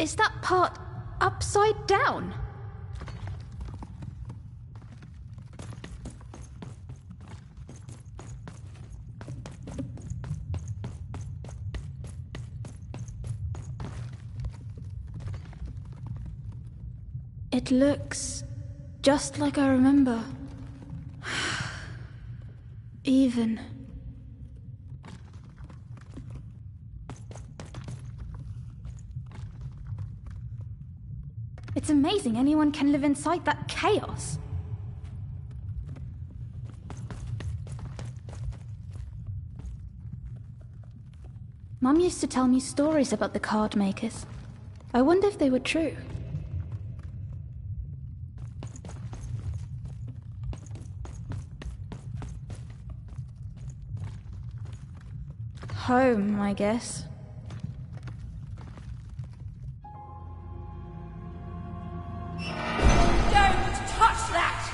Is that part upside down? It looks just like I remember. Even. It's amazing anyone can live inside that chaos. Mum used to tell me stories about the card makers. I wonder if they were true. Home, I guess. Don't touch that!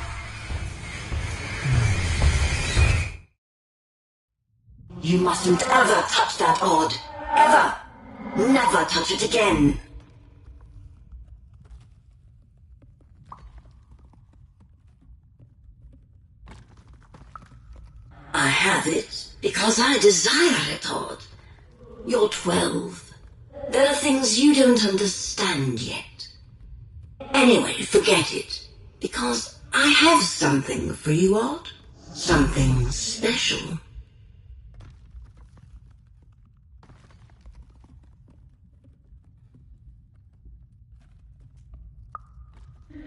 You mustn't ever touch that odd. Ever! Never touch it again! I have it because I desire it, Odd. You're 12. There are things you don't understand yet. Anyway, forget it. Because I have something for you, Odd. Something special.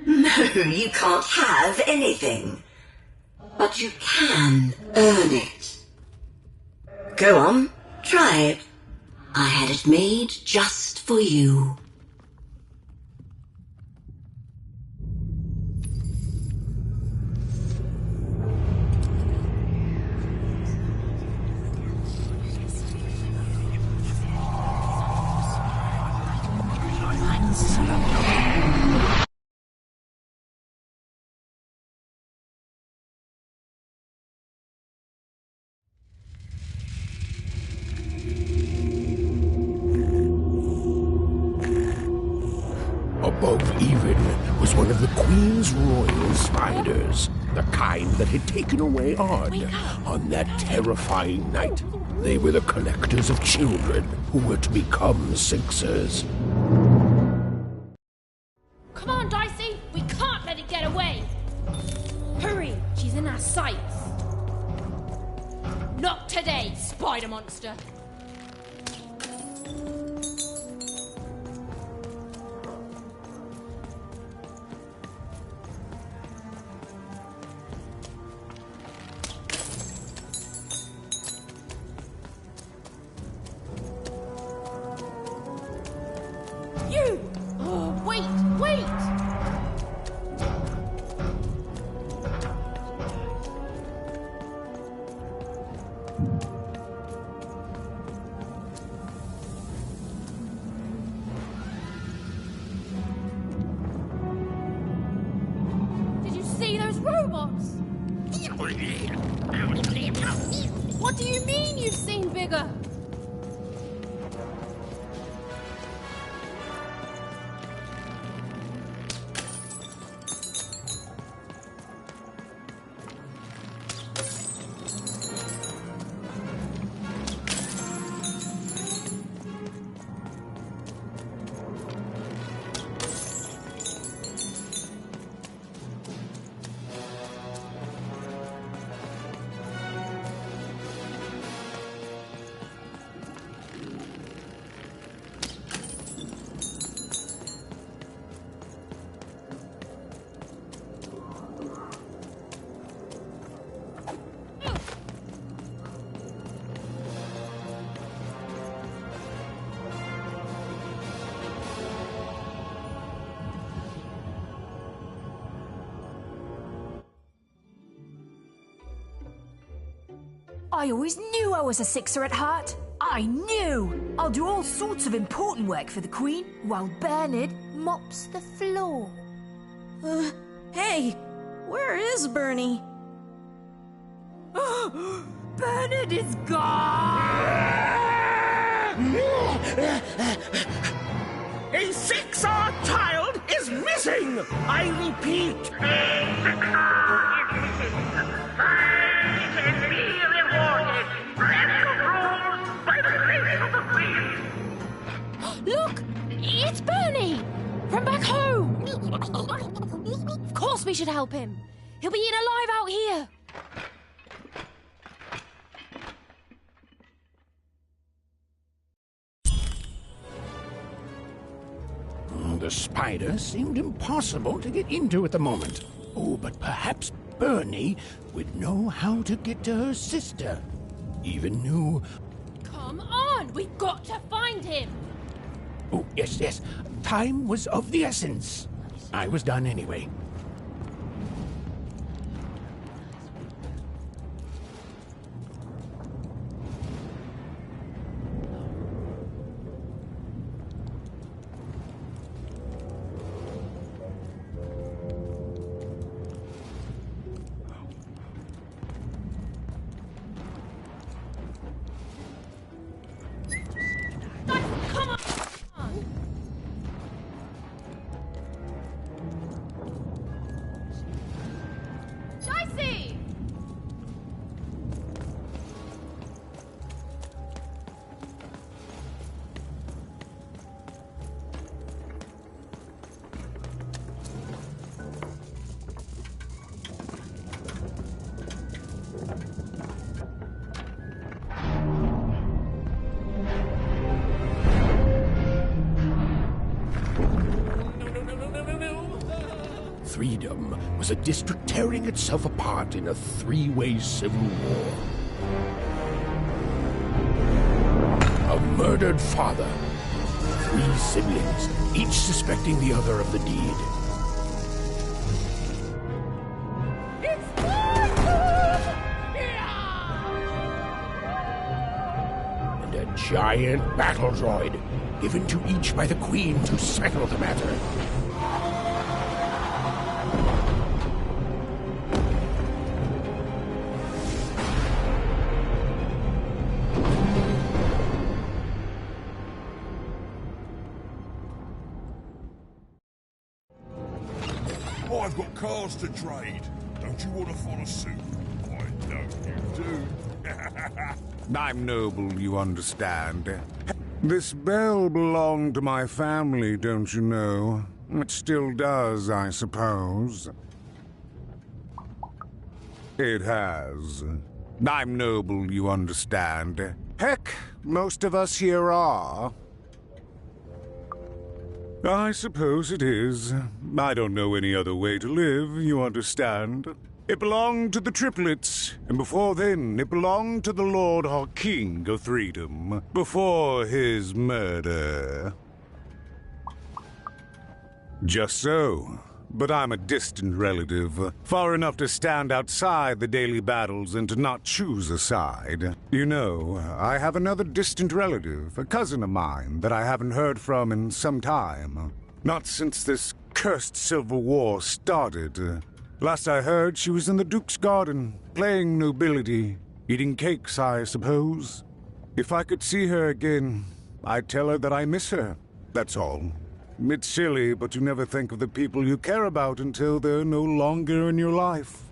No, you can't have anything. But you can earn it. Go on, try it. I had it made just for you. Above even was one of the Queen's royal spiders, the kind that had taken away Odd on that terrifying night. They were the collectors of children who were to become Sixers. Come on, Dicey! We can't let it get away! Hurry! She's in our sights! Not today, spider monster! You! Oh, wait! Wait! Did you see those robots? What do you mean you've seen bigger? I always knew I was a Sixer at heart. I knew! I'll do all sorts of important work for the Queen, while Bernard mops the floor. Hey! Where is Bernie? Bernard is gone! A 6R child is missing! I repeat, A 6R is missing. Fine can be rewarded. Breaking of rules by the grace of the Queen. Look! It's Bernie! From back home! Of course we should help him. He'll be eaten alive out here. The spider seemed impossible to get into at the moment. Oh, but perhaps Bernie would know how to get to her sister. Even knew... Come on! We've got to find him! Oh, yes, yes. Time was of the essence. I was done anyway. Dicey! Freedom was a district tearing itself apart in a three-way civil war. A murdered father, 3 siblings, each suspecting the other of the deed. And a giant battle droid, given to each by the Queen to settle the matter. I've got cars to trade. Don't you want to follow suit? I know you do. I'm noble, you understand. This bell belonged to my family, don't you know? It still does, I suppose. It has. I'm noble, you understand. Heck, most of us here are. I suppose it is. I don't know any other way to live, you understand. It belonged to the triplets, and before then it belonged to the Lord our King of Freedom, before his murder. Just so. But I'm a distant relative, far enough to stand outside the daily battles and to not choose a side. You know, I have another distant relative, a cousin of mine, that I haven't heard from in some time. Not since this cursed Civil War started. Last I heard, she was in the Duke's garden, playing nobility, eating cakes, I suppose. If I could see her again, I'd tell her that I miss her, that's all. It's silly, but you never think of the people you care about until they're no longer in your life.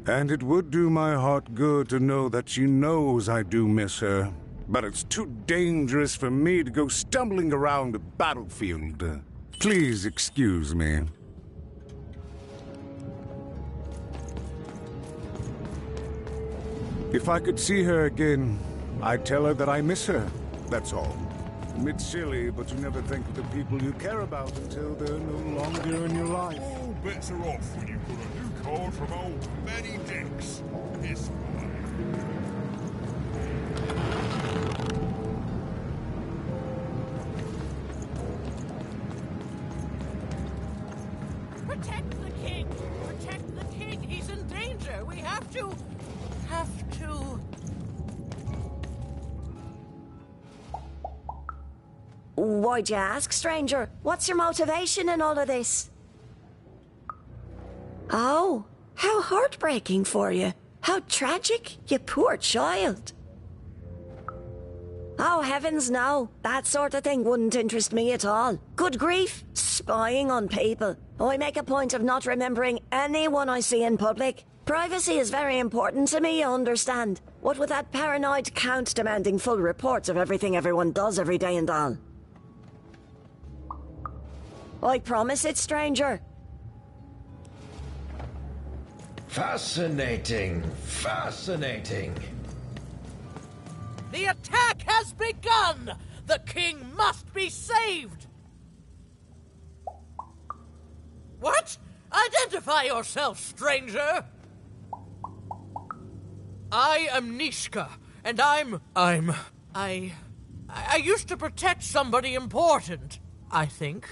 And it would do my heart good to know that she knows I do miss her. But it's too dangerous for me to go stumbling around a battlefield. Please excuse me. If I could see her again, I'd tell her that I miss her, that's all. It's silly, but you never think of the people you care about until they're no longer in your life. All bets are off when you've got a new card from old Manny Dix. This way. Protect the king! Protect the king! He's in danger! We have to... Why'd you ask, stranger? What's your motivation in all of this? Oh, how heartbreaking for you. How tragic, you poor child. Oh, heavens no. That sort of thing wouldn't interest me at all. Good grief. Spying on people. I make a point of not remembering anyone I see in public. Privacy is very important to me, you understand. What with that paranoid count demanding full reports of everything everyone does every day and all. I promise it, stranger. Fascinating. Fascinating. The attack has begun! The king must be saved! What? Identify yourself, stranger! I am Nishka, and I used to protect somebody important, I think.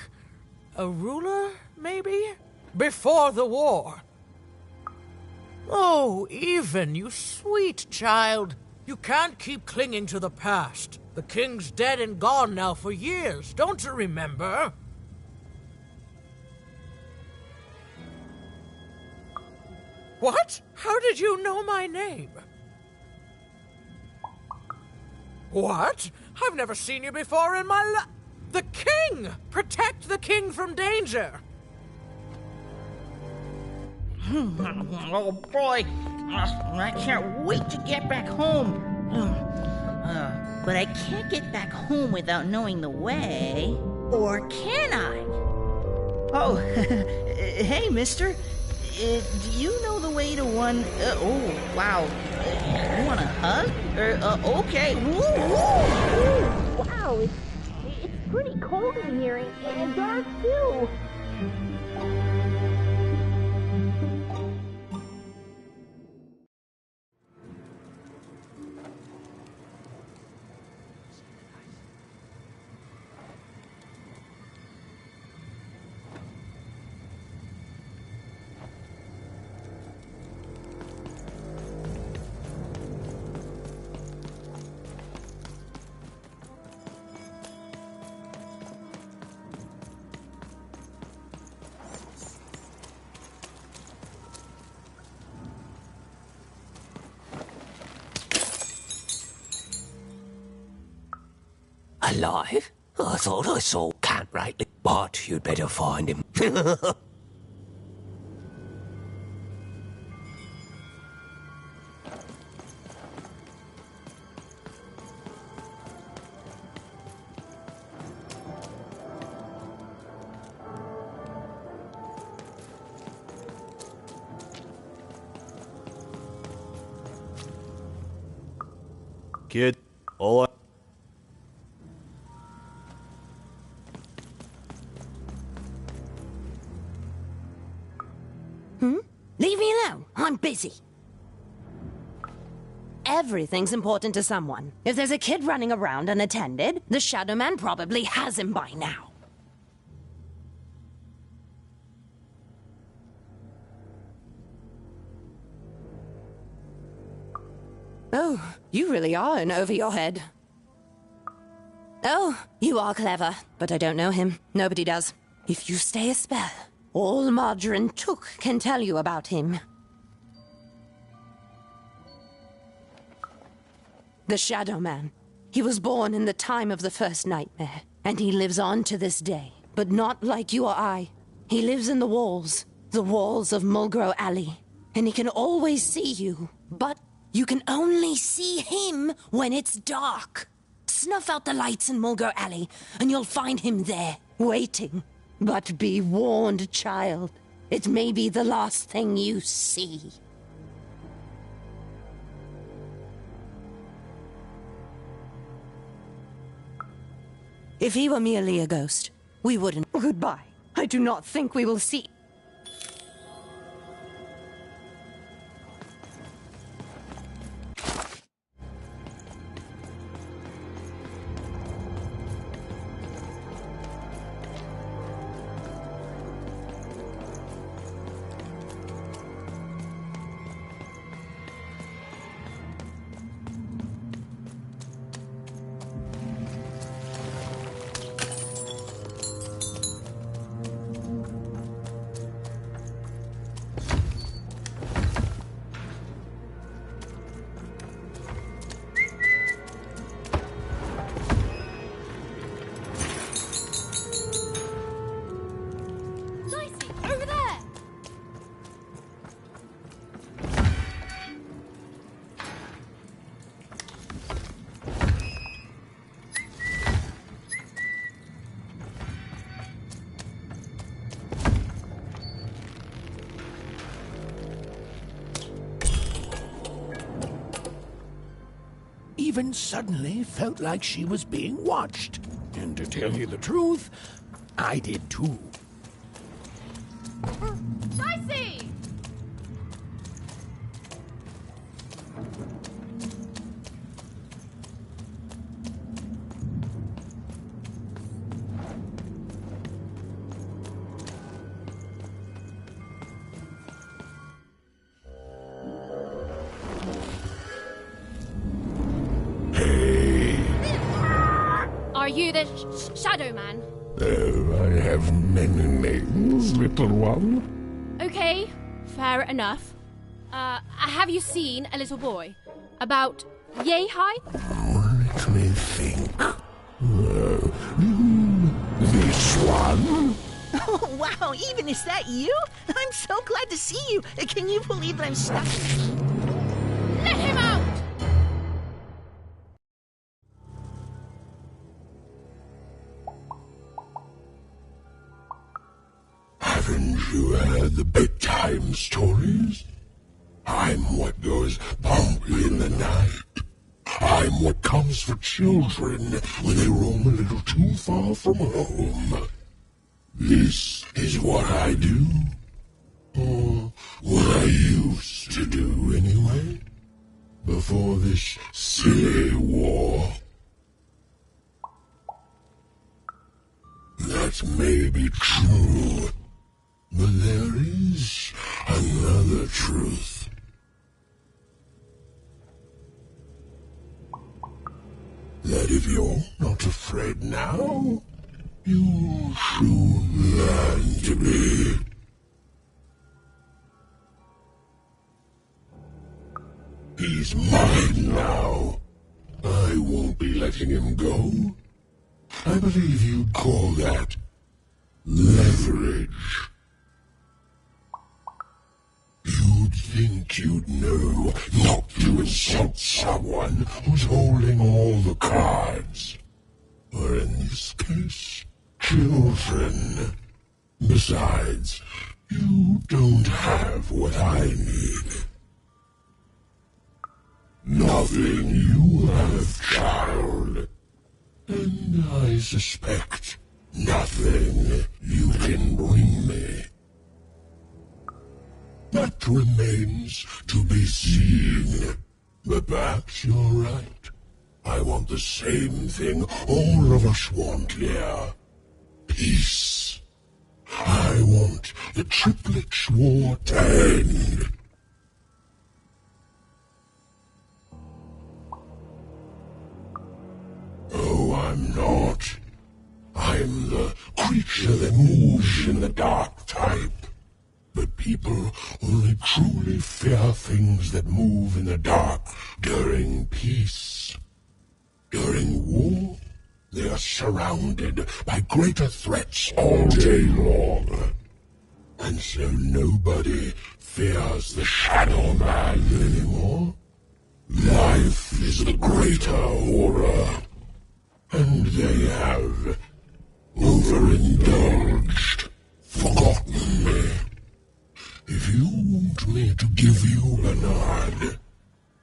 A ruler, maybe? Before the war. Oh, Even, you sweet child. You can't keep clinging to the past. The king's dead and gone now for years, don't you remember? What? How did you know my name? What? I've never seen you before in my life. The king! Protect the king from danger! Oh boy, I can't wait to get back home. But I can't get back home without knowing the way. Or can I? Oh, hey, mister. Do you know the way to one... oh, wow. You want a hug? Okay. Woo, woo, woo. Wow, it's pretty cold in here and dark, too. Alive? I thought I saw Cat rightly, but you'd better find him. Kid, all I... Leave me alone. I'm busy. Everything's important to someone. If there's a kid running around unattended, the Shadow Man probably has him by now. Oh, you really are in over your head. Oh, you are clever, but I don't know him. Nobody does. If you stay a spell, all Margarine Took can tell you about him. The Shadow Man. He was born in the time of the first nightmare, and he lives on to this day. But not like you or I. He lives in the walls of Mulgrew Alley. And he can always see you, but you can only see him when it's dark. Snuff out the lights in Mulgrew Alley, and you'll find him there, waiting. But be warned, child. It may be the last thing you see. If he were merely a ghost, we wouldn't. Goodbye. I do not think we will see. even suddenly felt like she was being watched. And to tell you the truth, I did too. Dicey! Are you the Shadow Man? Oh, I have many names, little one. Okay, fair enough. Have you seen a little boy? About yay high? Let me think. This one? Oh, wow, even is that you? I'm so glad to see you. Can you believe that I'm stuck? Let him out! Haven't you heard the bedtime stories? I'm what goes bump in the night. I'm what comes for children when they roam a little too far from home. This is what I do. Or what I used to do anyway. Before this silly war. That may be true. But there is another truth. That if you're not afraid now, you'll soon learn to be. He's mine now. I won't be letting him go. I believe you'd call that leverage. You'd think you'd know not to insult someone who's holding all the cards. Or in this case, children. Besides, you don't have what I need. Nothing you have, child. And I suspect nothing you can bring me. That remains to be seen. But perhaps you're right. I want the same thing all of us want here. Peace. I want the triplets' war to end. Oh, I'm not. I'm the creature that moves in the dark type. But people only truly fear things that move in the dark during peace. During war, they are surrounded by greater threats all day long. And so nobody fears the Shadow Man anymore. Life is the greater horror. And they have overindulged, forgotten me. If you want me to give you a nod,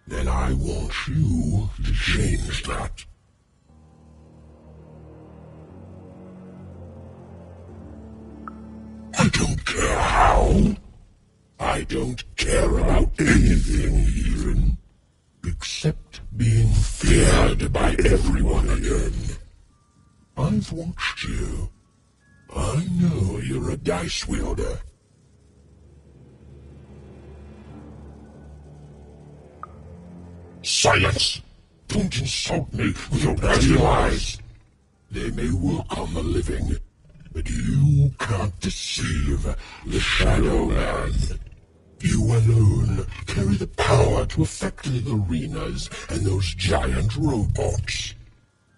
then I want you to change that. I don't care how. I don't care about anything even, except being feared by everyone again. I've watched you. I know you're a dice wielder. Silence! Don't insult me with your dirty lies. They may work on the living, but you can't deceive the Shadow Man. You alone carry the power to affect the arenas and those giant robots.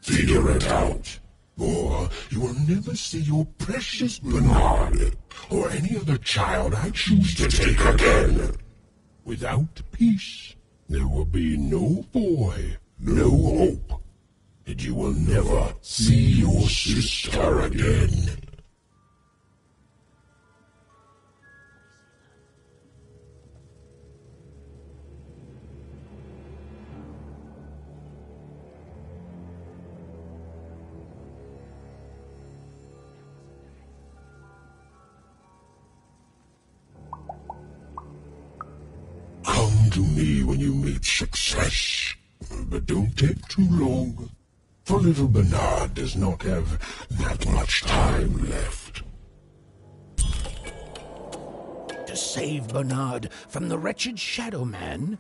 Figure it out, or you will never see your precious Bernard or any other child I choose to take again. Without peace, there will be no boy, no hope, and you will never see your sister again. to me when you meet success. But don't take too long, for little Bernard does not have that much time left. To save Bernard from the wretched Shadow Man,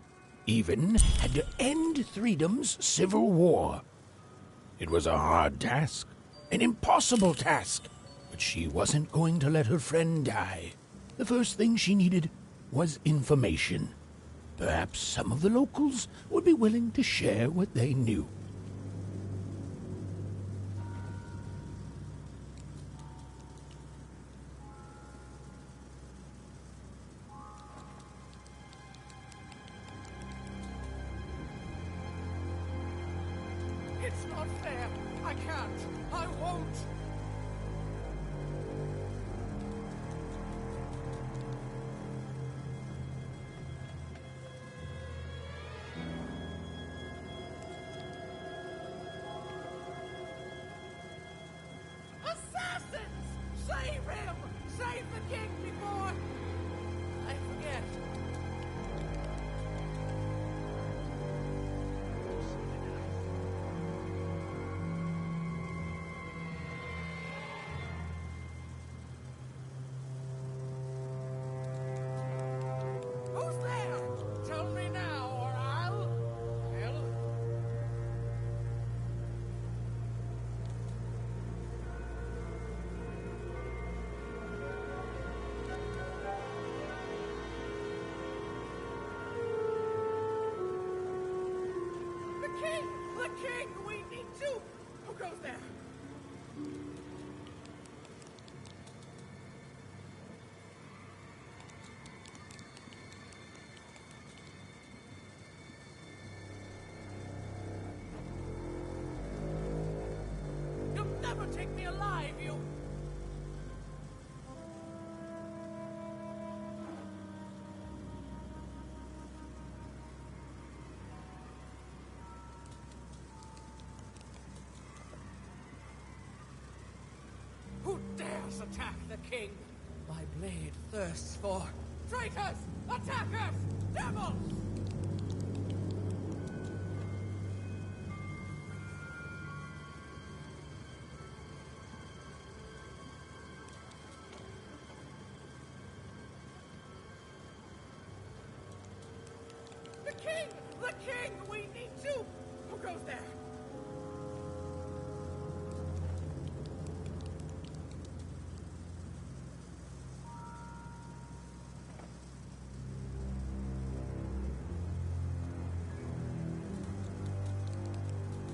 even had to end Threedom's civil war. It was a hard task, an impossible task, but she wasn't going to let her friend die. The first thing she needed was information. Perhaps some of the locals would be willing to share what they knew. It's not fair. I can't. I won't. Assassins! Save him! Save the king before I forget. Who's there? Tell me now, or I'll... The king! The king! We need to... Who goes there? You'll never take me alive, you... Who dares attack the king? My blade thirsts for... Traitors! Attackers! Devils! The king! The king! We need to... Who goes there?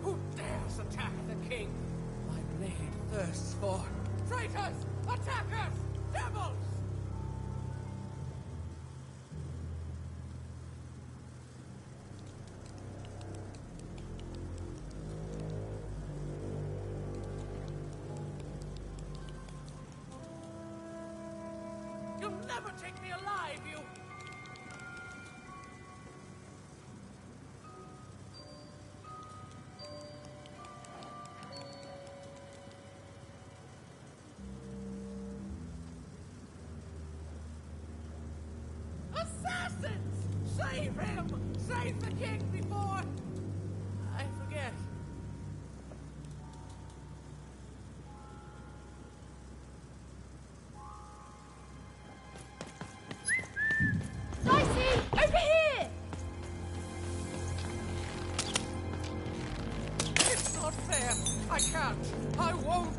Who dares attack the king? My blade thirsts for... Traitors! Attackers! Devils! You'll never take me alive, you... Assassins! Save him! Save the king before I forget. Dicey! Over here! It's not fair. I can't. I won't.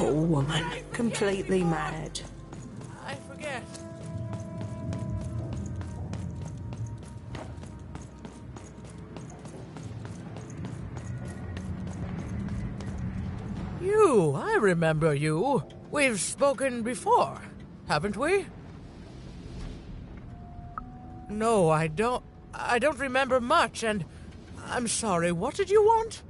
Poor woman, completely mad. I forget. I remember you. We've spoken before, haven't we? No, I don't remember much, and I'm sorry, what did you want?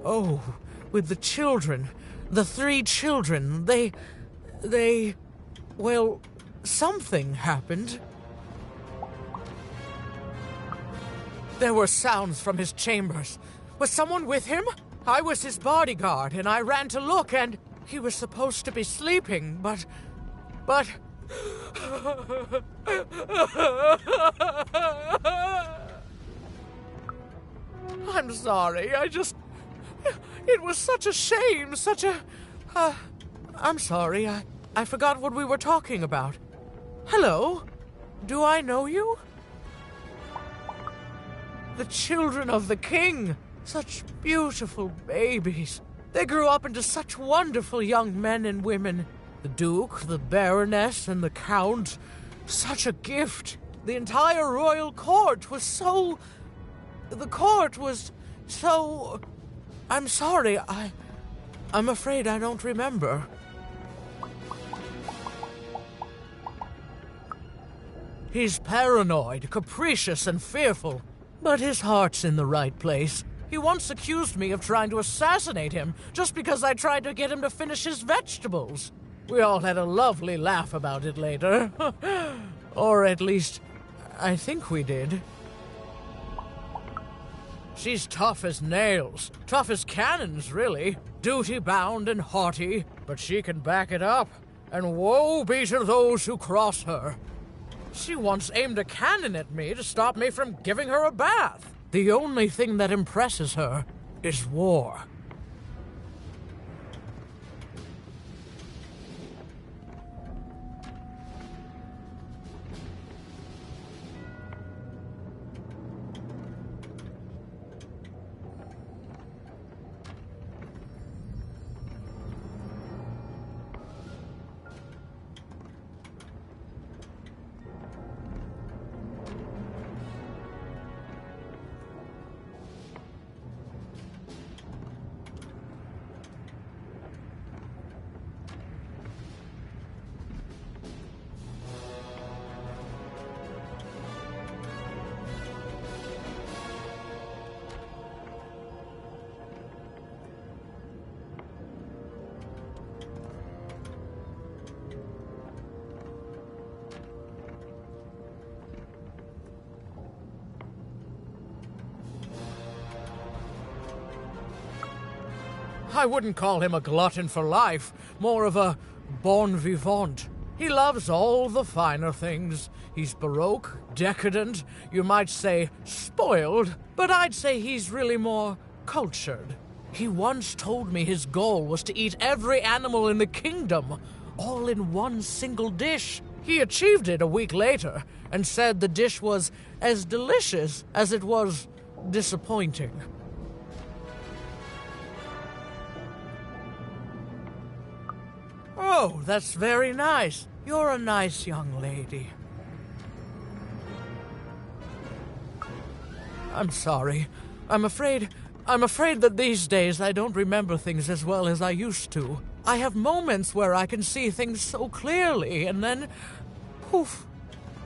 Oh, with the children. The 3 children. Well, something happened. There were sounds from his chambers. Was someone with him? I was his bodyguard, and I ran to look, and he was supposed to be sleeping, but... I'm sorry, it was such a shame, I'm sorry, I forgot what we were talking about. Hello? Do I know you? The children of the king. Such beautiful babies. They grew up into such wonderful young men and women. The Duke, the Baroness, and the Count. Such a gift. The entire royal court was so... The court was so... I'm sorry, I'm afraid I don't remember. He's paranoid, capricious, and fearful, but his heart's in the right place. He once accused me of trying to assassinate him just because I tried to get him to finish his vegetables. We all had a lovely laugh about it later. Or at least, I think we did. She's tough as nails. Tough as cannons, really. Duty-bound and haughty, but she can back it up. And woe be to those who cross her. She once aimed a cannon at me to stop me from giving her a bath. The only thing that impresses her is war. I wouldn't call him a glutton for life, more of a bon vivant. He loves all the finer things. He's baroque, decadent, you might say spoiled, but I'd say he's really more cultured. He once told me his goal was to eat every animal in the kingdom, all in one single dish. He achieved it a week later, and said the dish was as delicious as it was disappointing. Oh, that's very nice. You're a nice young lady. I'm sorry. I'm afraid that these days I don't remember things as well as I used to. I have moments where I can see things so clearly, and then... poof.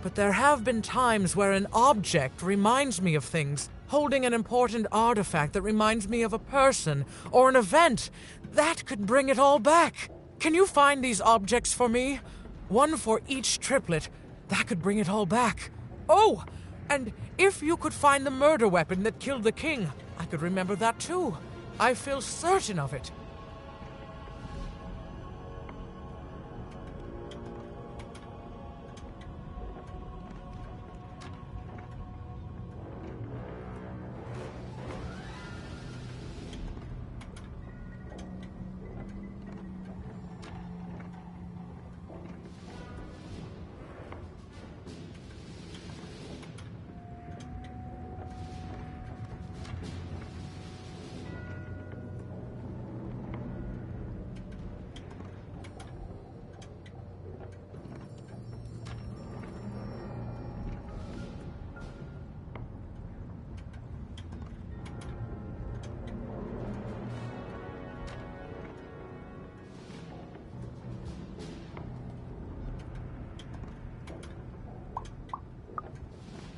But there have been times where an object reminds me of things, holding an important artifact that reminds me of a person or an event. That could bring it all back. Can you find these objects for me? One for each triplet. That could bring it all back. Oh, And if you could find the murder weapon that killed the king, I could remember that too. I feel certain of it.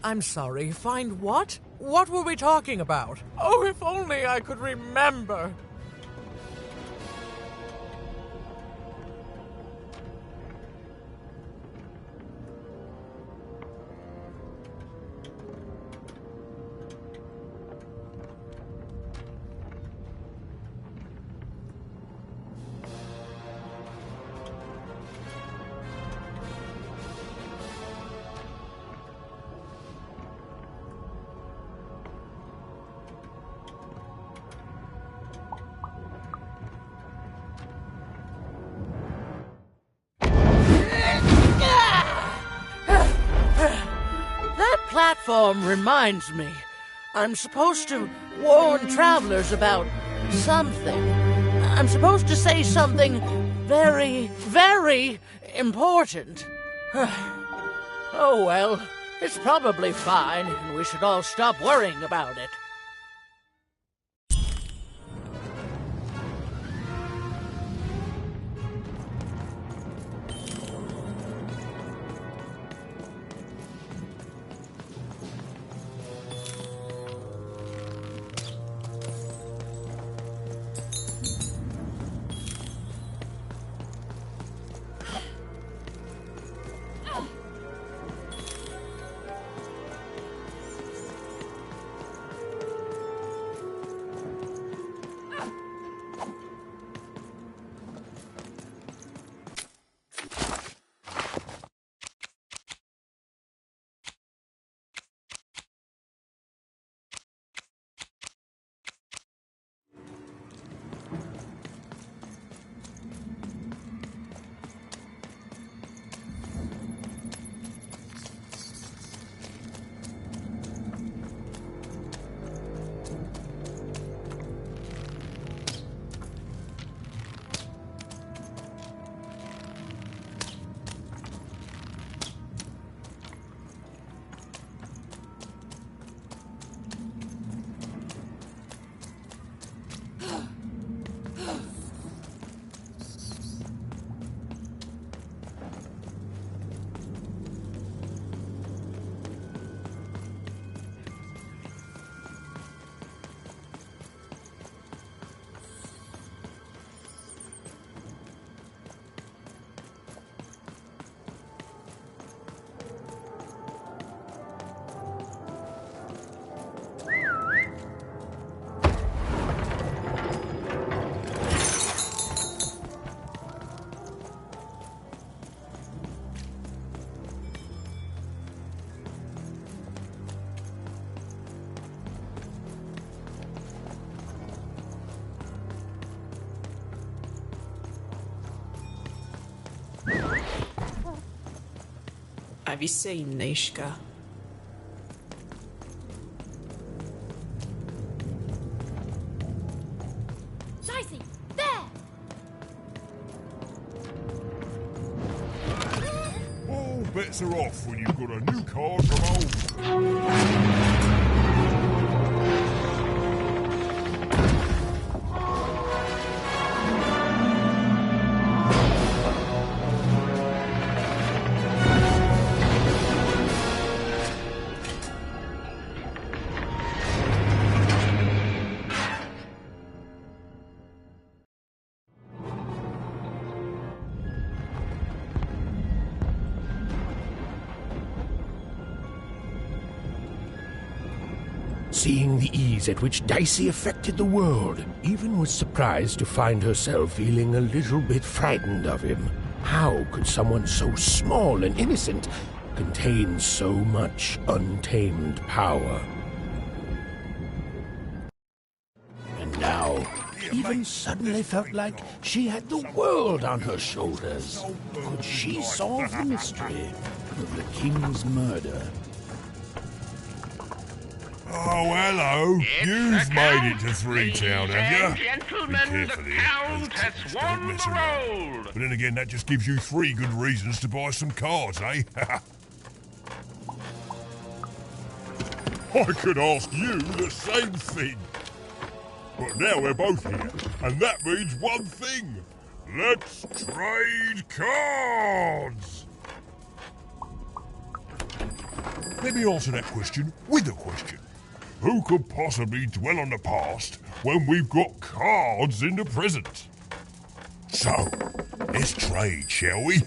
I'm sorry, find what? What were we talking about? Oh, if only I could remember. That platform reminds me. I'm supposed to warn travelers about something. I'm supposed to say something very, very important. Oh well, it's probably fine, and we should all stop worrying about it. Have you seen Nishka? Dicey, there! All bets are off when you've got a new card from old. Seeing the ease at which Dicey affected the world, Even was surprised to find herself feeling a little bit frightened of him. How could someone so small and innocent contain so much untamed power? And now, Even suddenly felt like she had the world on her shoulders. Could she solve the mystery of the king's murder? Oh, hello. You've made it to Three Town, have you? Gentlemen, the Count has won the roll. But then again, that just gives you 3 good reasons to buy some cards, eh? I could ask you the same thing. But now we're both here, and that means one thing. Let's trade cards! Let me answer that question with a question. Who could possibly dwell on the past when we've got cards in the present? So, let's trade, shall we?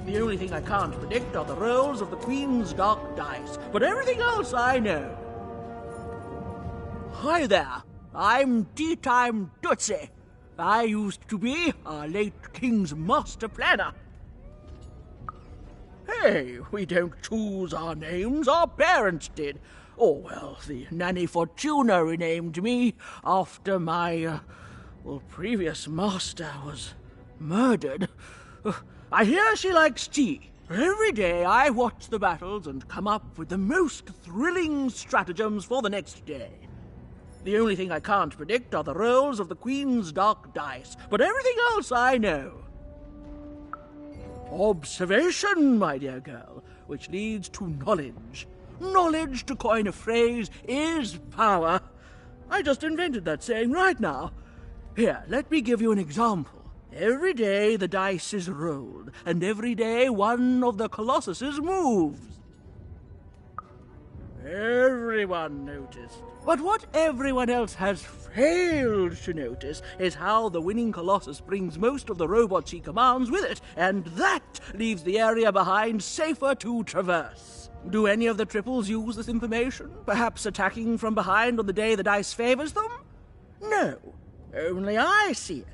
The only thing I can't predict are the rolls of the Queen's dark dice, but everything else I know. Hi there, I'm Tea Time Tootsie. I used to be our late King's master planner. Hey, we don't choose our names, our parents did. Oh, well, the Nanny Fortuna renamed me after my, previous master was murdered. I hear she likes tea. Every day I watch the battles and come up with the most thrilling stratagems for the next day. The only thing I can't predict are the rolls of the Queen's dark dice, but everything else I know. Observation, my dear girl, which leads to knowledge. Knowledge, to coin a phrase, is power. I just invented that saying right now. Here, let me give you an example. Every day the dice is rolled, and every day one of the colossuses moves. Everyone noticed. But what everyone else has failed to notice is how the winning colossus brings most of the robots he commands with it, and that leaves the area behind safer to traverse. Do any of the triples use this information? Perhaps attacking from behind on the day the dice favors them? No, only I see it.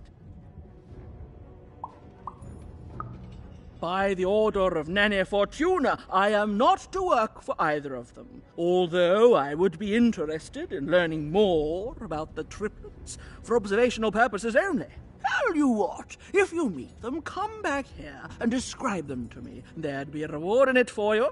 By the order of Nanny Fortuna, I am not to work for either of them, although I would be interested in learning more about the triplets for observational purposes only. Tell you what, if you meet them, come back here and describe them to me. There'd be a reward in it for you.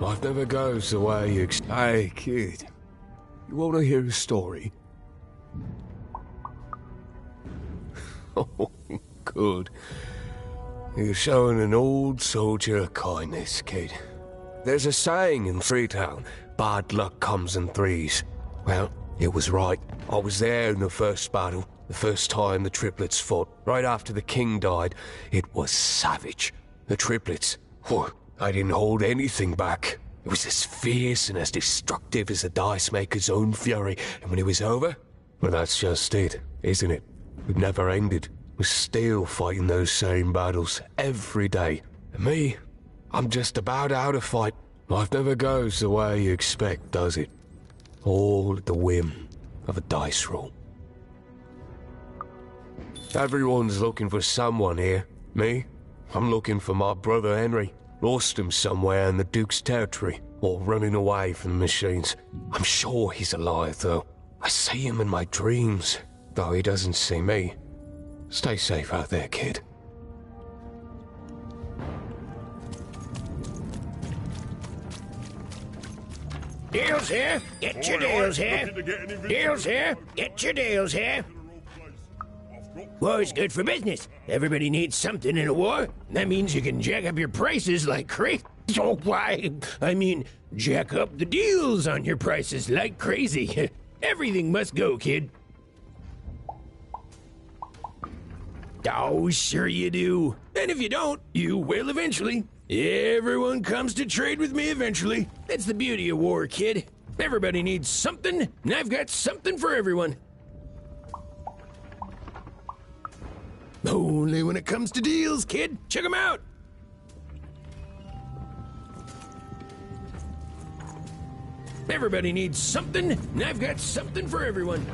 Life never goes the way you Hey, kid. You want to hear a story? Oh, good. You're showing an old soldier kindness, kid. There's a saying in Freetown, bad luck comes in threes. Well, it was right. I was there in the first battle, the first time the triplets fought. Right after the king died, it was savage. The triplets, I didn't hold anything back. It was as fierce and as destructive as the dice maker's own fury. And when it was over, well, that's just it, isn't it? It never ended. We're still fighting those same battles every day. And me, I'm just about out of fight. Life never goes the way you expect, does it? All at the whim of a dice roll. Everyone's looking for someone here. Me? I'm looking for my brother Henry. Lost him somewhere in the Duke's territory, or running away from the machines. I'm sure he's alive, though. I see him in my dreams, though he doesn't see me. Stay safe out there, kid. Deals here. Get your deals here. Deals here. Get your deals here. War's good for business. Everybody needs something in a war. That means you can jack up your prices like crazy. Oh, why? I mean, jack up the deals on your prices like crazy. Everything must go, kid. Oh, sure you do. And if you don't, you will eventually. Everyone comes to trade with me eventually. That's the beauty of war, kid. Everybody needs something, and I've got something for everyone. Only when it comes to deals, kid. Check them out. Everybody needs something, and I've got something for everyone.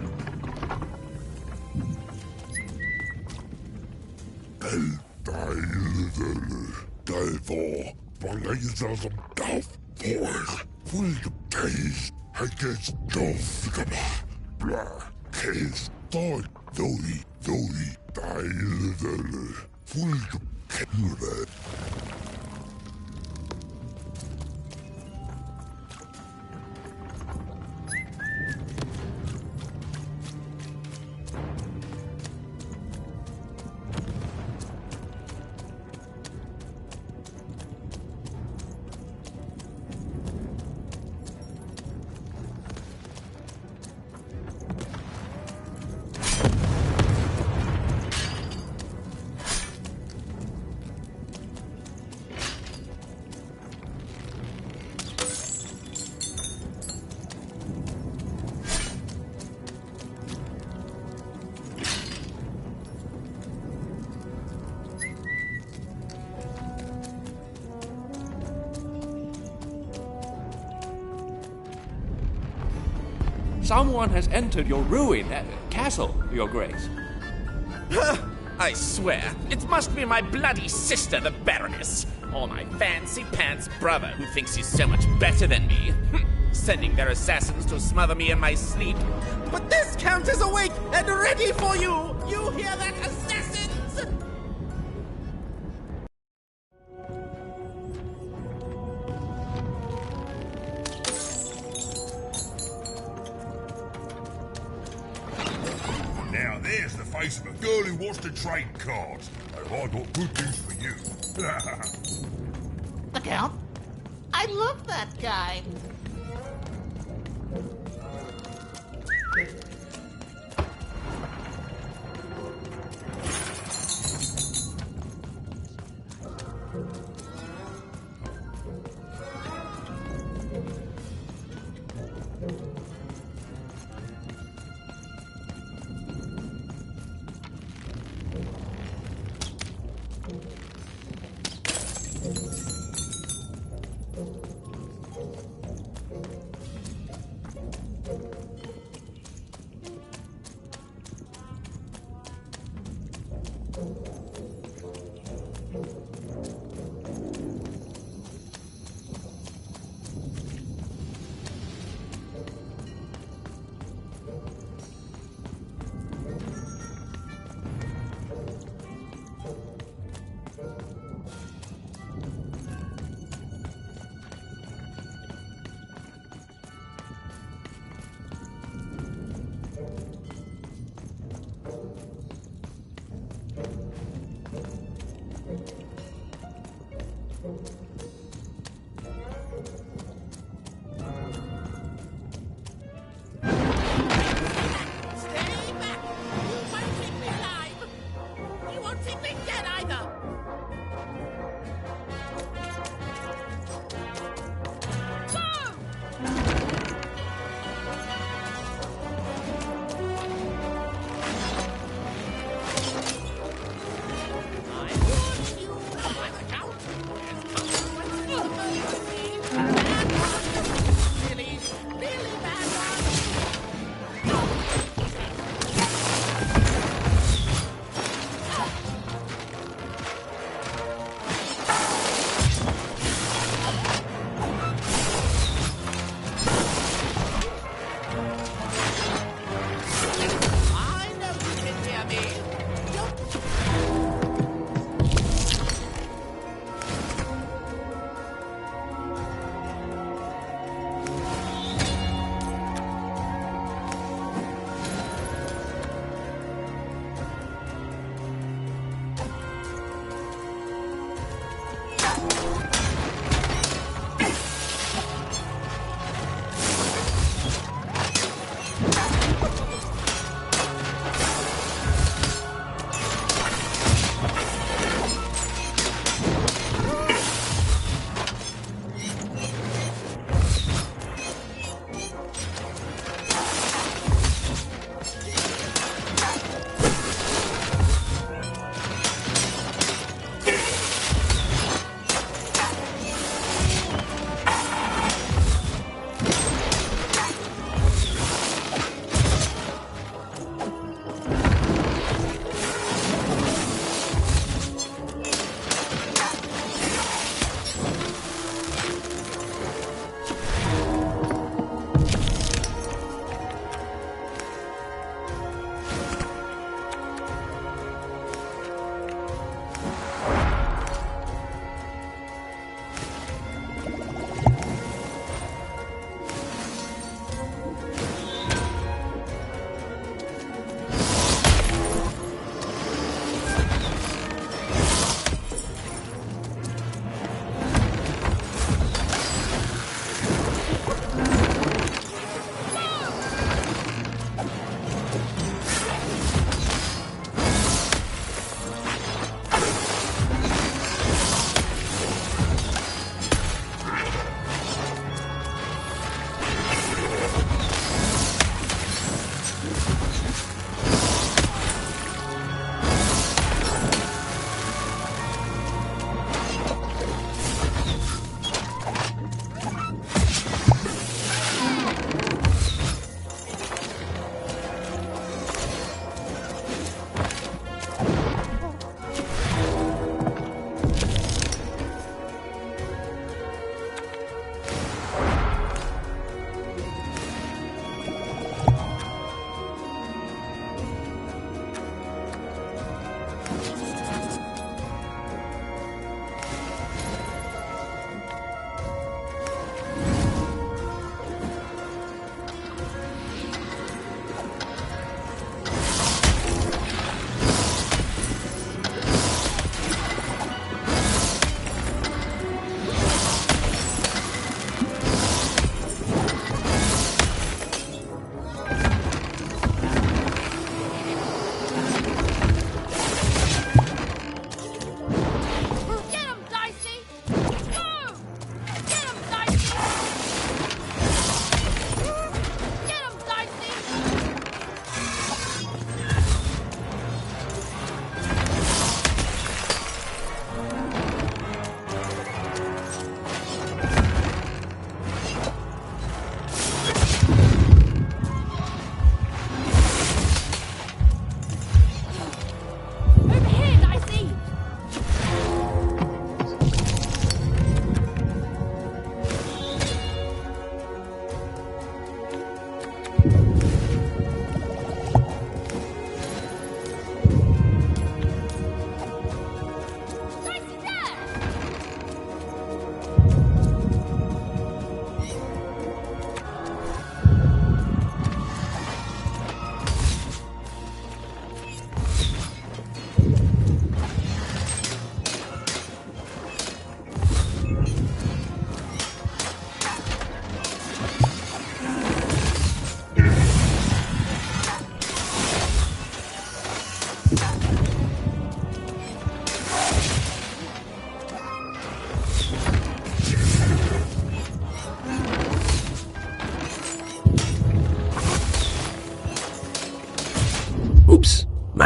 Someone has entered your ruin, castle, Your Grace. I swear, it must be my bloody sister, the Baroness, or my fancy-pants brother who thinks he's so much better than me, sending their assassins to smother me in my sleep. But this Count is awake and ready for you! You hear that, assassins? Now there's the face of a girl who wants to trade cards. And I got good news for you. The Count? I love that guy.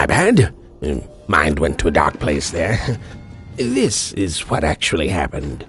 My bad. Mind went to a dark place there. This is what actually happened.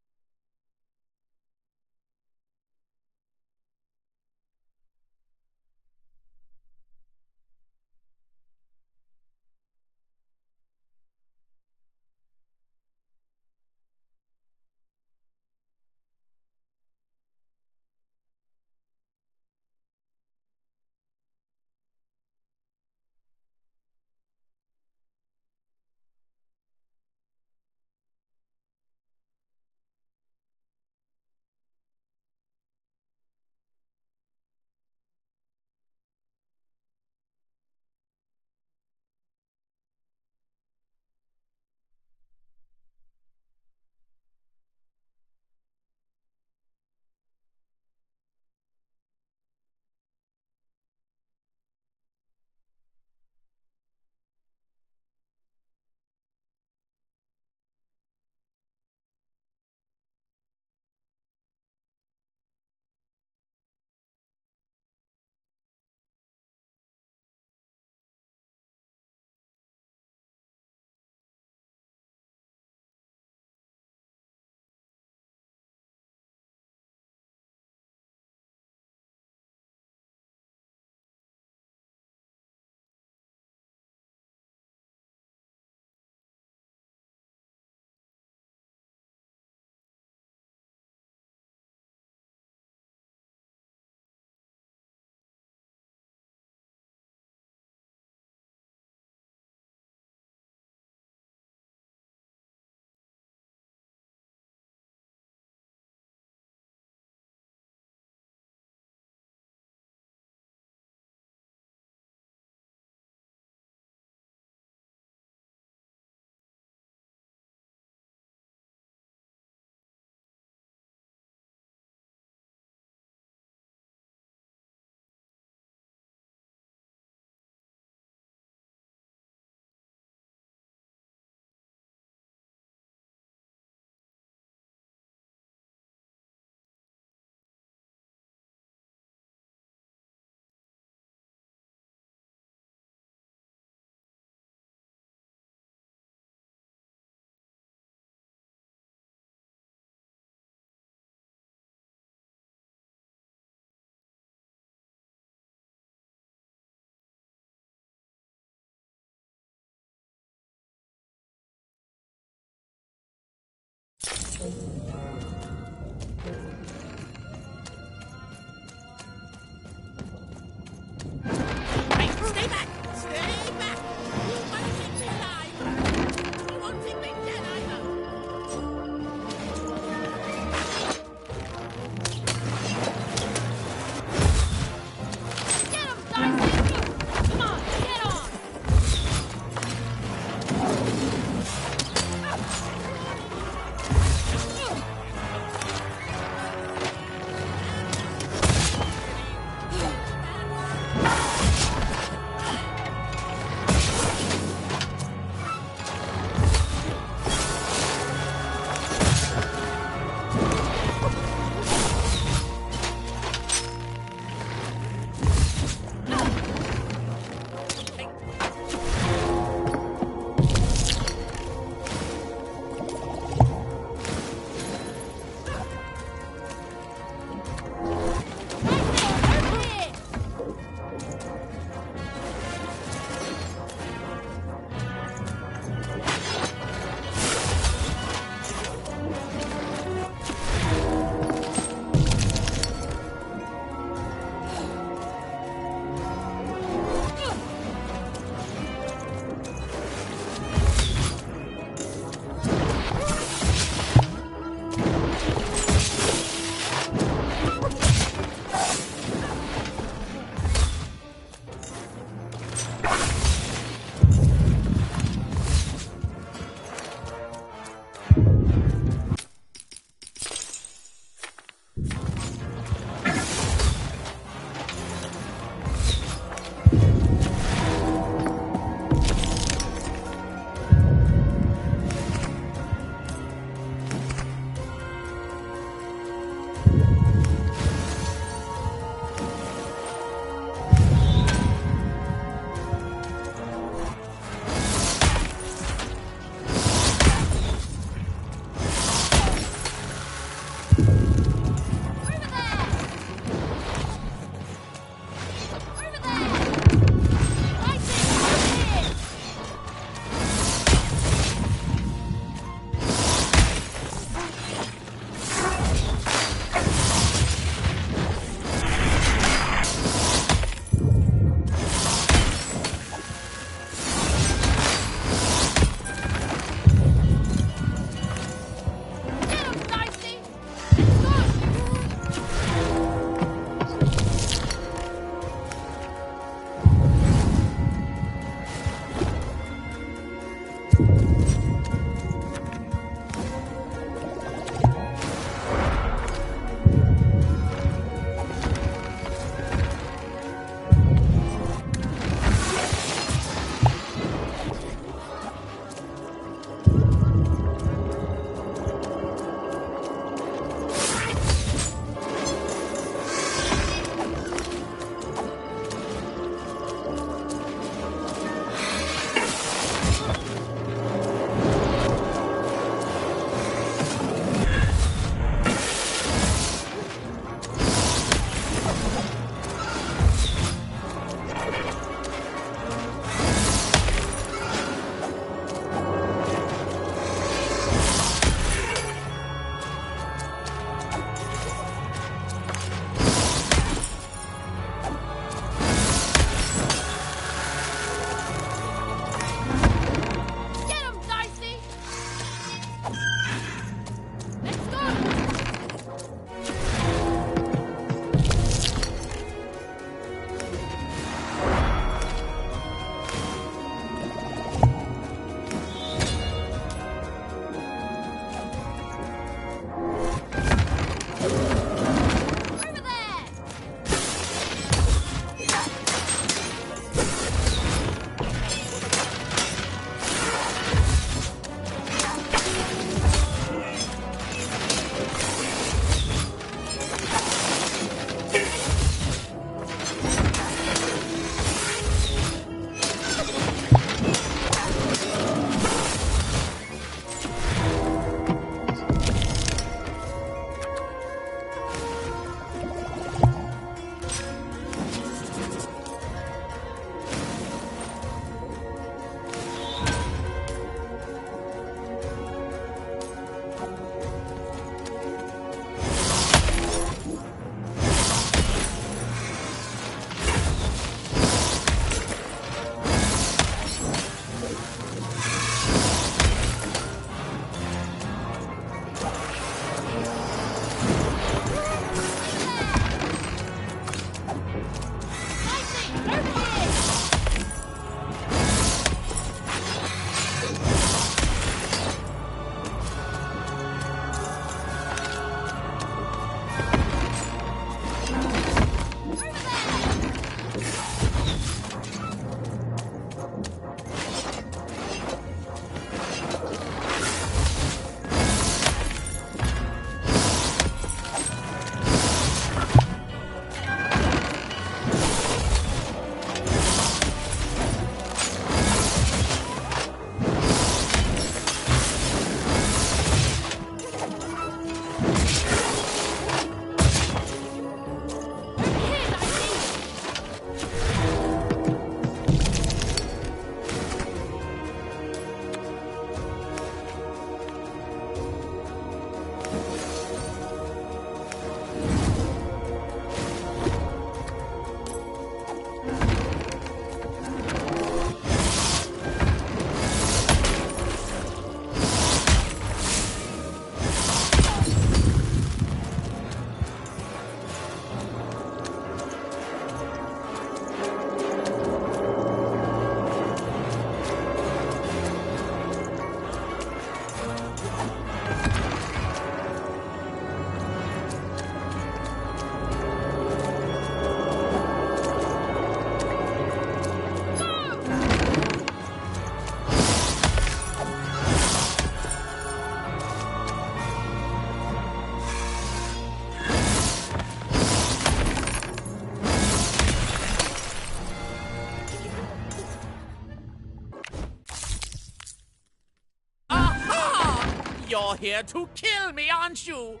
You're here to kill me, aren't you?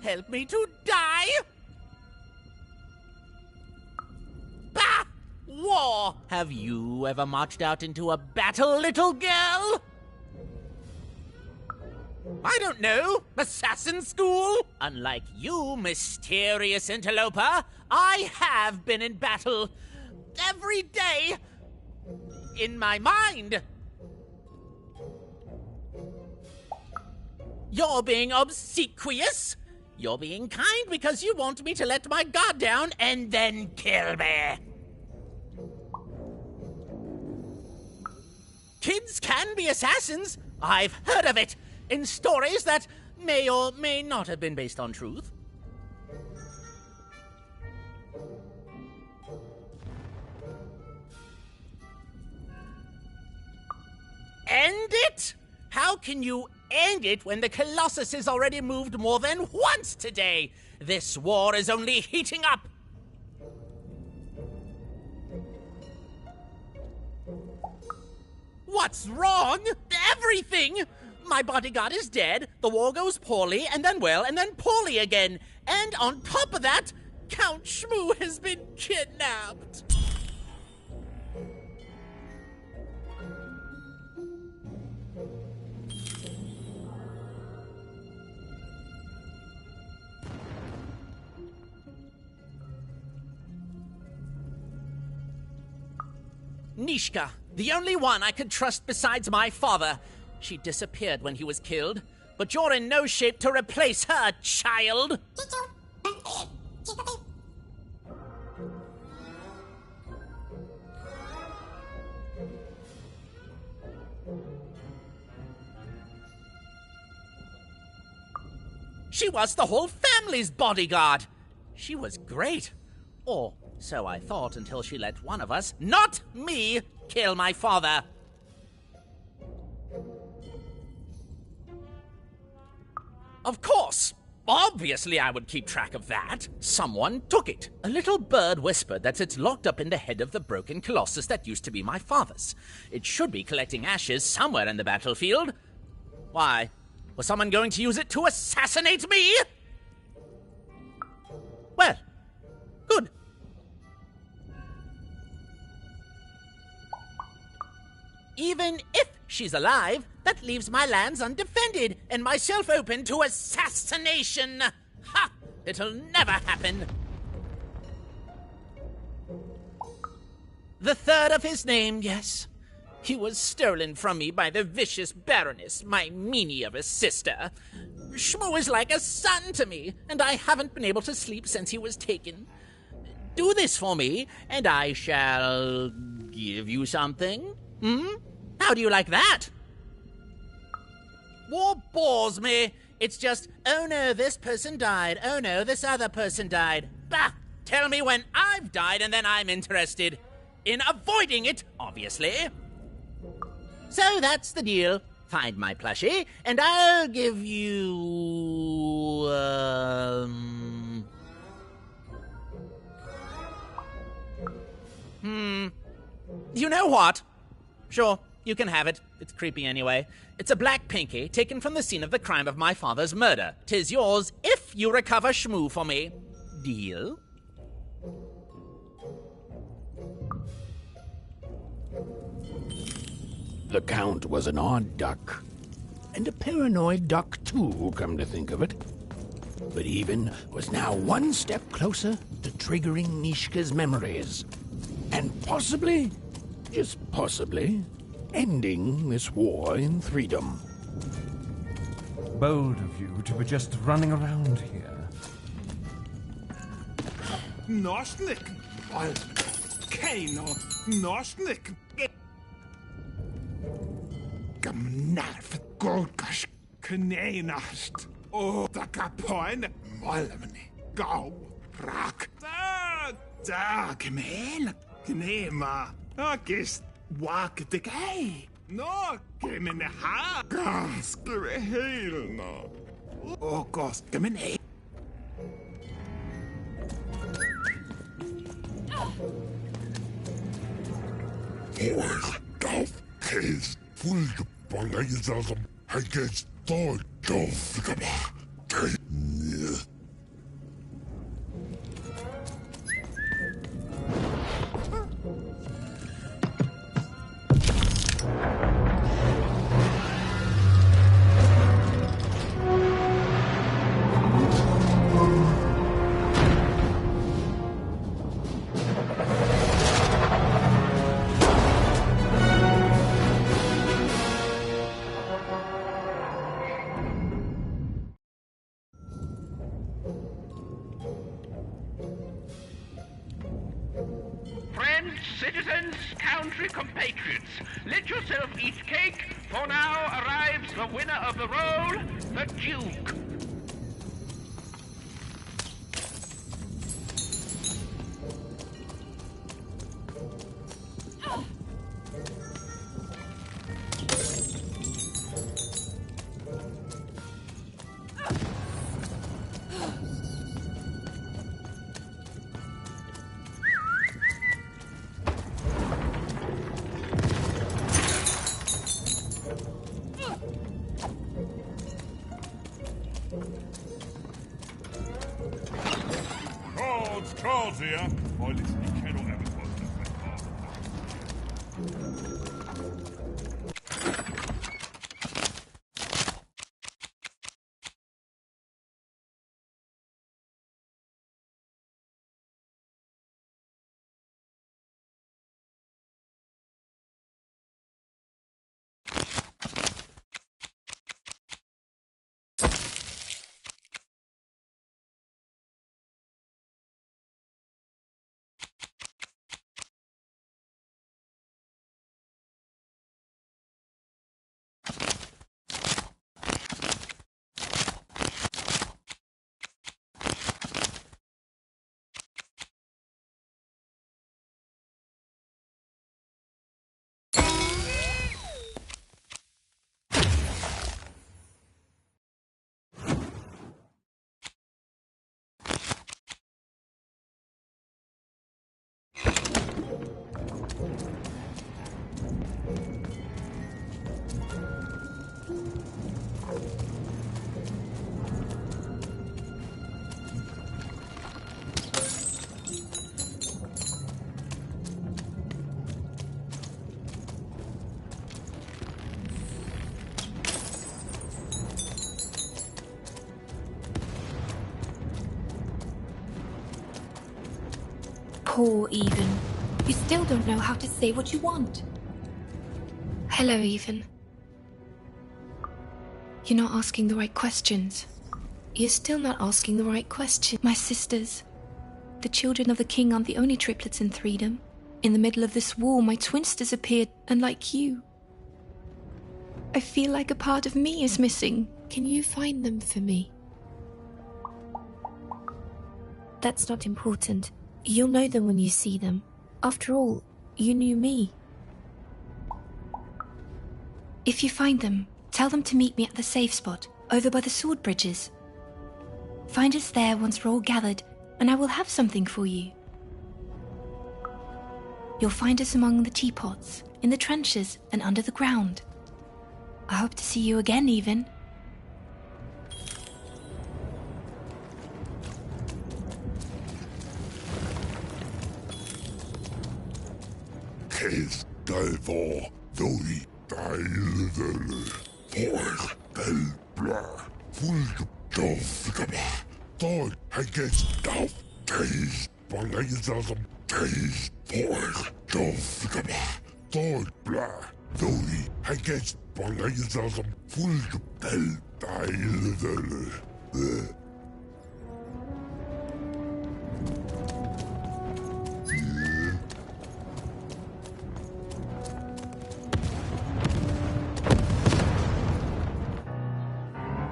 Help me to die? Bah! War! Have you ever marched out into a battle, little girl? I don't know. Assassin school? Unlike you, mysterious interloper, I have been in battle. Every day. In my mind. You're being obsequious. You're being kind because you want me to let my guard down and then kill me. Kids can be assassins. I've heard of it in stories that may or may not have been based on truth. End it? How can you end it when the Colossus has already moved more than once today? This war is only heating up. What's wrong? Everything! My bodyguard is dead, the war goes poorly, and then well, and then poorly again. And on top of that, Count Shmoo has been kidnapped. Nishka, the only one I could trust besides my father. She disappeared when he was killed, but you're in no shape to replace her, child. She was the whole family's bodyguard. She was great. Or so I thought until she let one of us, not me, kill my father. Of course. Obviously I would keep track of that. Someone took it. A little bird whispered that it's locked up in the head of the broken Colossus that used to be my father's. It should be collecting ashes somewhere in the battlefield. Why? Was someone going to use it to assassinate me? Well, good. Even if she's alive, that leaves my lands undefended and myself open to assassination. Ha! It'll never happen. The third of his name, yes. He was stolen from me by the vicious Baroness, my meanie of a sister. Shmoo is like a son to me, and I haven't been able to sleep since he was taken. Do this for me, and I shall give you something. How do you like that? War bores me. It's just, oh no, this person died. Oh no, this other person died. Bah! Tell me when I've died and then I'm interested. In avoiding it, obviously. So that's the deal. Find my plushie, and I'll give you... You know what? Sure, you can have it. It's creepy anyway. It's a black pinky taken from the scene of the crime of my father's murder. 'Tis yours if you recover Shmoo for me. Deal? The Count was an odd duck. And a paranoid duck, too, come to think of it. But Even was now one step closer to triggering Nishka's memories. And possibly, just possibly, ending this war in freedom. Bold of you to be just running around here. Norsnik! Keino! Norsnik! Gamnarf Golkash Kneinast! O the Capoin Molemni! Go! Rock! Da Kmen! Knema! Agist Walk the gay! No! Kemen ha! Gaskere hail no! O Gost Kemen a! Golf Case Full Friends, citizens, country compatriots, let yourself eat cake, for now arrives the winner of the role, the Duke. Cards here. I literally cannot have it close enough. Poor Even. You still don't know how to say what you want. Hello, Even. You're not asking the right questions. You're still not asking the right question. My sisters. The children of the king aren't the only triplets in Threedom. In the middle of this war, my twins disappeared, unlike you. I feel like a part of me is missing. Can you find them for me? That's not important. You'll know them when you see them. After all, you knew me. If you find them, tell them to meet me at the safe spot, over by the sword bridges. Find us there once we're all gathered, and I will have something for you. You'll find us among the teapots, in the trenches, and under the ground. I hope to see you again, Even. Dalvor, Doi, Daildel, Vor, Delbla, Fulgdovgaba, Dog, against Dov, Taze, Bangazam, Taze, Vor, Dovgaba, Dog, Bla, Doi, against Bangazam, Fulgdel, Daildel,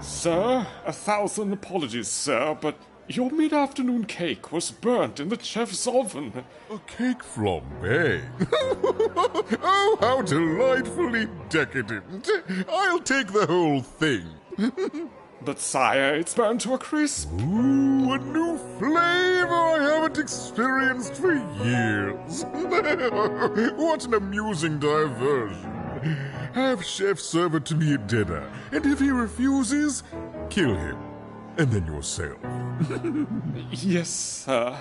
Sir, 1,000 apologies, sir, but your mid-afternoon cake was burnt in the chef's oven. A cake flambe? Oh, how delightfully decadent. I'll take the whole thing. But sire, it's burnt to a crisp. Ooh, a new flavor I haven't experienced for years. What an amusing diversion. have Chef serve it to me at dinner, and if he refuses, kill him. And then yourself. Yes, sir.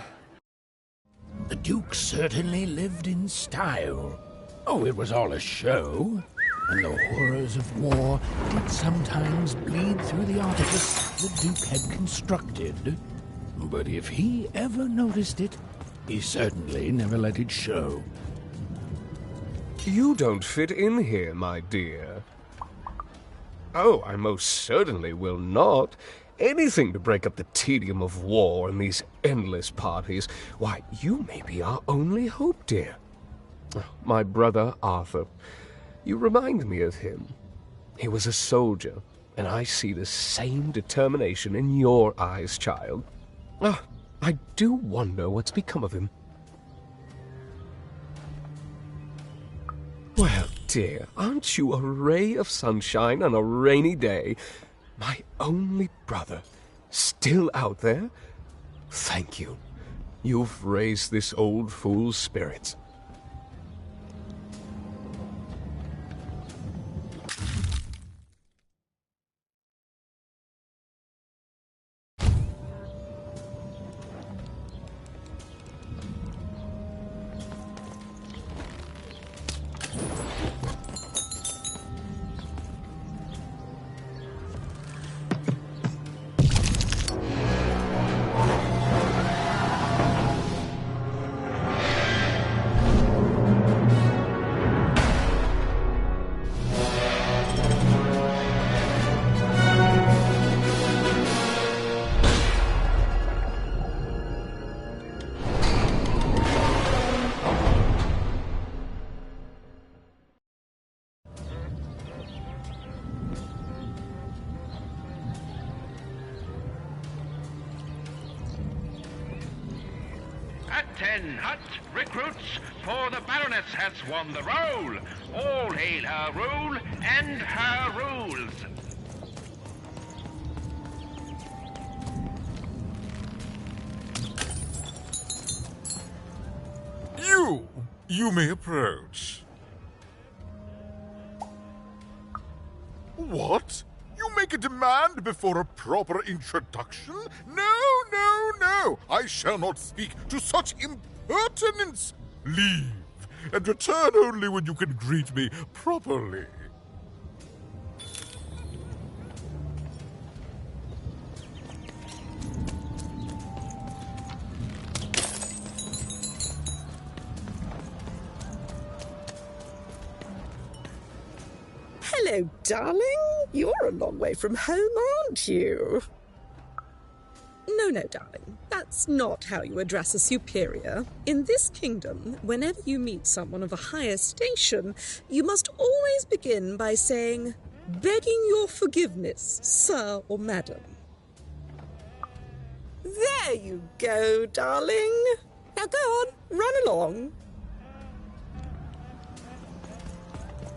The Duke certainly lived in style. Oh, it was all a show, and the horrors of war did sometimes bleed through the artifice the Duke had constructed. But if he ever noticed it, he certainly never let it show. You don't fit in here, my dear. Oh, I most certainly will not. Anything to break up the tedium of war and these endless parties. Why, you may be our only hope, dear. My brother Arthur. You remind me of him. He was a soldier, and I see the same determination in your eyes, child. I do wonder what's become of him. Well, dear, aren't you a ray of sunshine on a rainy day? My only brother, still out there? Thank you. You've raised this old fool's spirits. Ten hut recruits, for the Baroness has won the roll. All hail her rule and her rules. You may approach. What? You make a demand before a proper introduction? No. I shall not speak to such impertinence. Leave, and return only when you can greet me properly. Hello, darling. You're a long way from home, aren't you? No, darling. That's not how you address a superior. In this kingdom, whenever you meet someone of a higher station, you must always begin by saying, "Begging your forgiveness, sir or madam." There you go, darling. Now go on, run along.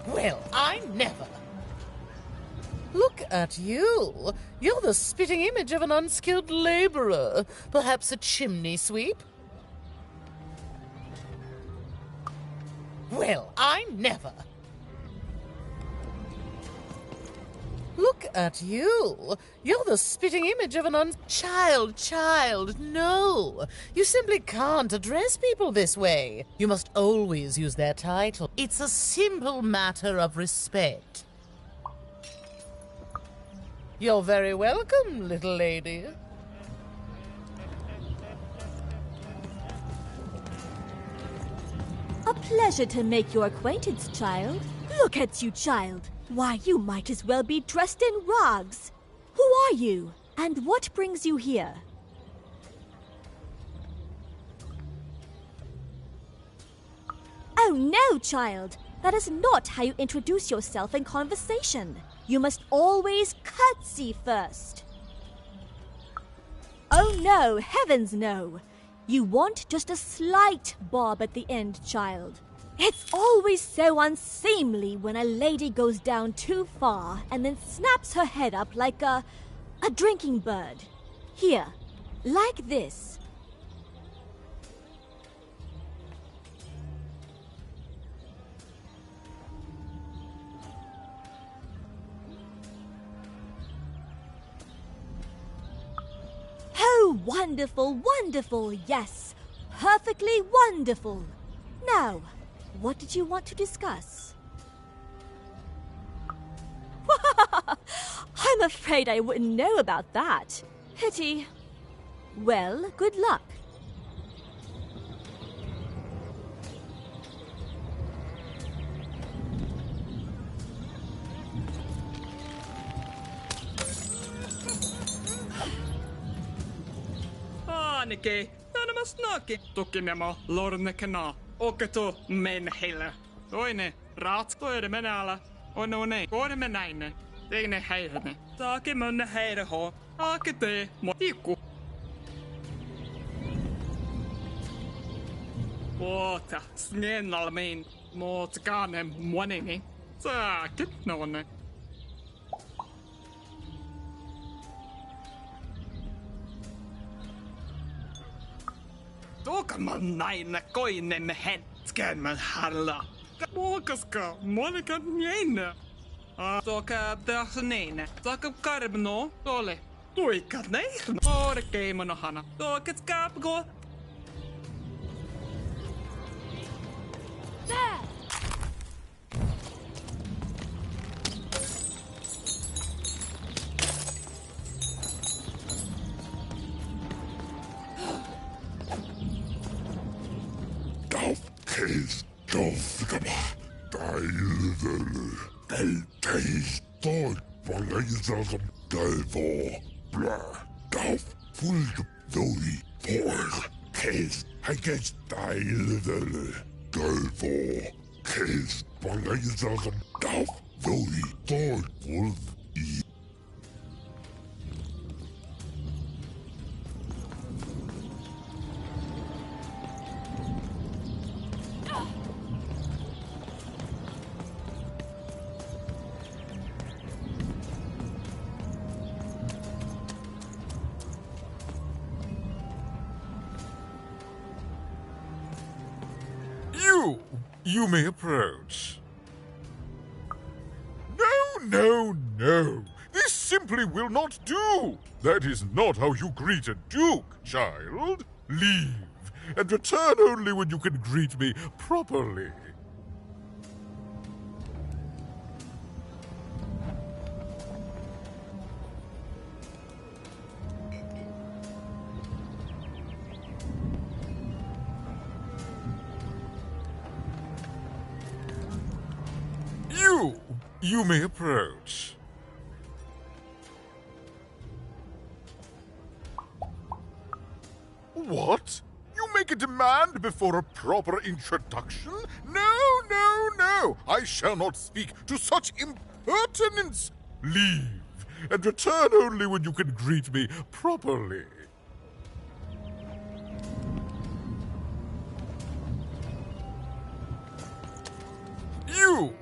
Well, I never. Look at you. You're the spitting image of an unskilled laborer. Perhaps a chimney sweep? Well, I never. Look at you. You're the spitting image of an Child, no. You simply can't address people this way. You must always use their title. It's a simple matter of respect. You're very welcome, little lady. A pleasure to make your acquaintance, child. Look at you, child. Why, you might as well be dressed in rags. Who are you? And what brings you here? Oh no, child. That is not how you introduce yourself in conversation. You must always curtsy first. Oh no, heavens no. You want just a slight bob at the end, child. It's always so unseemly when a lady goes down too far and then snaps her head up like a drinking bird. Here, like this. Oh, wonderful, wonderful, yes. Perfectly wonderful. Now, what did you want to discuss? I'm afraid I wouldn't know about that. Pity. Well, good luck. Ainakin, tämäs naakin. Tukinemo, lorne kana. Oketo men heillä. Toinen, raatskoiden menällä. On ne, koodemme näinne. Teine heirne. Taake mönne heirho. Aake tee, motikku. Oota, snennalmin. Mootkanen monini. Saake nonne. Tuokaman näin koinen hetken man halla. Muokaska, monika njeinä. Toka tässä niin. Toka karbno, tole. Tuika näin. Orkei monohana. Toka skapko. There! Keis jofkama tailvely. Teis toit paleisasam kalvoo. Blä. Dauf fulju doi pois. Keis häkes tailvely. Kalvoo. Keis paleisasam dauf doi toit fulv i. You may approach. No. This simply will not do. That is not how you greet a duke, child. Leave, and return only when you can greet me properly. You may approach. What? You make a demand before a proper introduction? No. I shall not speak to such impertinence. Leave, and return only when you can greet me properly. You!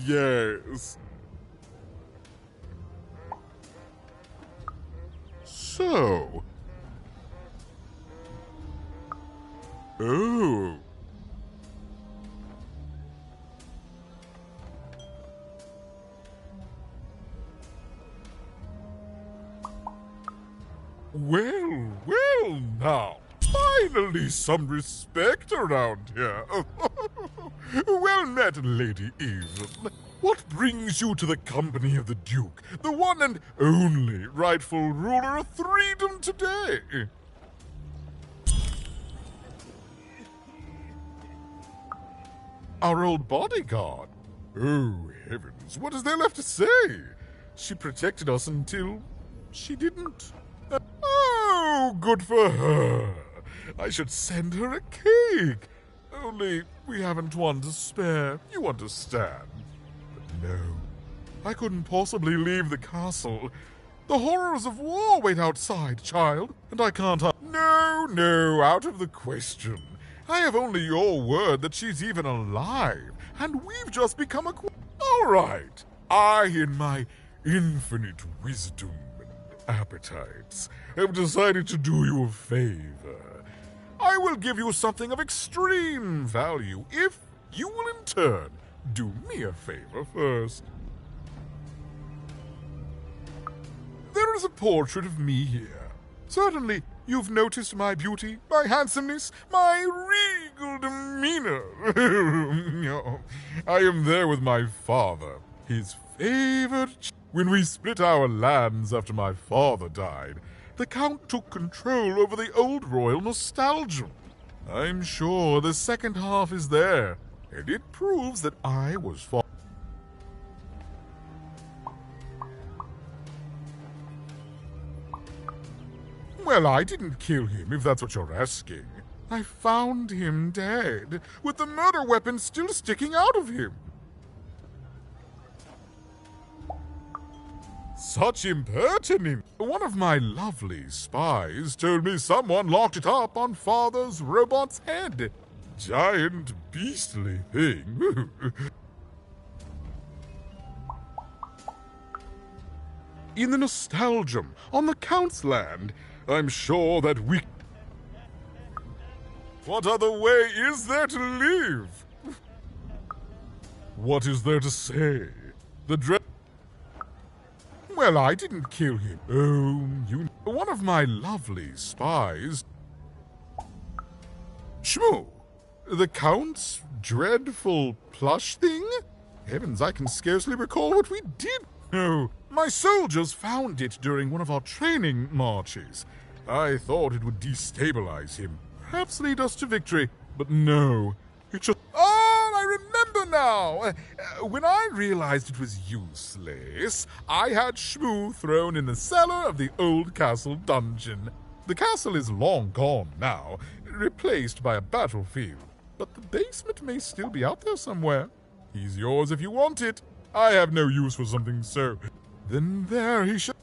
Yes. So. Oh. Well now. Finally some respect around here. Well met, Lady Eve. What brings you to the company of the Duke, the one and only rightful ruler of Freedom today? Our old bodyguard. Oh, heavens, what is there left to say? She protected us until she didn't. Oh, good for her. I should send her a cake. Only we haven't one to spare, you understand. But no, I couldn't possibly leave the castle. The horrors of war wait outside, child, and I can't... No, out of the question. I have only your word that she's even alive, and we've just become All right, I, in my infinite wisdom and appetites, have decided to do you a favor. I will give you something of extreme value if you will in turn do me a favor first. is a portrait of me here. Certainly, you've noticed my beauty, my handsomeness, my regal demeanor. I am there with my father, his favored. When we split our lands after my father died, the Count took control over the old royal nostalgia. I'm sure the second half is there, and it proves that I was far. Well, I didn't kill him, if that's what you're asking. I found him dead, with the murder weapon still sticking out of him. Such impertinence! One of my lovely spies told me someone locked it up on Father's robot's head. Giant, beastly thing. In the Nostalgium, on the Count's land, I'm sure that we... What other way is there to live? What is there to say? The dread... Well, I didn't kill him. Oh, you... One of my lovely spies... Shmoo! The Count's dreadful plush thing? Heavens, I can scarcely recall what we did. Oh, my soldiers found it during one of our training marches. I thought it would destabilize him, perhaps lead us to victory, but no. It just... Oh, I remember now! When I realized it was useless, I had Shmoo thrown in the cellar of the old castle dungeon. The castle is long gone now, replaced by a battlefield, but the basement may still be out there somewhere. He's yours if you want it. I have no use for something so... Then there he should...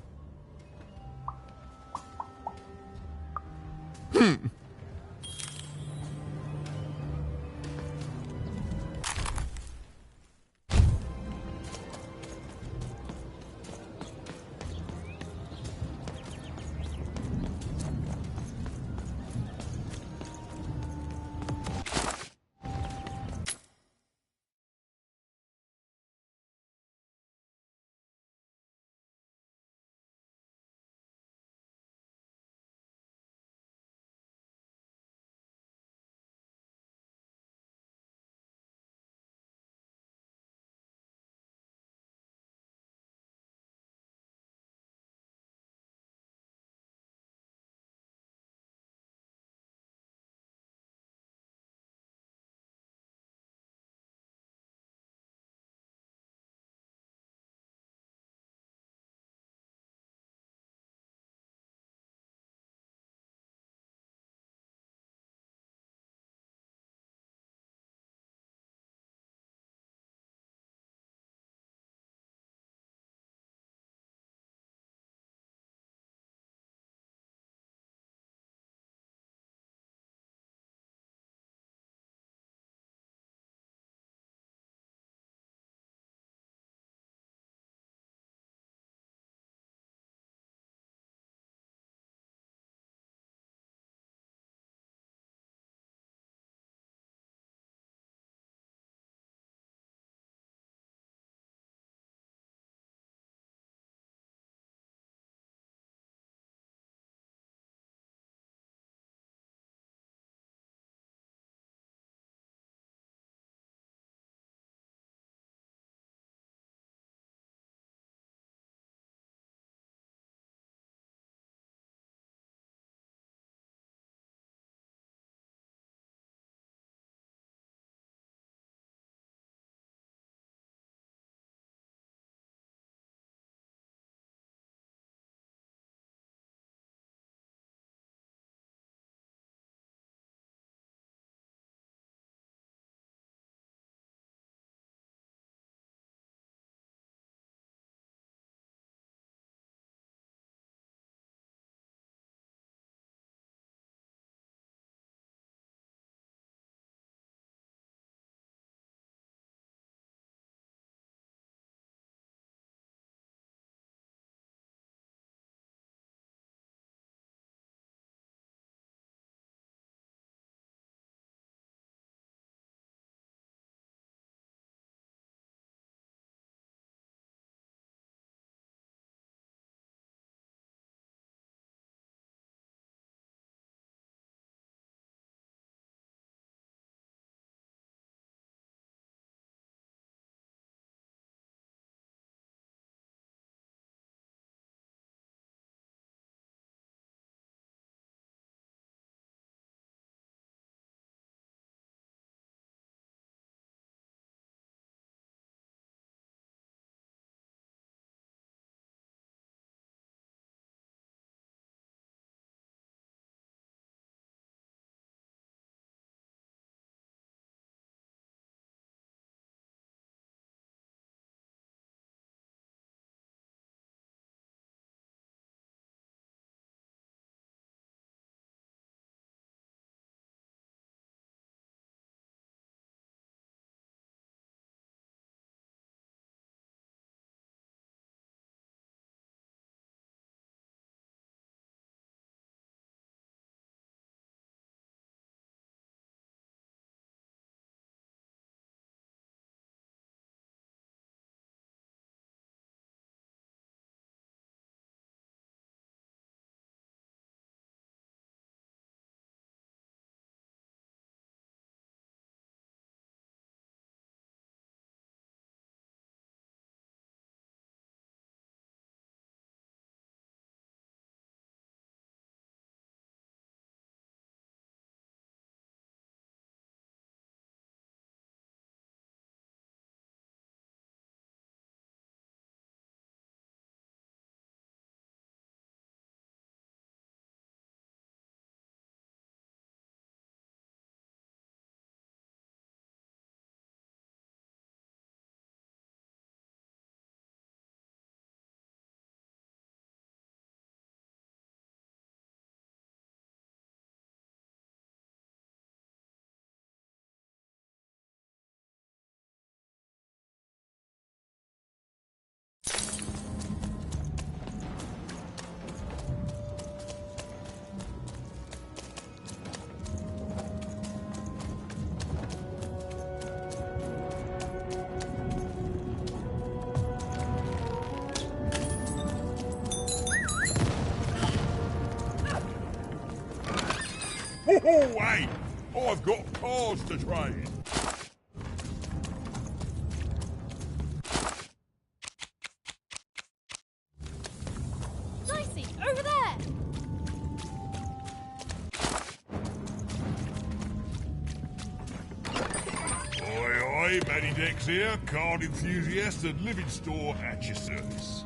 Hey! I've got cards to trade. Dicey, over there! Oi, Matty Dex here, card enthusiast and living store at your service.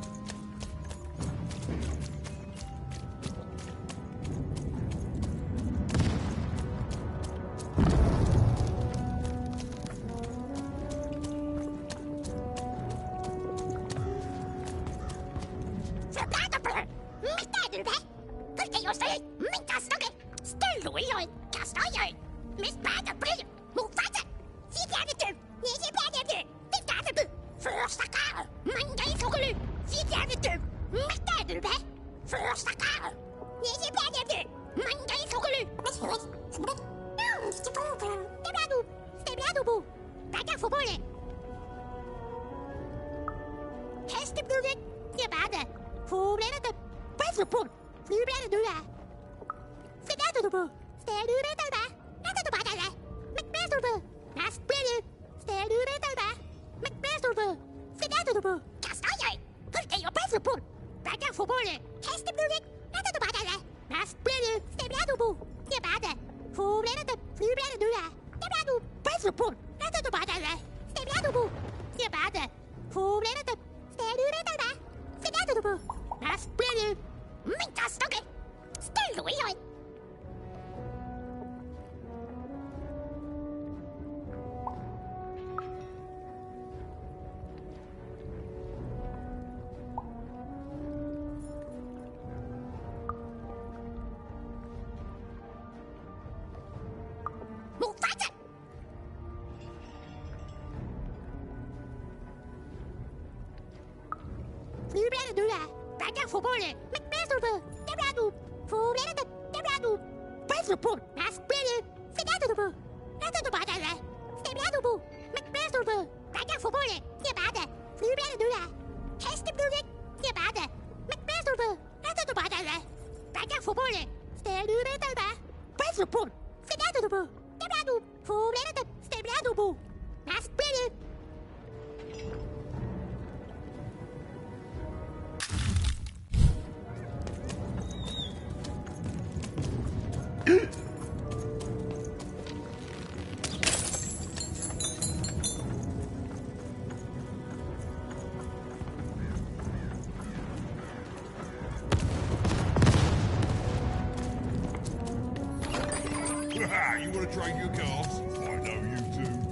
You want to trade your cards? I know you do.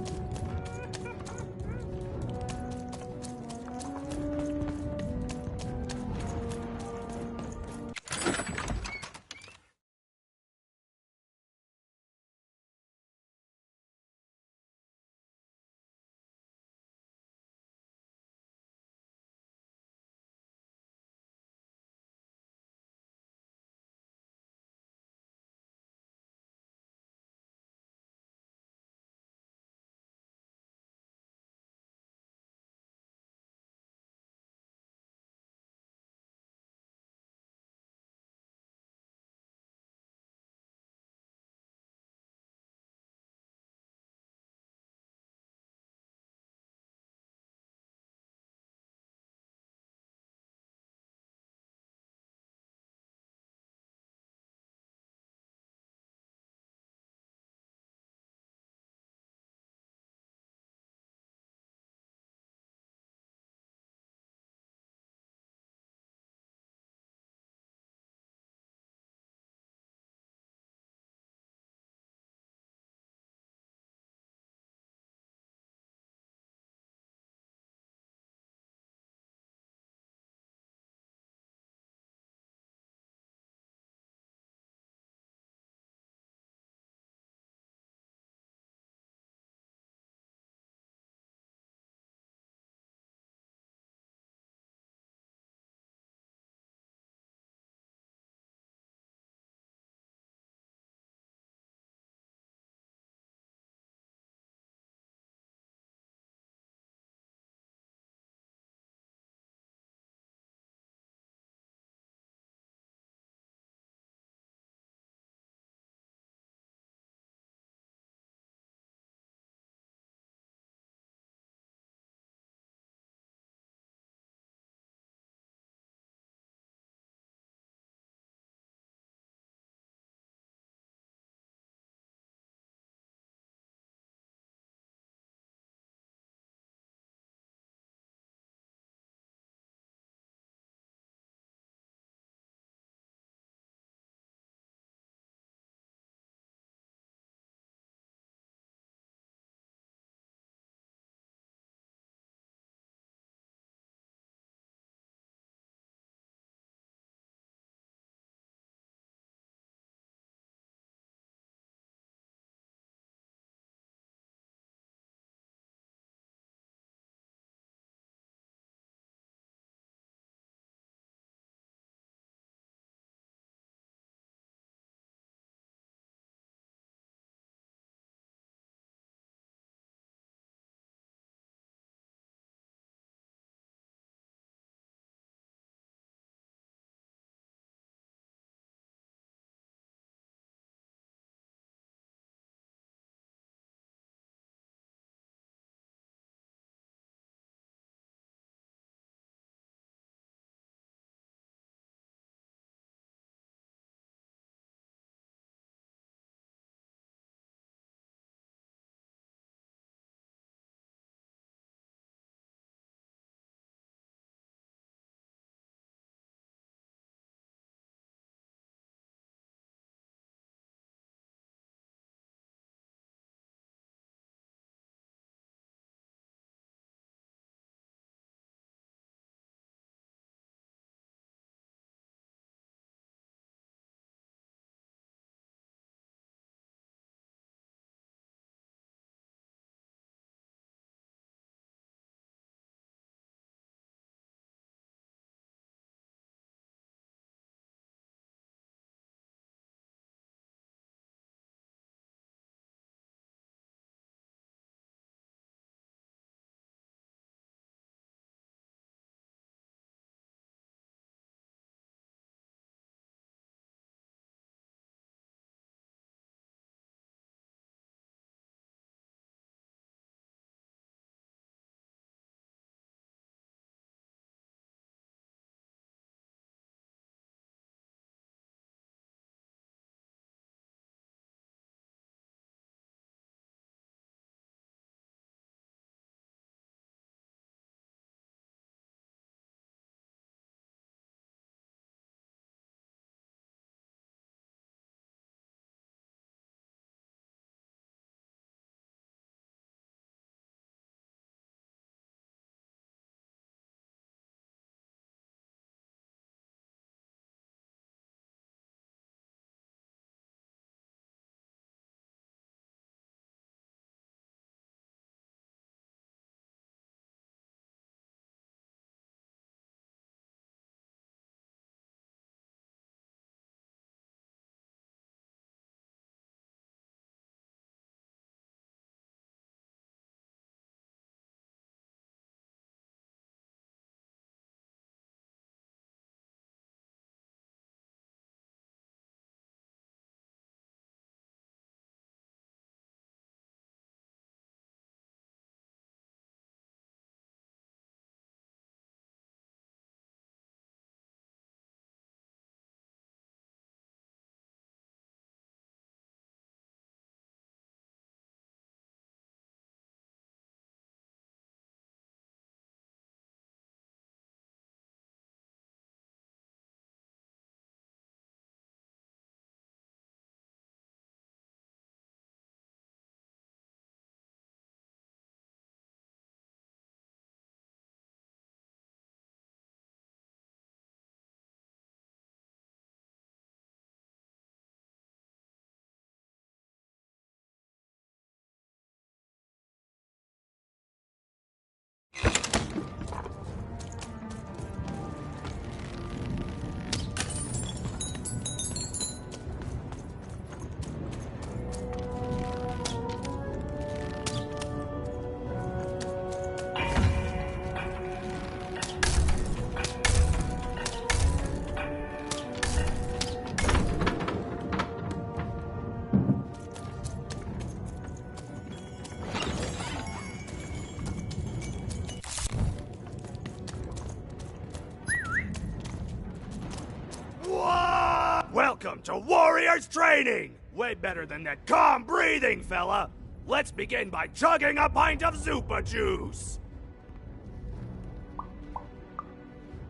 Welcome to Warriors Training! Way better than that calm breathing, fella! Let's begin by chugging a pint of Zupa juice!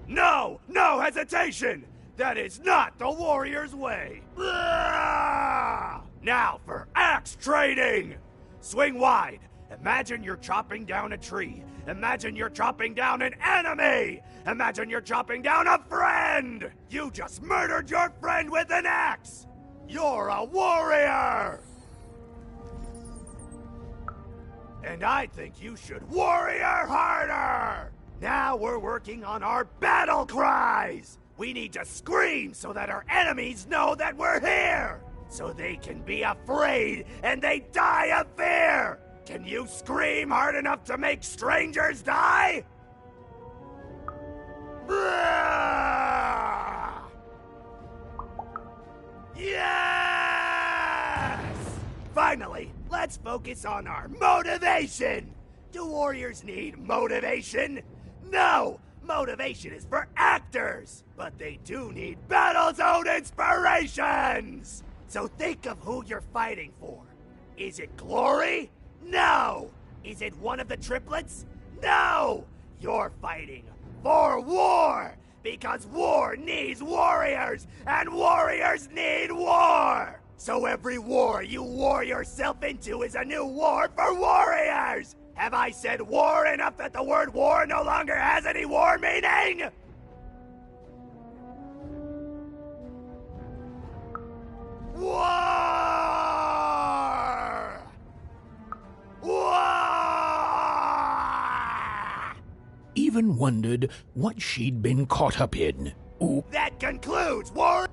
No! No hesitation! That is not the Warriors' way! Now for axe training! Swing wide. Imagine you're chopping down a tree. Imagine you're chopping down an enemy! Imagine you're chopping down a friend! You just murdered your friend with an axe! You're a warrior! And I think you should warrior harder! Now we're working on our battle cries! We need to scream so that our enemies know that we're here! So they can be afraid and they die of fear! Can you scream hard enough to make strangers die? Yes! Finally, let's focus on our motivation! Do warriors need motivation? No! Motivation is for actors! But they do need battle zone inspirations! So think of who you're fighting for. Is it glory? No! Is it one of the triplets? No! You're fighting for war! Because war needs warriors! And warriors need war! So every war you war yourself into is a new war for warriors! Have I said war enough that the word war no longer has any war meaning? War! War! Even wondered what she'd been caught up in. Ooh. That concludes war!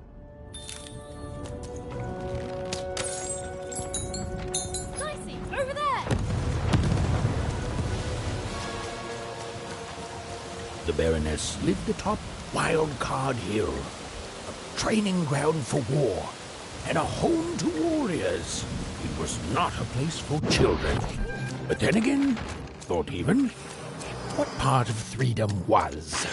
Dicey, over there! The Baroness lived atop Wildcard Hill, a training ground for war, and a home to warriors. It was not a place for children. But then again, thought even, what part of freedom was?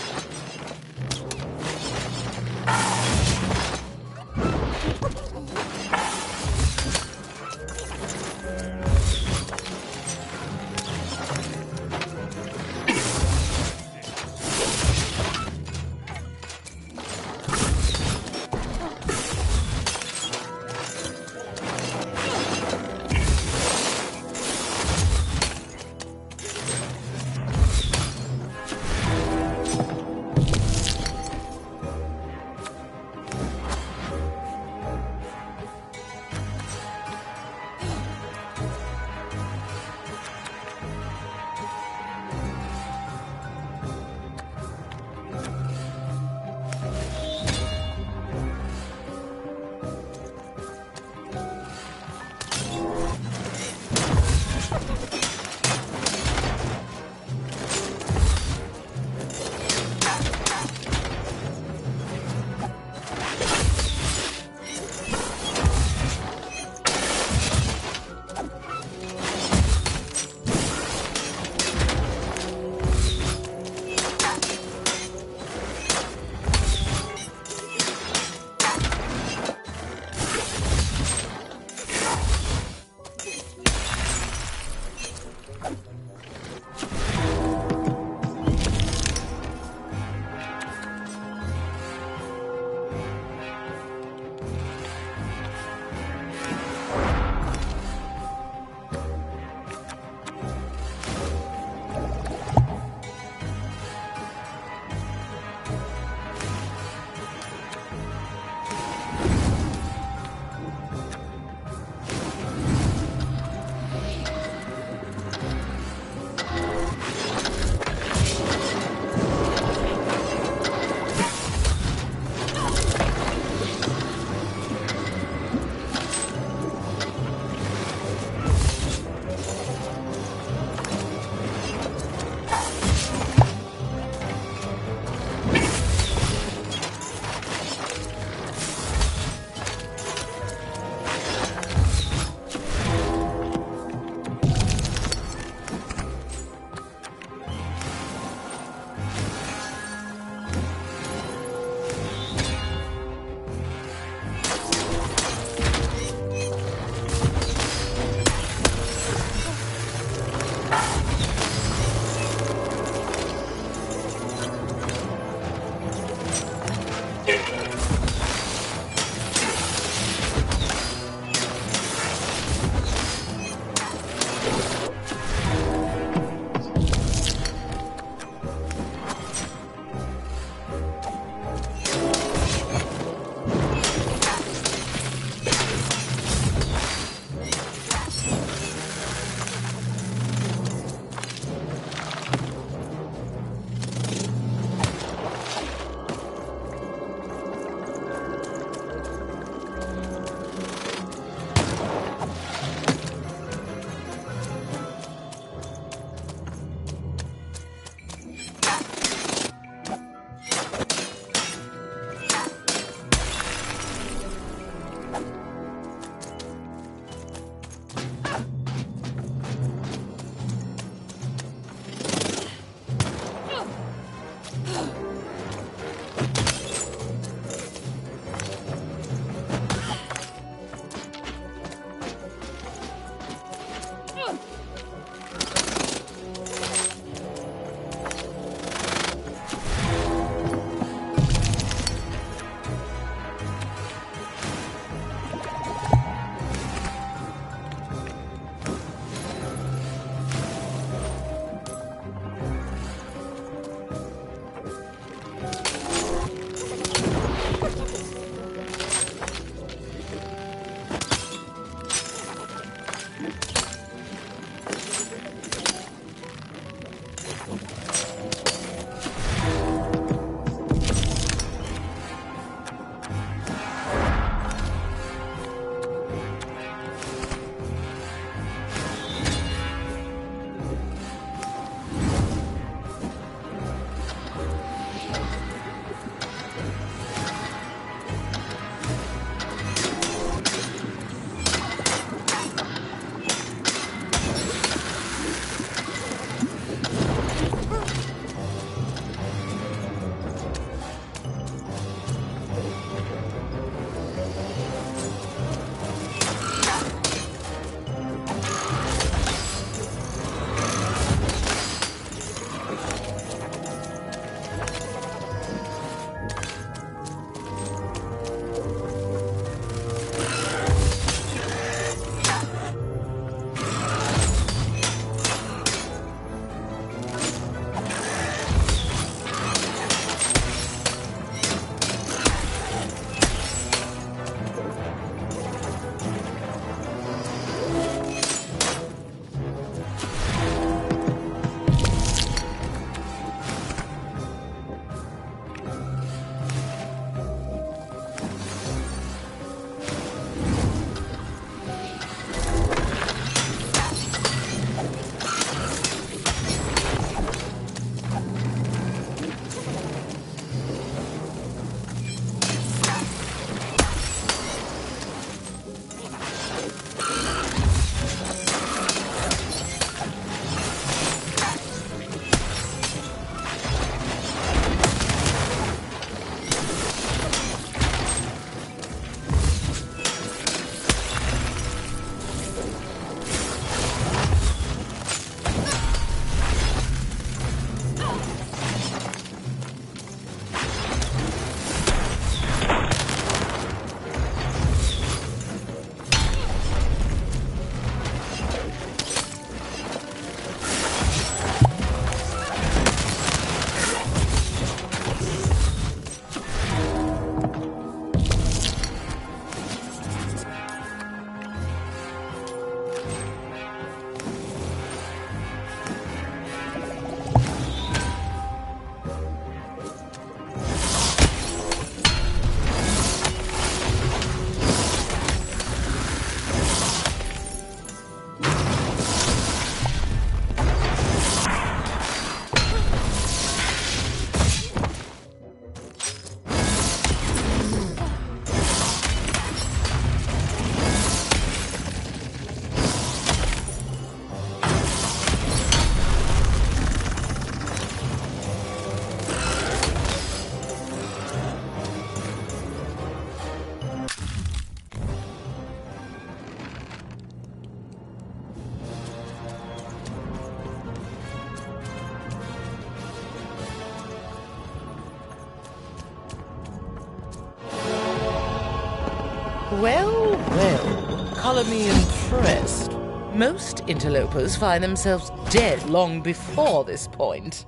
Well, well, colour me impressed. Most interlopers find themselves dead long before this point.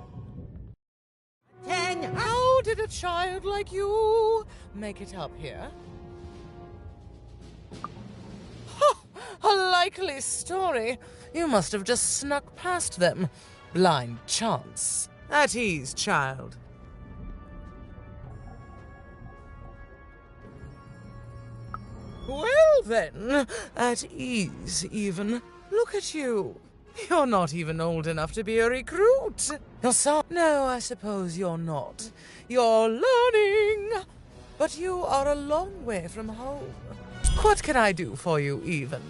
Dang, how did a child like you make it up here? A likely story. You must have just snuck past them. Blind chance. At ease, child. Well then, at ease even. Look at you. You're not even old enough to be a recruit. No, I suppose you're not. You're learning. But you are a long way from home. What can I do for you even?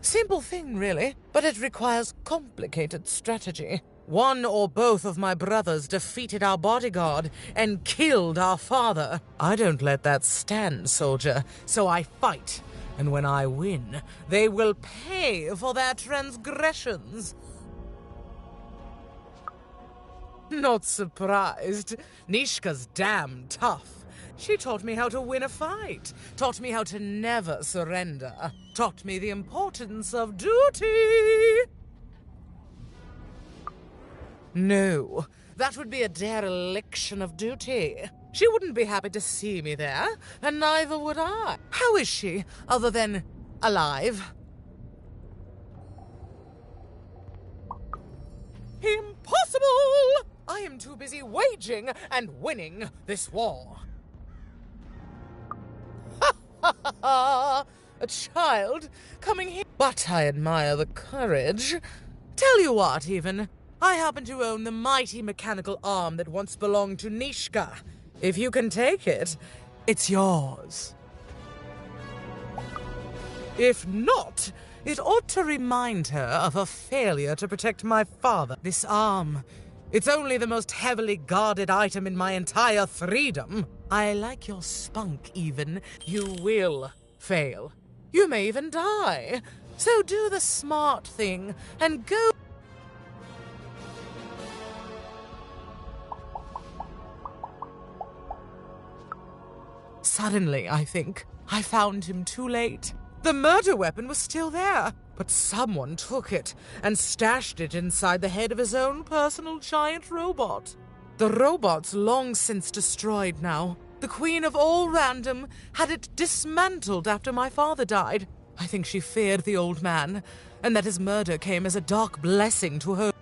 Simple thing, really, but it requires complicated strategy. One or both of my brothers defeated our bodyguard and killed our father. I don't let that stand, soldier, so I fight. And when I win, they will pay for their transgressions. Not surprised. Nishka's damn tough. She taught me how to win a fight, taught me how to never surrender, taught me the importance of duty. No, that would be a dereliction of duty. She wouldn't be happy to see me there, and neither would I. How is she, other than alive? Impossible! I am too busy waging and winning this war. A child coming here. But I admire the courage. Tell you what, even. I happen to own the mighty mechanical arm that once belonged to Nishka. If you can take it, it's yours. If not, it ought to remind her of her failure to protect my father. This arm, it's only the most heavily guarded item in my entire freedom. I like your spunk, even. You will fail. You may even die. So do the smart thing and go. Suddenly, I think, I found him too late. The murder weapon was still there, but someone took it and stashed it inside the head of his own personal giant robot. The robot's long since destroyed now. The queen of all random had it dismantled after my father died. I think she feared the old man, and that his murder came as a dark blessing to her.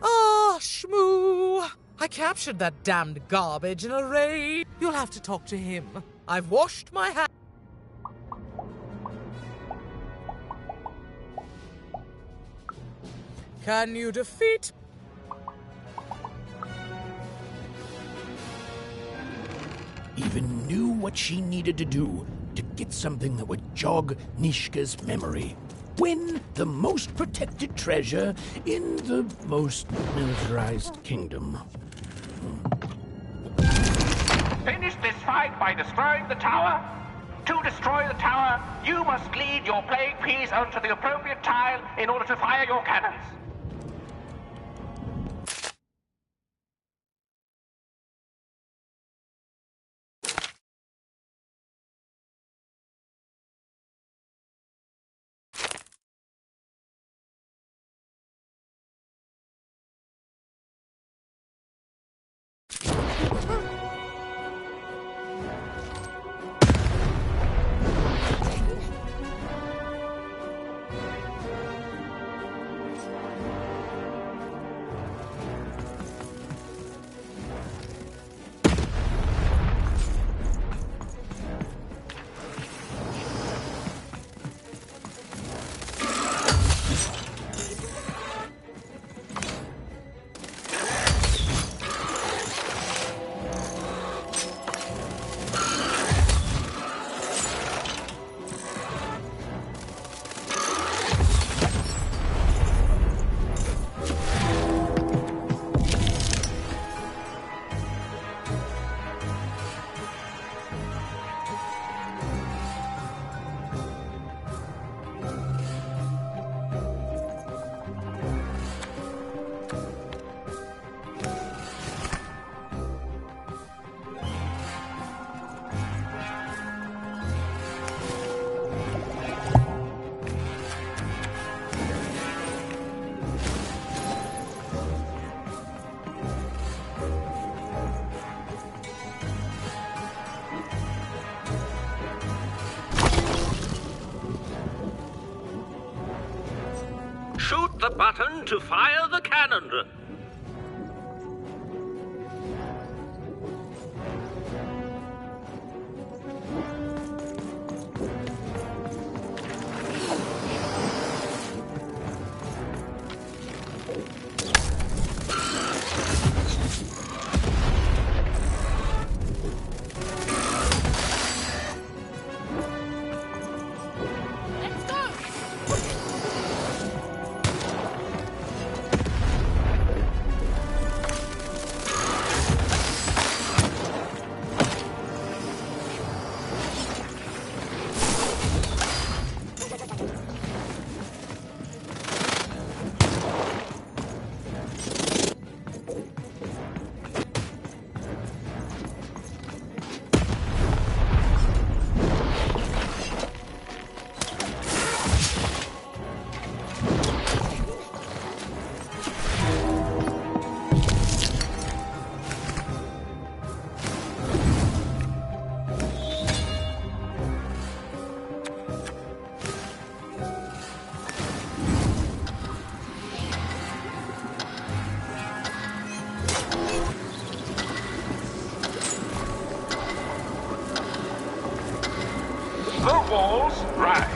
Ah, Shmoo! I captured that damned garbage in a raid. You'll have to talk to him. I've washed my hands. Can you defeat? Even knew what she needed to do to get something that would jog Nishka's memory. Win the most protected treasure in the most militarized kingdom. Finish this fight by destroying the tower. To destroy the tower, you must lead your playing piece onto the appropriate tile in order to fire your cannons. the button to fire the cannon. The walls rise.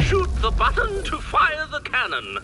Shoot the button to fire the cannon.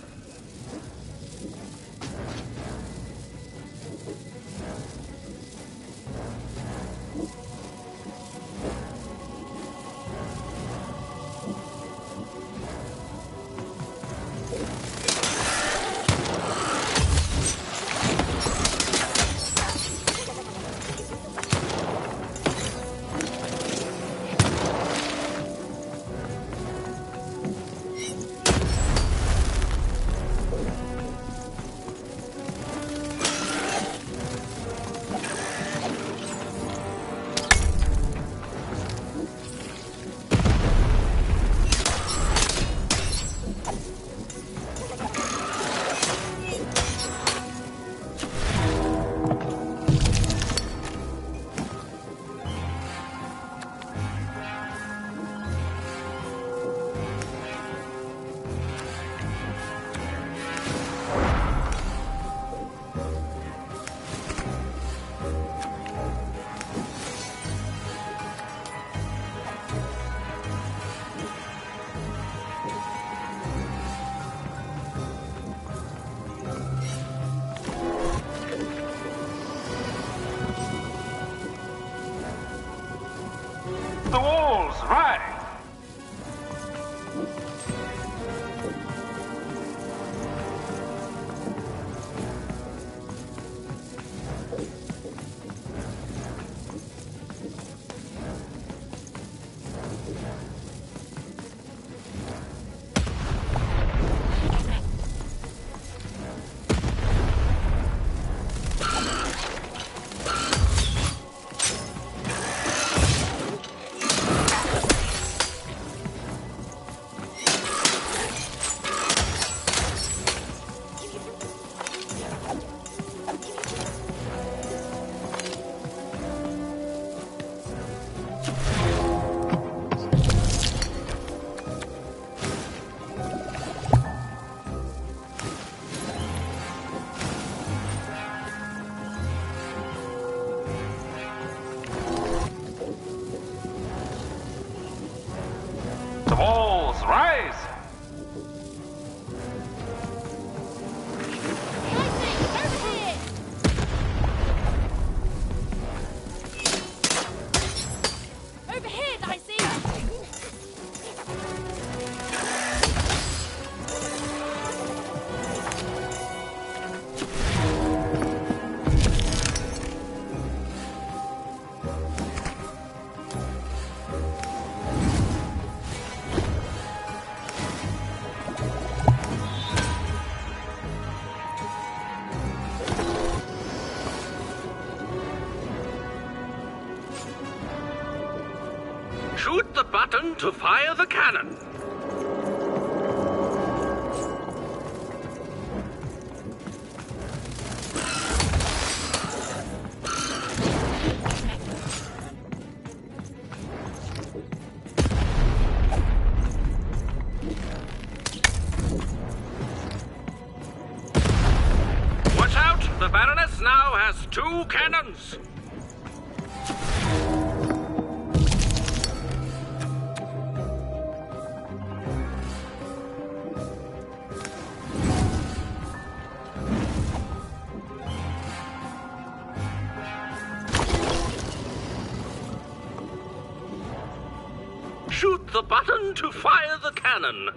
to fire the cannon. Watch out! The Baroness now has 2 cannons. Shoot the button to fire the cannon.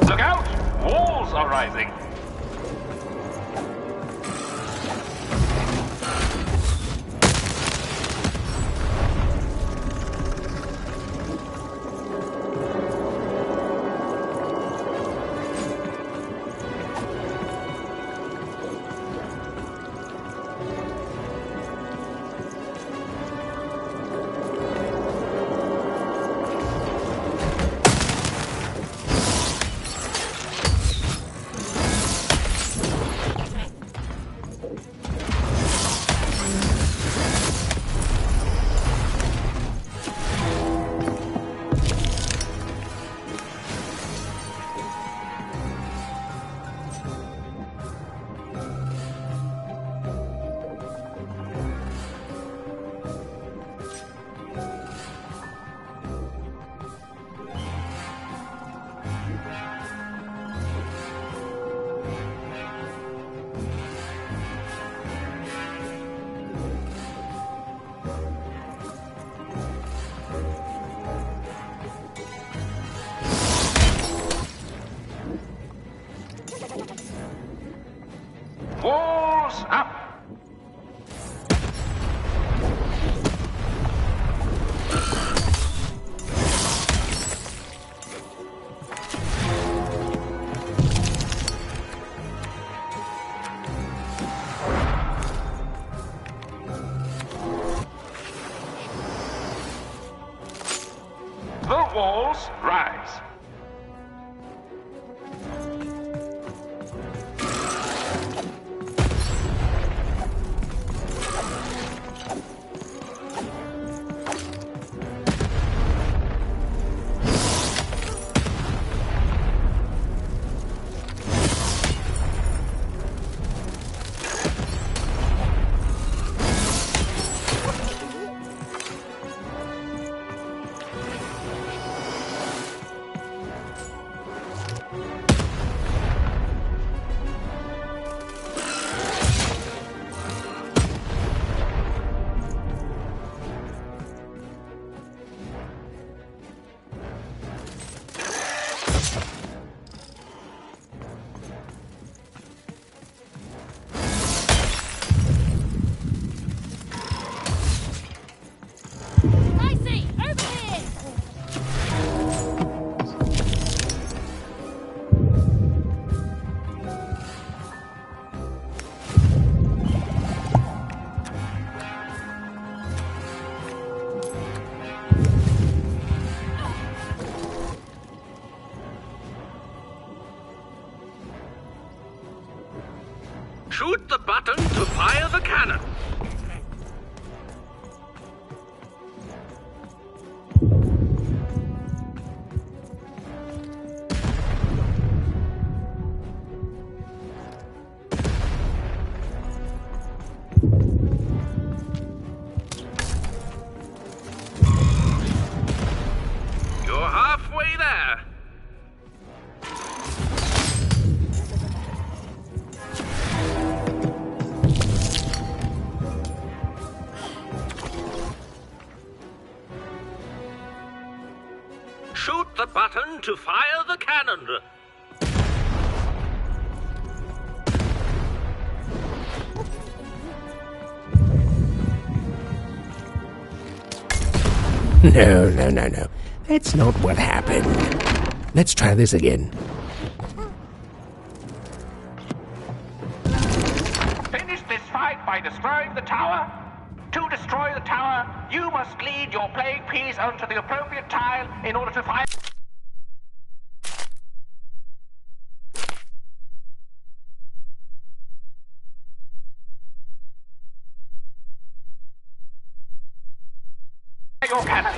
Look out! Walls are rising. Walls up! The walls rise. Shoot the button to fire the cannon. You're halfway there. Shoot the button to fire the cannon. No. That's not what happened. Let's try this again. Finish this fight by destroying the tower. To destroy the tower, you must lead your playing piece onto the appropriate tile in order to fire... your cannon.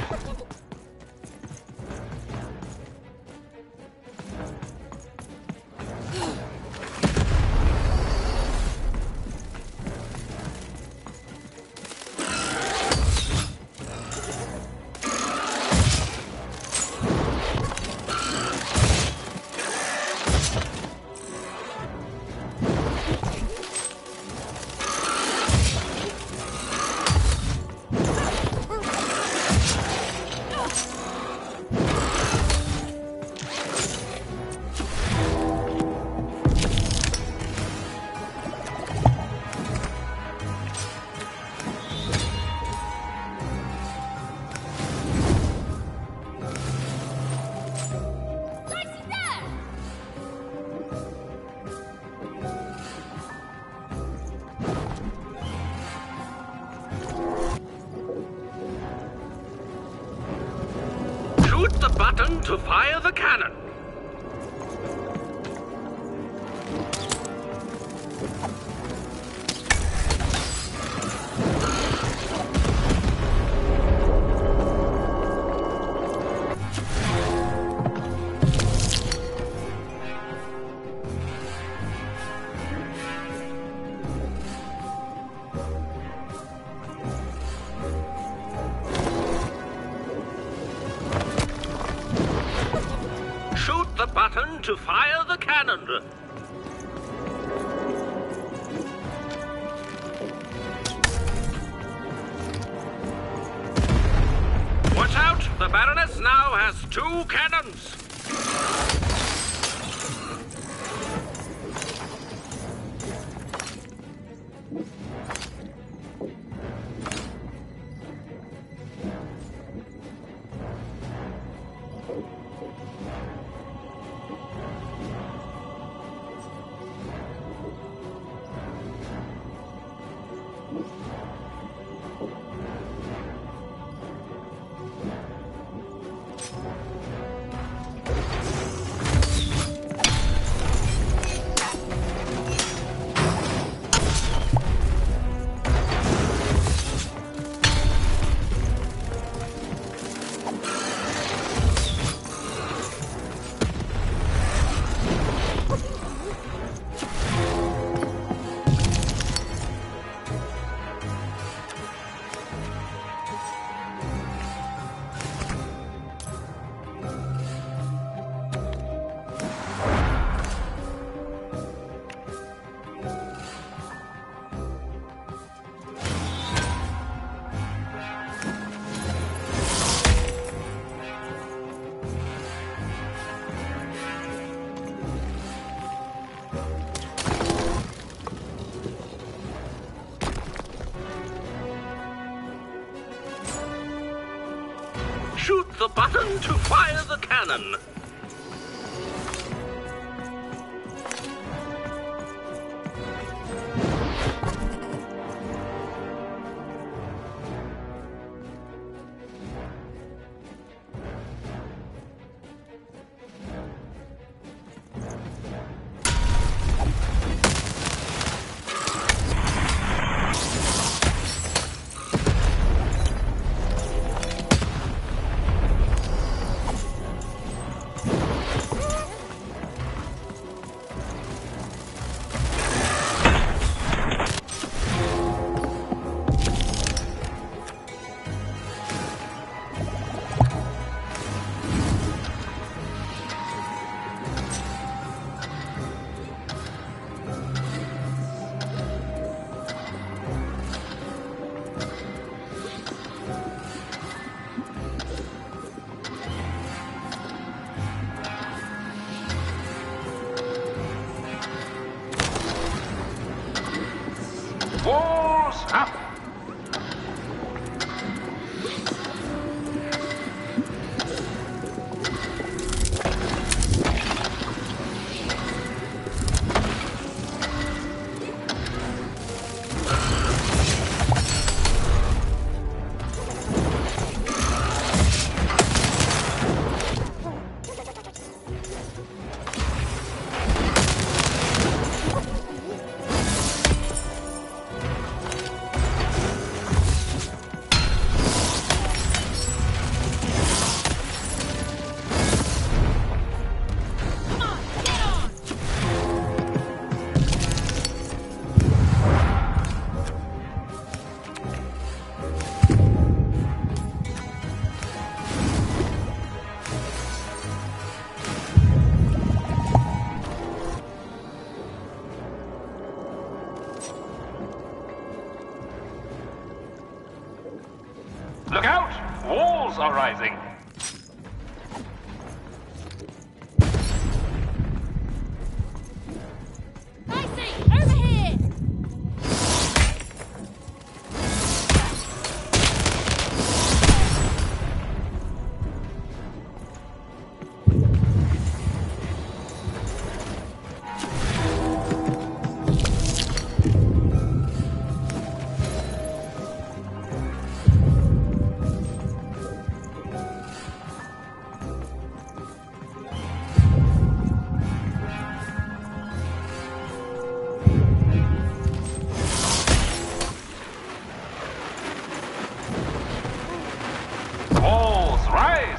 Shoot the button to fire the cannon. Shoot the button to fire the cannon. Watch out! The Baroness now has 2 cannons. Shoot the button to fire the cannon. Walls up! Look out! Walls are rising! Over here! Walls rise!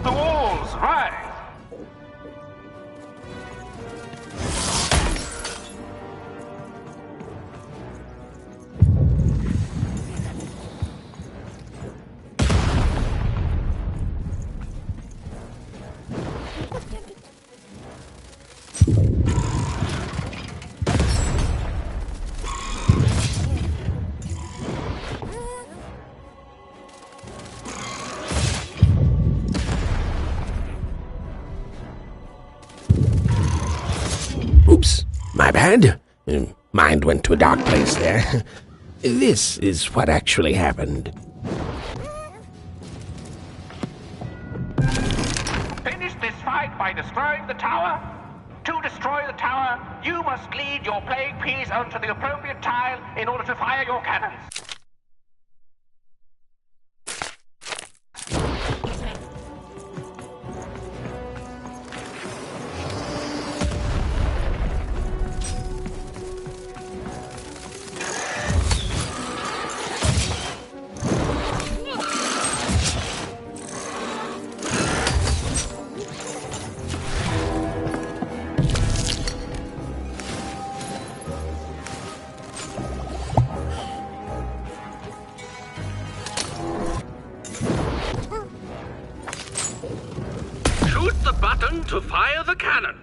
The walls rise! Oops, my bad. Mind went to a dark place there. This is what actually happened. Finish this fight by destroying the tower. To destroy the tower, you must lead your playing piece onto the appropriate tile in order to fire your cannons. Shoot the button to fire the cannon.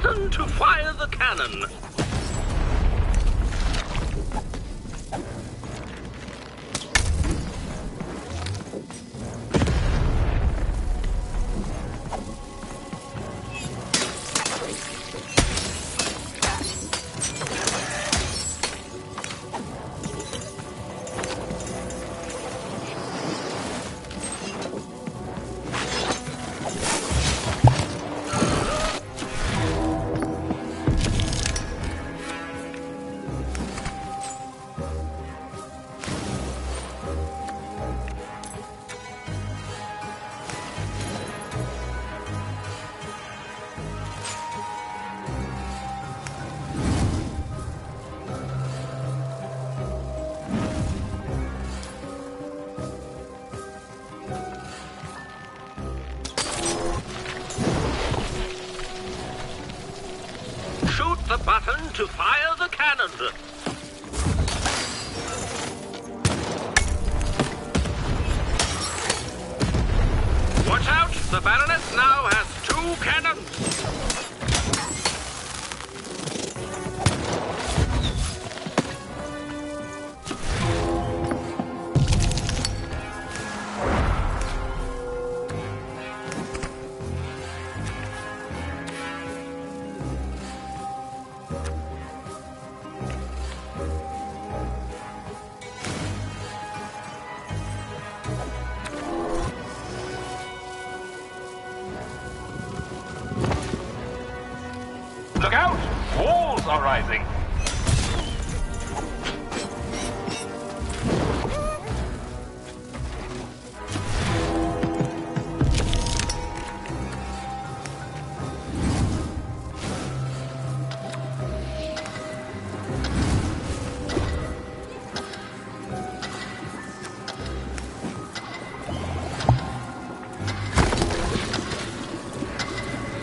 button to fire the cannon. The button to fire the cannon. Watch out! The Baroness now has 2 cannons. Look out! Walls are rising.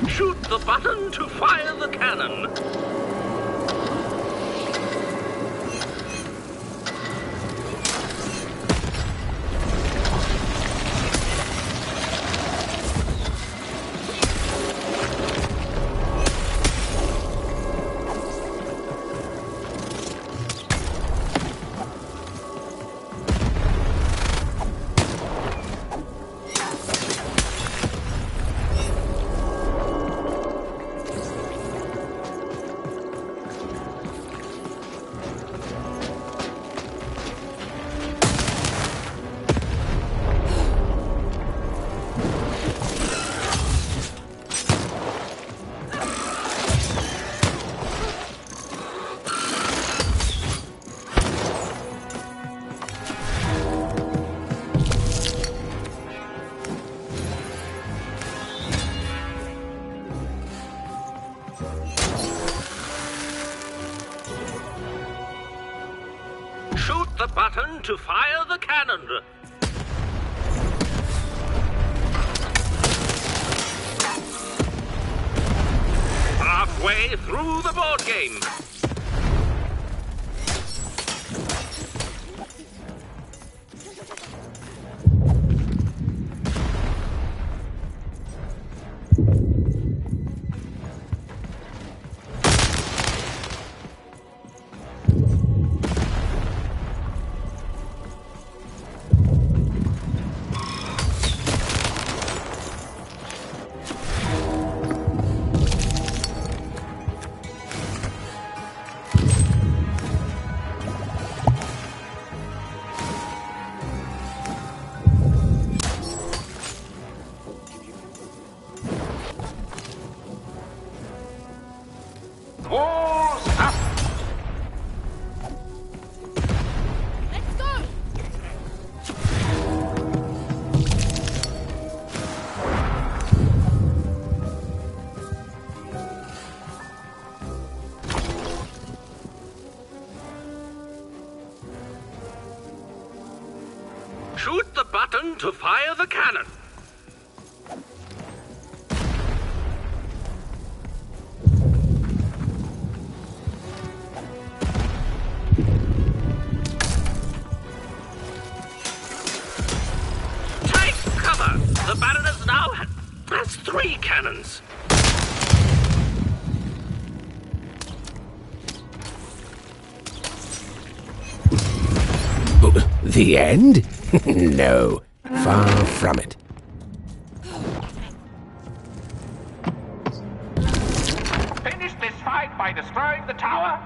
Shoot the button to fire the cannon. Shoot the button to fire the cannon. Halfway through the board game. Walls up! Let's go! Shoot the button to fire the cannon. Take cover! The Baroness now has 3 cannons. The end? No, far from it. Finish this fight by destroying the tower.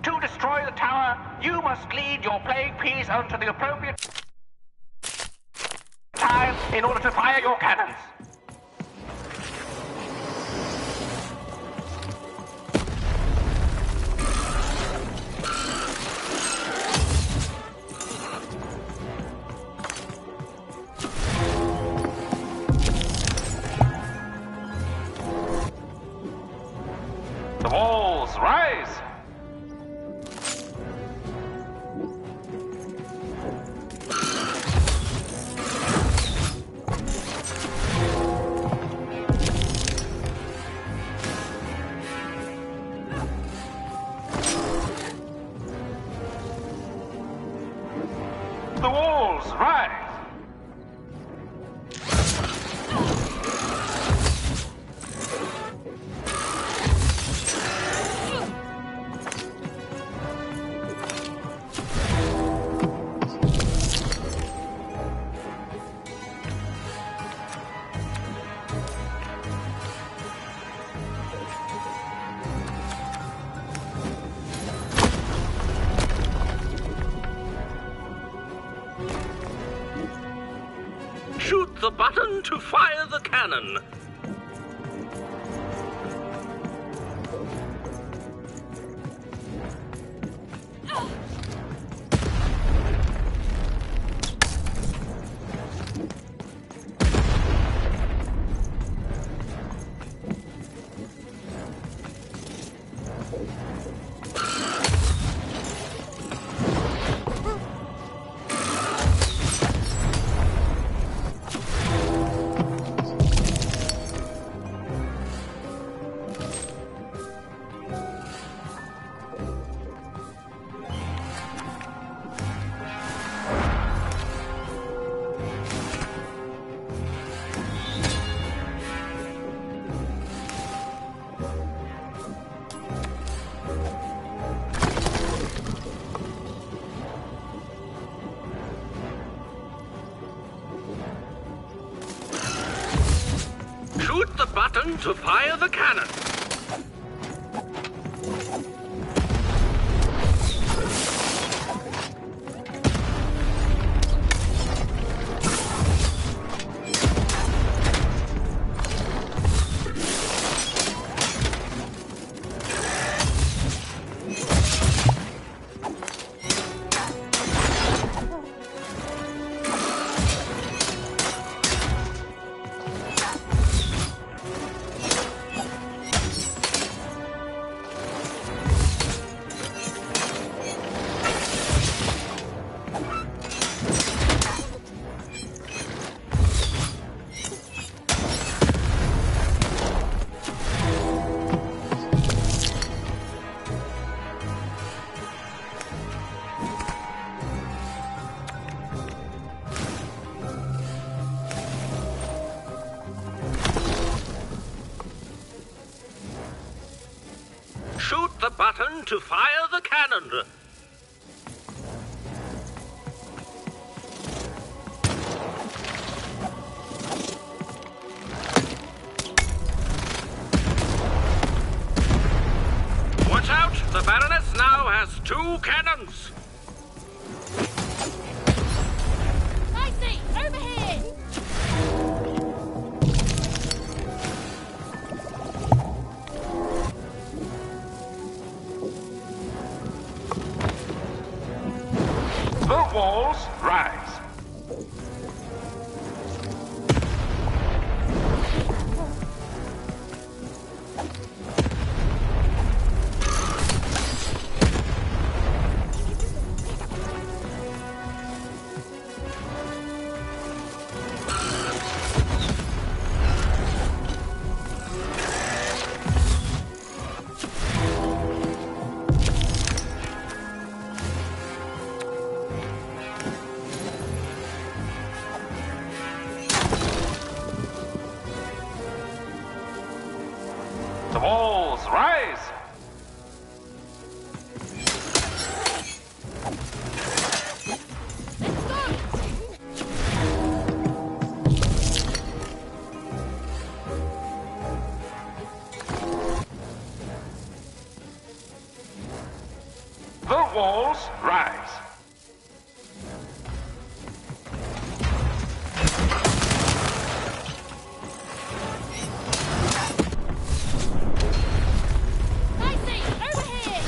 To destroy the tower, you must lead your playing piece onto the appropriate tile in order to fire your cannons. The walls rise! The walls rise! Shoot the button to fire the cannon. Shoot the button to fire the cannon. Shoot the button to fire the cannon. Watch out! The Baroness now has 2 cannons. Dicey, over here! The walls rise. walls, rise. Nicely! Over here!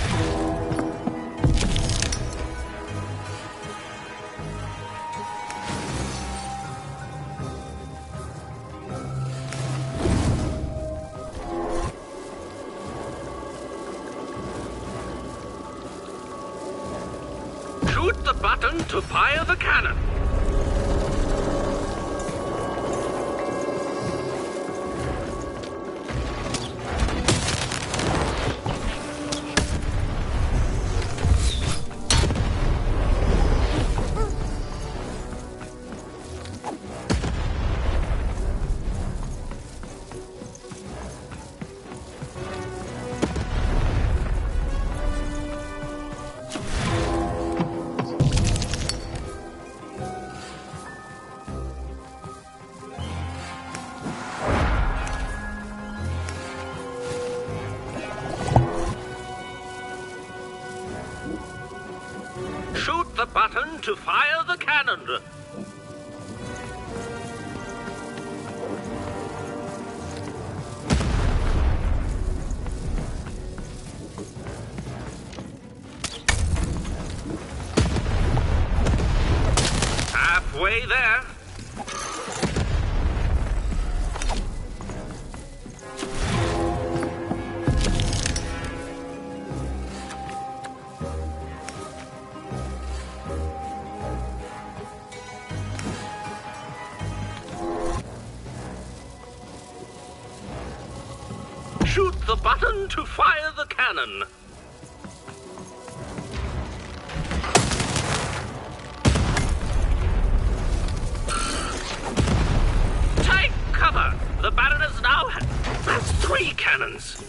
Shoot the button to fire the cannon. Shoot the button to fire the cannon. Halfway there. Shoot the button to fire the cannon. Take cover! The Baroness now has 3 cannons.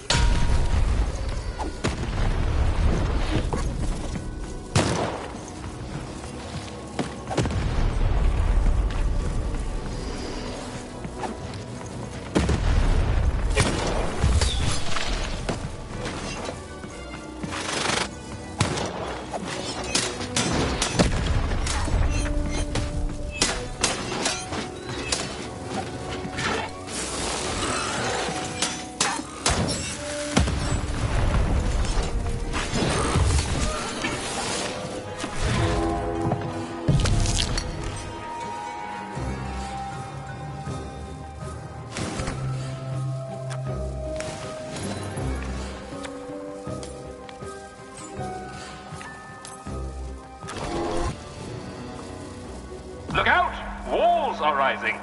Look out! Walls are rising.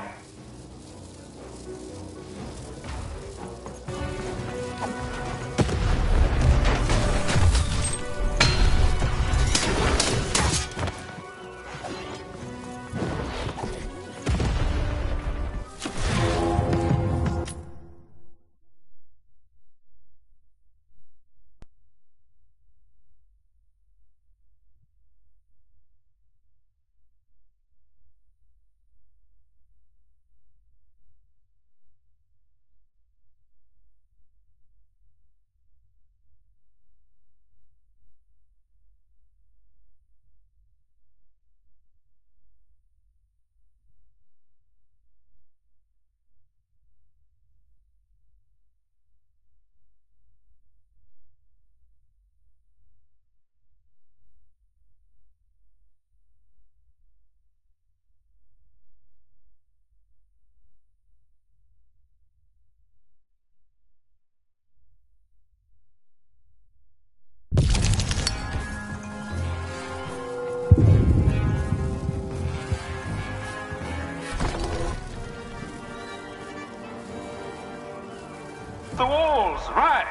The walls rise.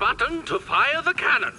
button to fire the cannon.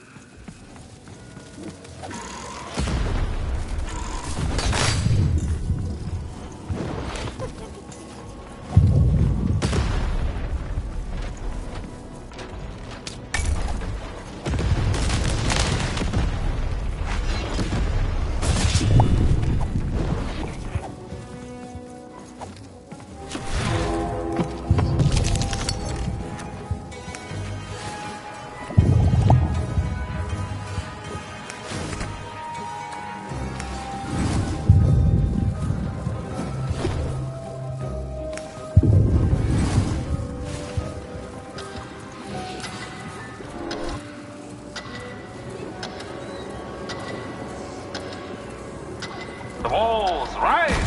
The walls rise!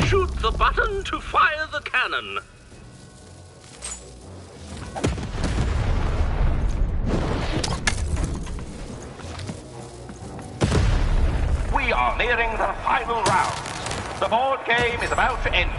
Shoot the button to fire the cannon. We are nearing the final round. The board game is about to end.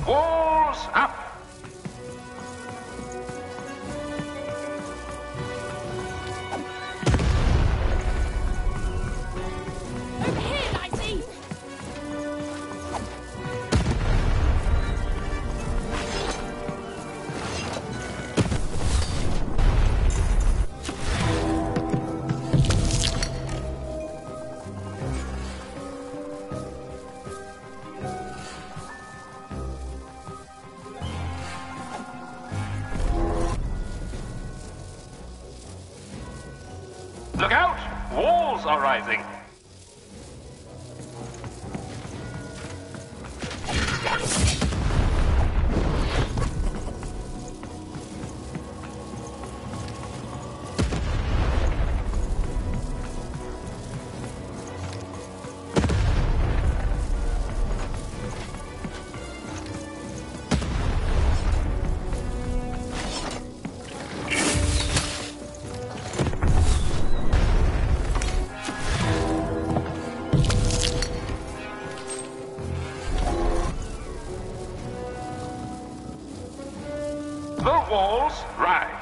Walls up! Over here, Lighty! Look out! Walls are rising. The walls rise.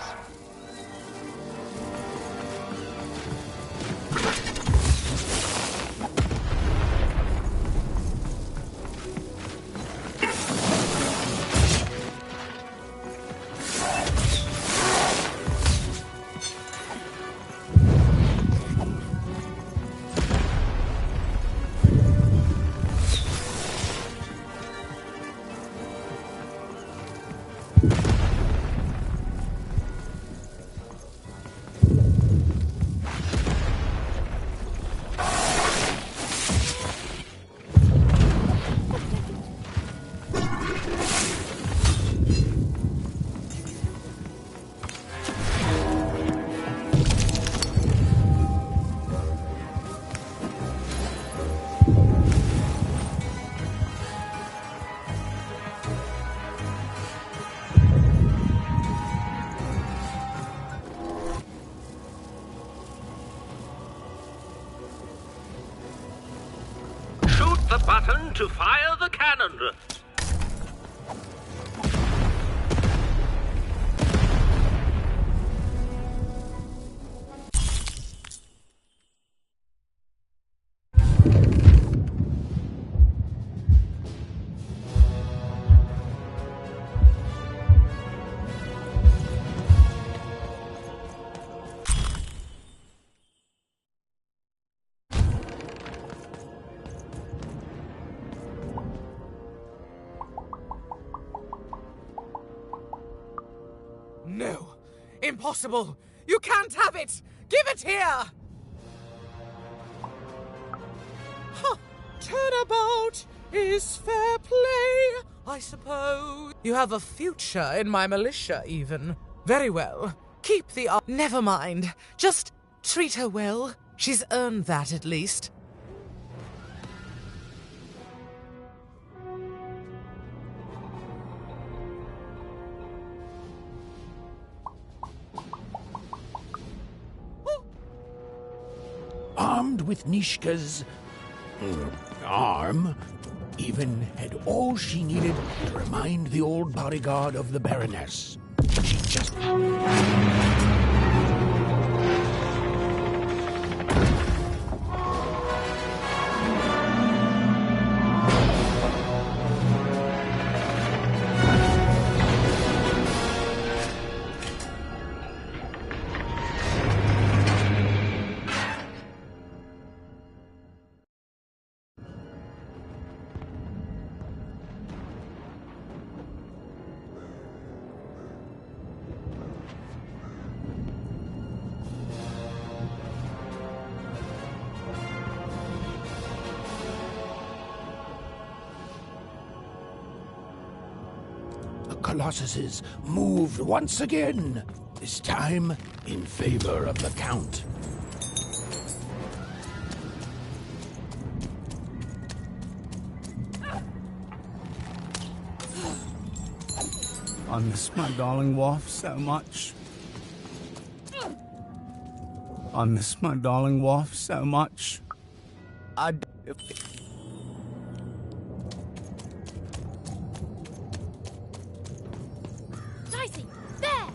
button to fire the cannon. No! Impossible! You can't have it! Give it here! Huh. Turnabout is fair play, I suppose. You have a future in my militia, even. Very well. Keep the never mind. Just treat her well. She's earned that, at least. Armed with Nishka's arm, even had all she needed to remind the old bodyguard of the Baroness. She just... Colossuses moved once again, this time in favor of the Count. I miss my darling wife so much. I miss my darling wife so much. Dicey, there!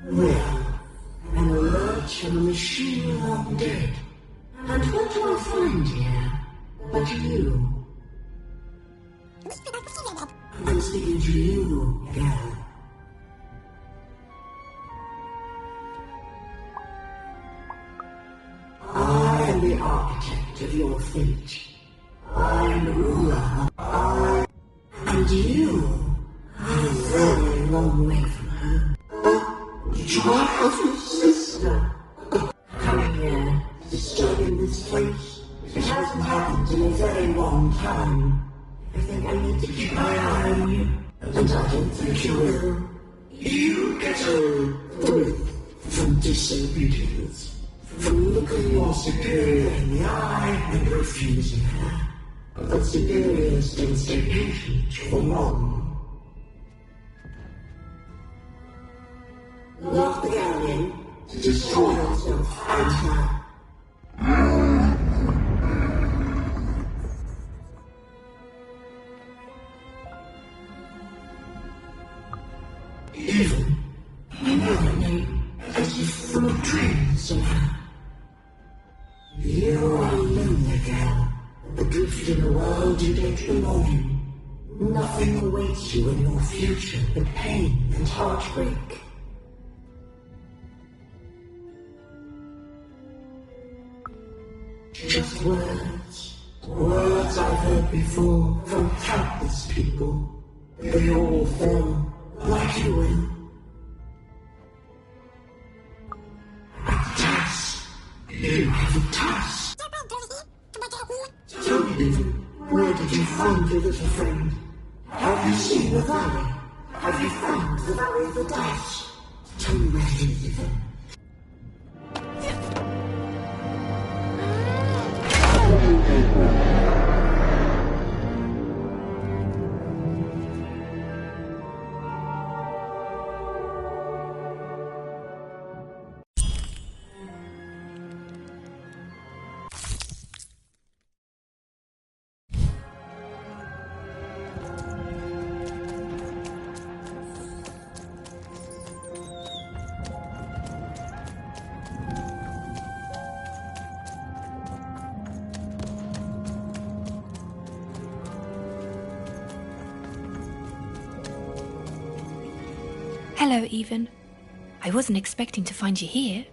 Well, an alert from a machine long dead. And what do I find here but you? I'm speaking to you, Gal. I am the architect of your fate. I am the ruler. And you are a very long way from home. You have a sister. Coming here, disturbing this place. It hasn't happened in a very long time. I think I need to keep my eye on you. And I don't think you will. You get a thrill from disobedience. From looking your superior in the eye and refusing her. But superiors don't stay patient for long. Lock the gal in to destroy yourself and her. Even another name as if full of dreams of her. You are a lonely girl, adrift in a world you don't belong in. Nothing awaits you in your future but pain and heartbreak. Just words. Words I've heard before from countless people. They all fell like you will. A task. You have a task. Tell me, where did you find your little friend? Have you seen the valley? Have you found the valley of the dice? Tell me where it is, Ethan. Hello, Even. I wasn't expecting to find you here.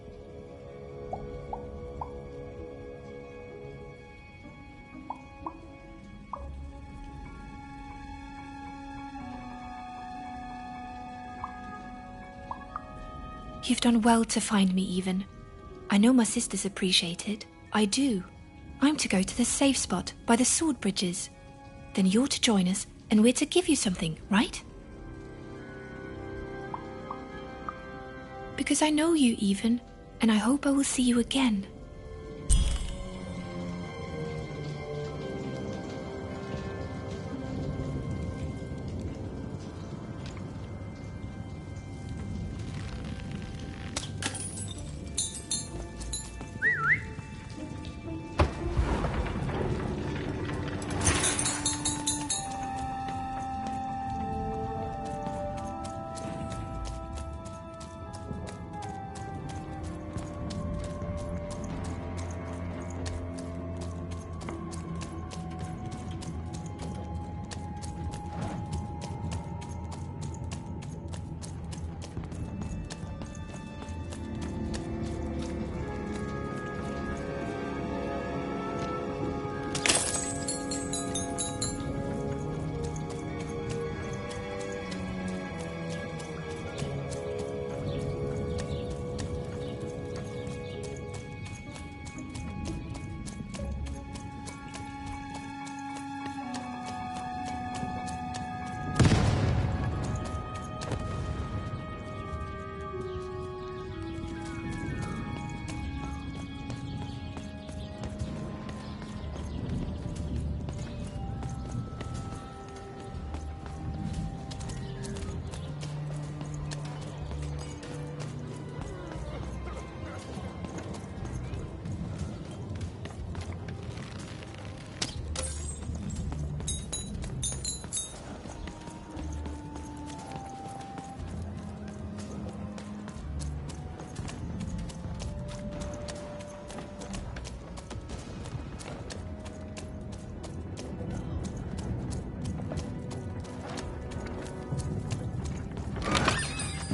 You've done well to find me, Even. I know my sisters appreciate it. I do. I'm to go to the safe spot by the sword bridges. Then you're to join us, and we're to give you something, right? Because I know you, Even, and I hope I will see you again.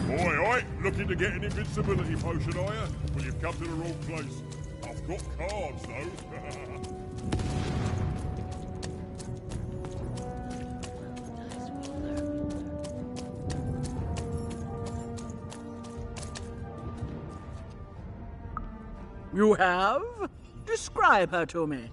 Oi, oi, looking to get an invincibility potion, are you? Well, you've come to the wrong place. I've got cards, though. You have? Describe her to me.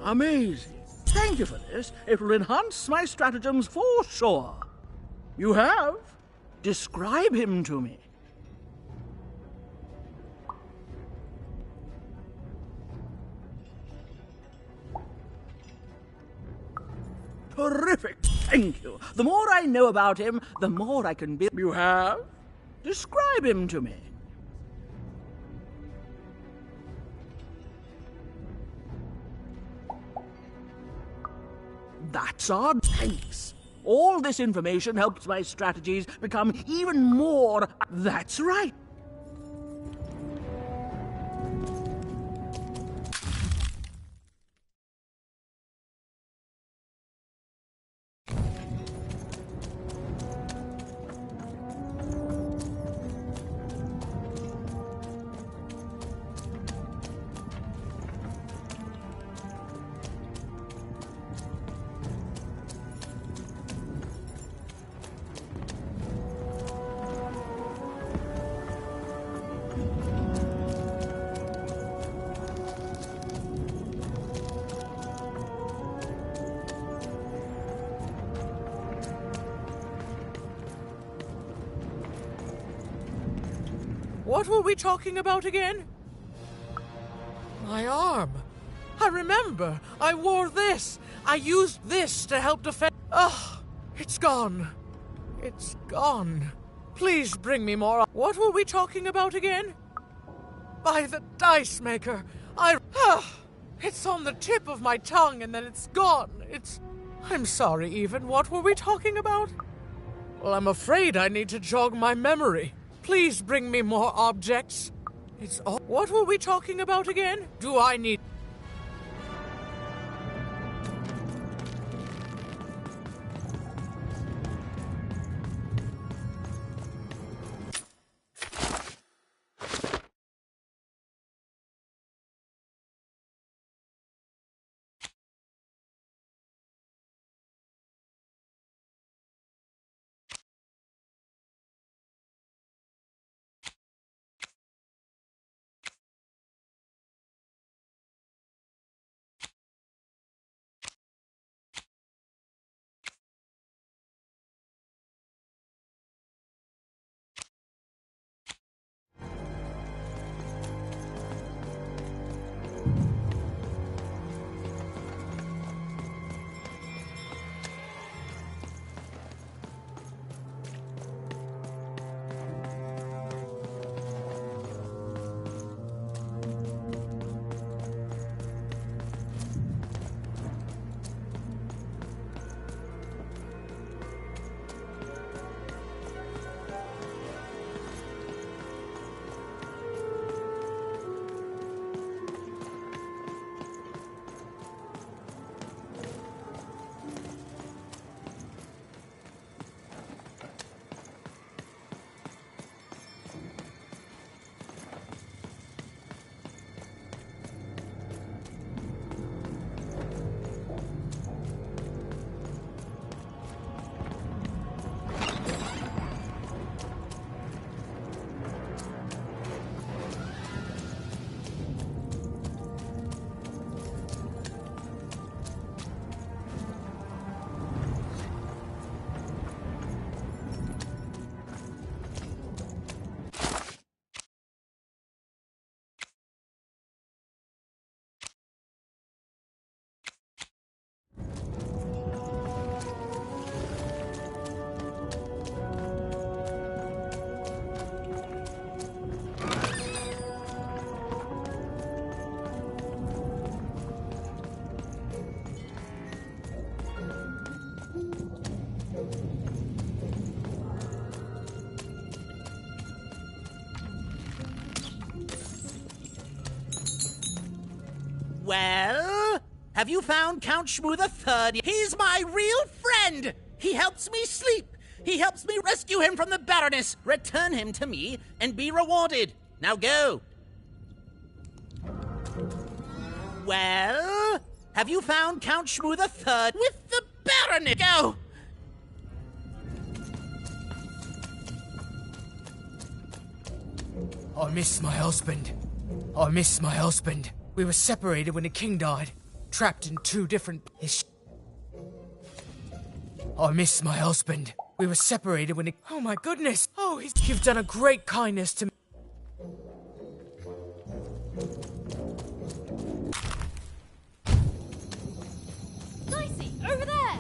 Amazing. Thank you for this. It will enhance my stratagems for sure. You have? Describe him to me. Terrific. Thank you. The more I know about him, the more I can be. You have? Describe him to me. That's odd. Thanks. All this information helps my strategies become even more. That's right. What were we talking about again? My arm. I remember. I wore this. I used this to help defend. Oh, it's gone. It's gone. Please bring me more. What were we talking about again? By the dice maker. It's on the tip of my tongue and then it's gone. I'm sorry, Even. What were we talking about? Well, I'm afraid I need to jog my memory. Please bring me more objects. What were we talking about again? Do I need... Well, have you found Count Shmoo III? He's my real friend. He helps me sleep. He helps me rescue him from the Baroness. Return him to me and be rewarded. Now go. Well, have you found Count Shmoo III with the Baroness? Go. I miss my husband. I miss my husband. We were separated when the king died, trapped in two different... I miss my husband. We were separated when the... Oh my goodness! Oh, you've done a great kindness to me. Dicey, over there!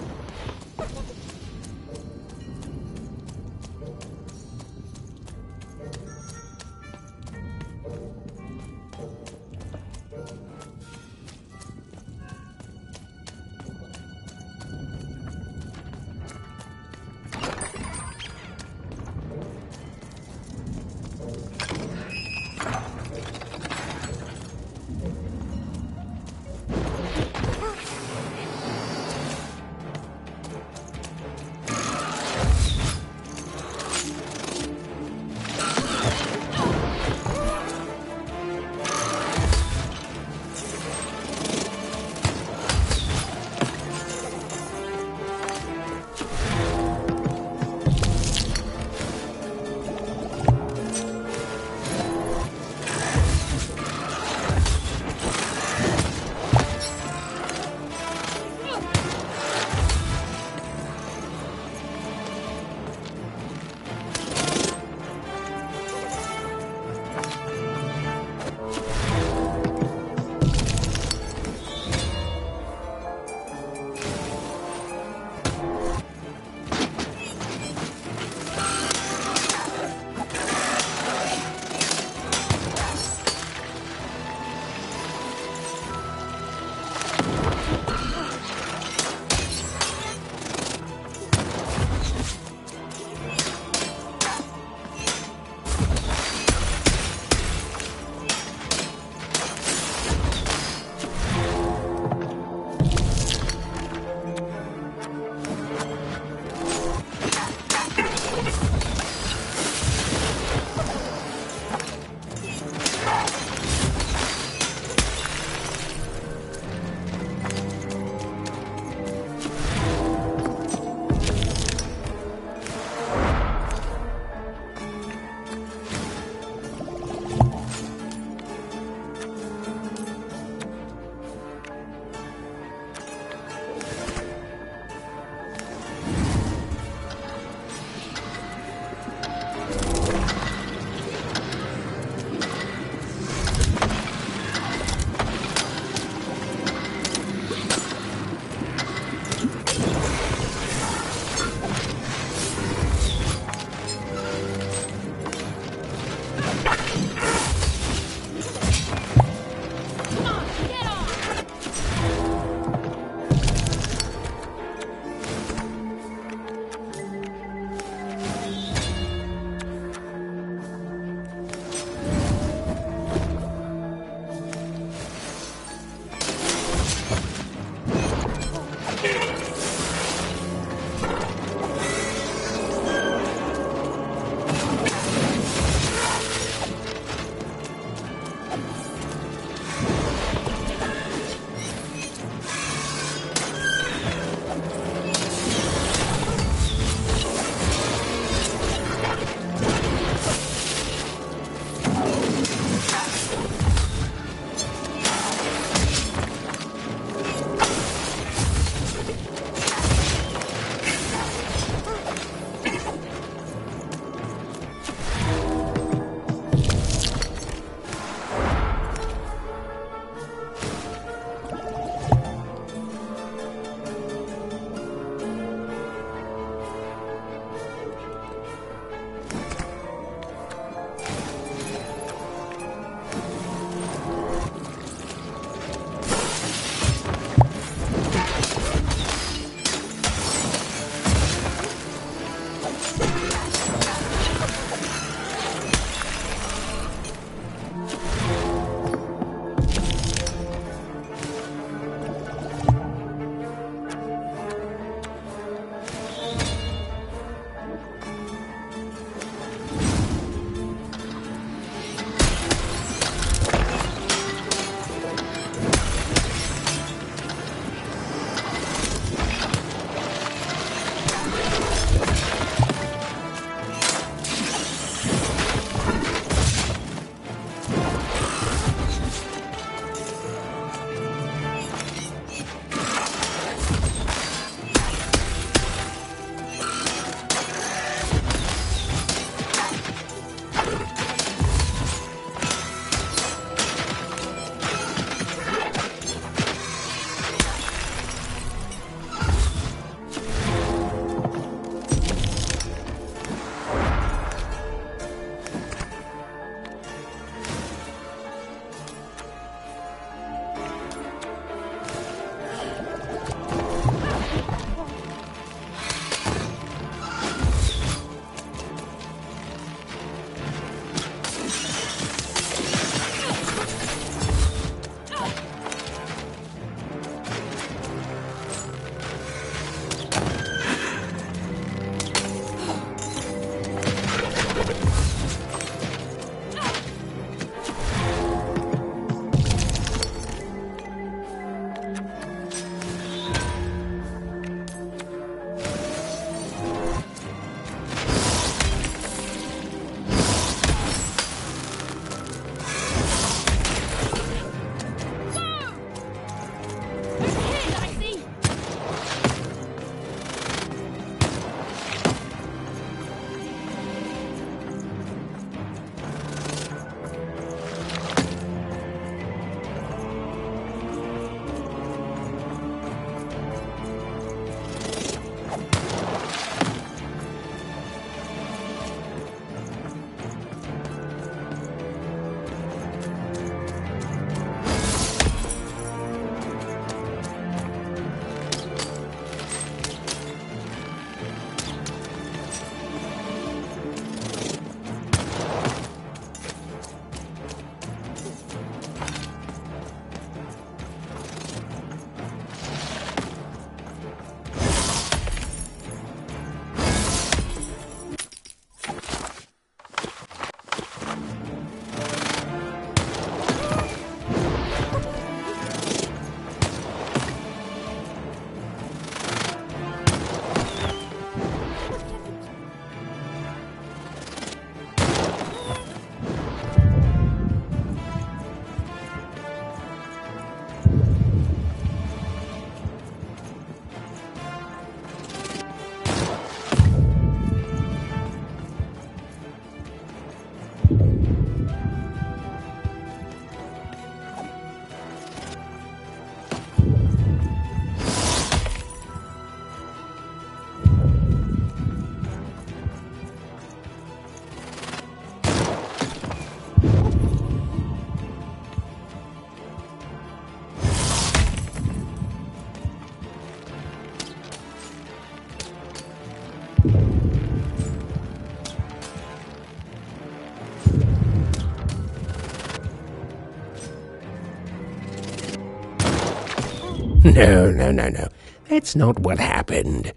No. That's not what happened.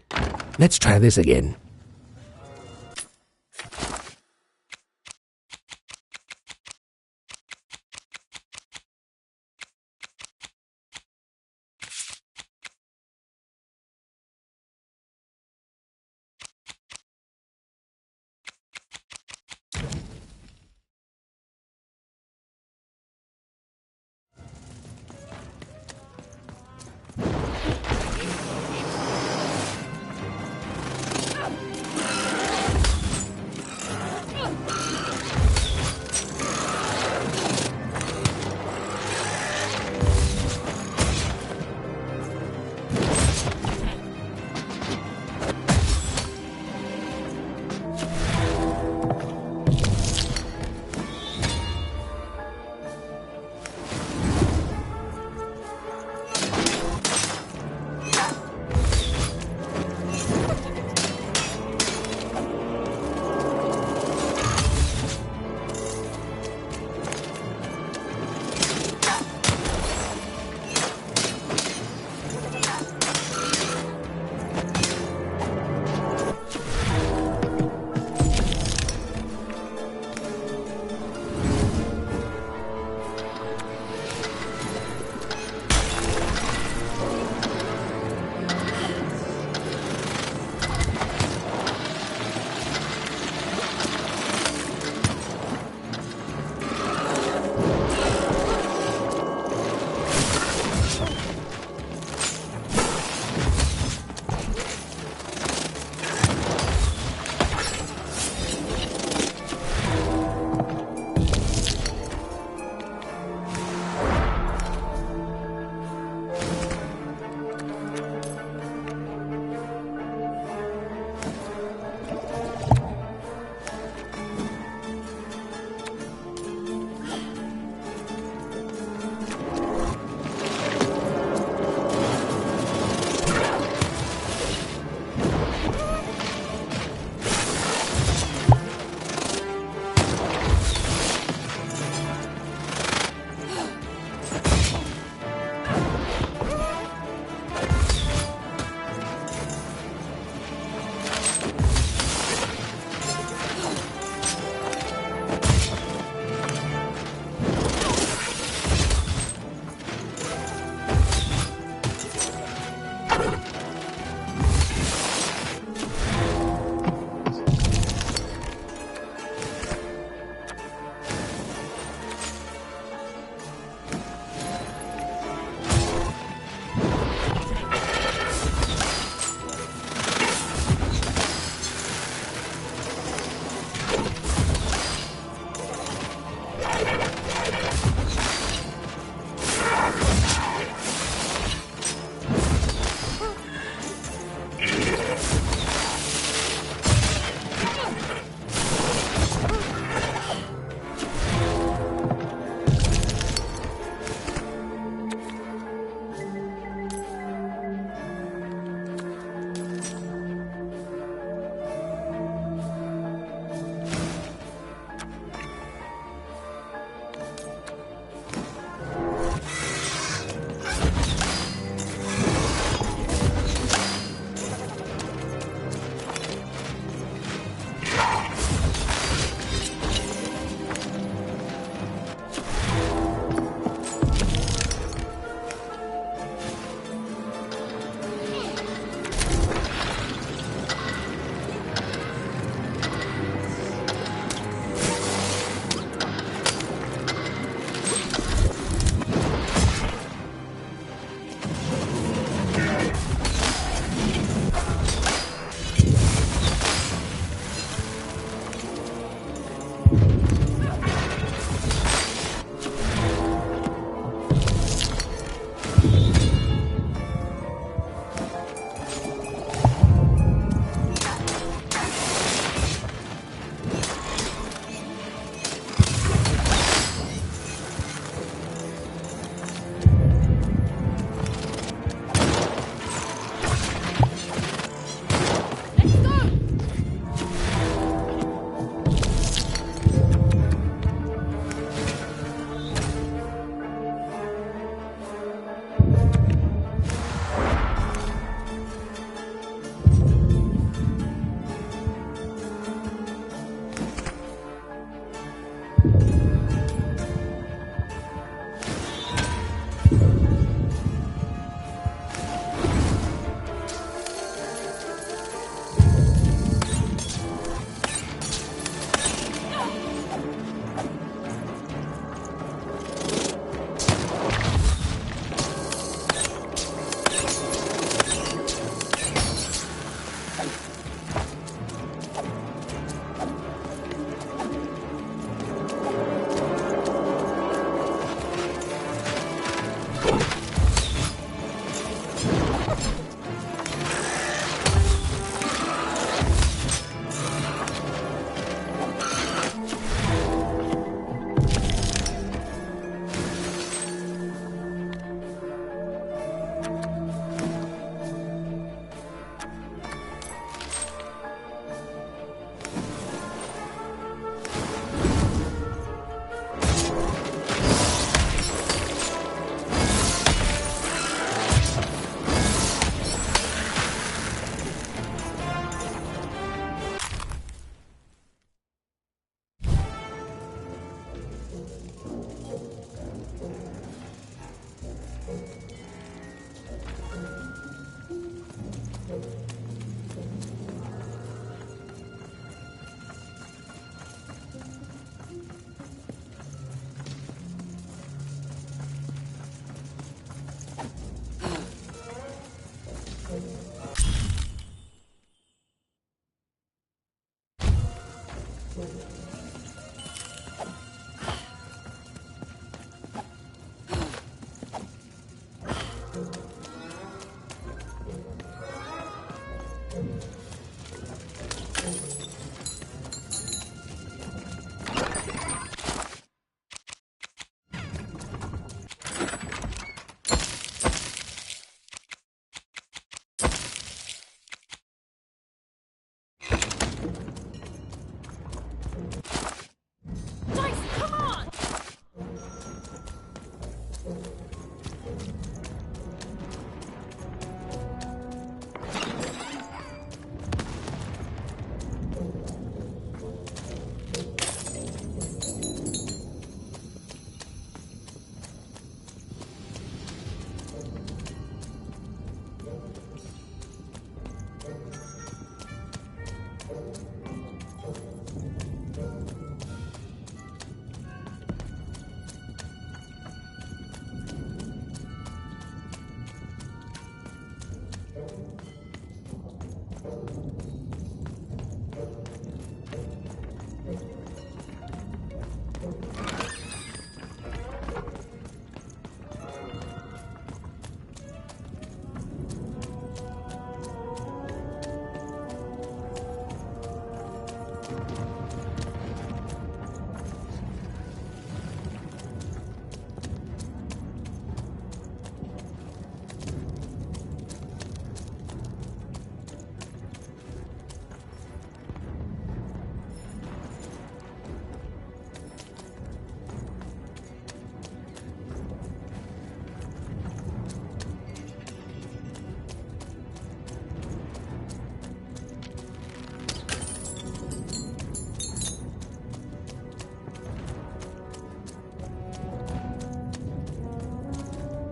Let's try this again.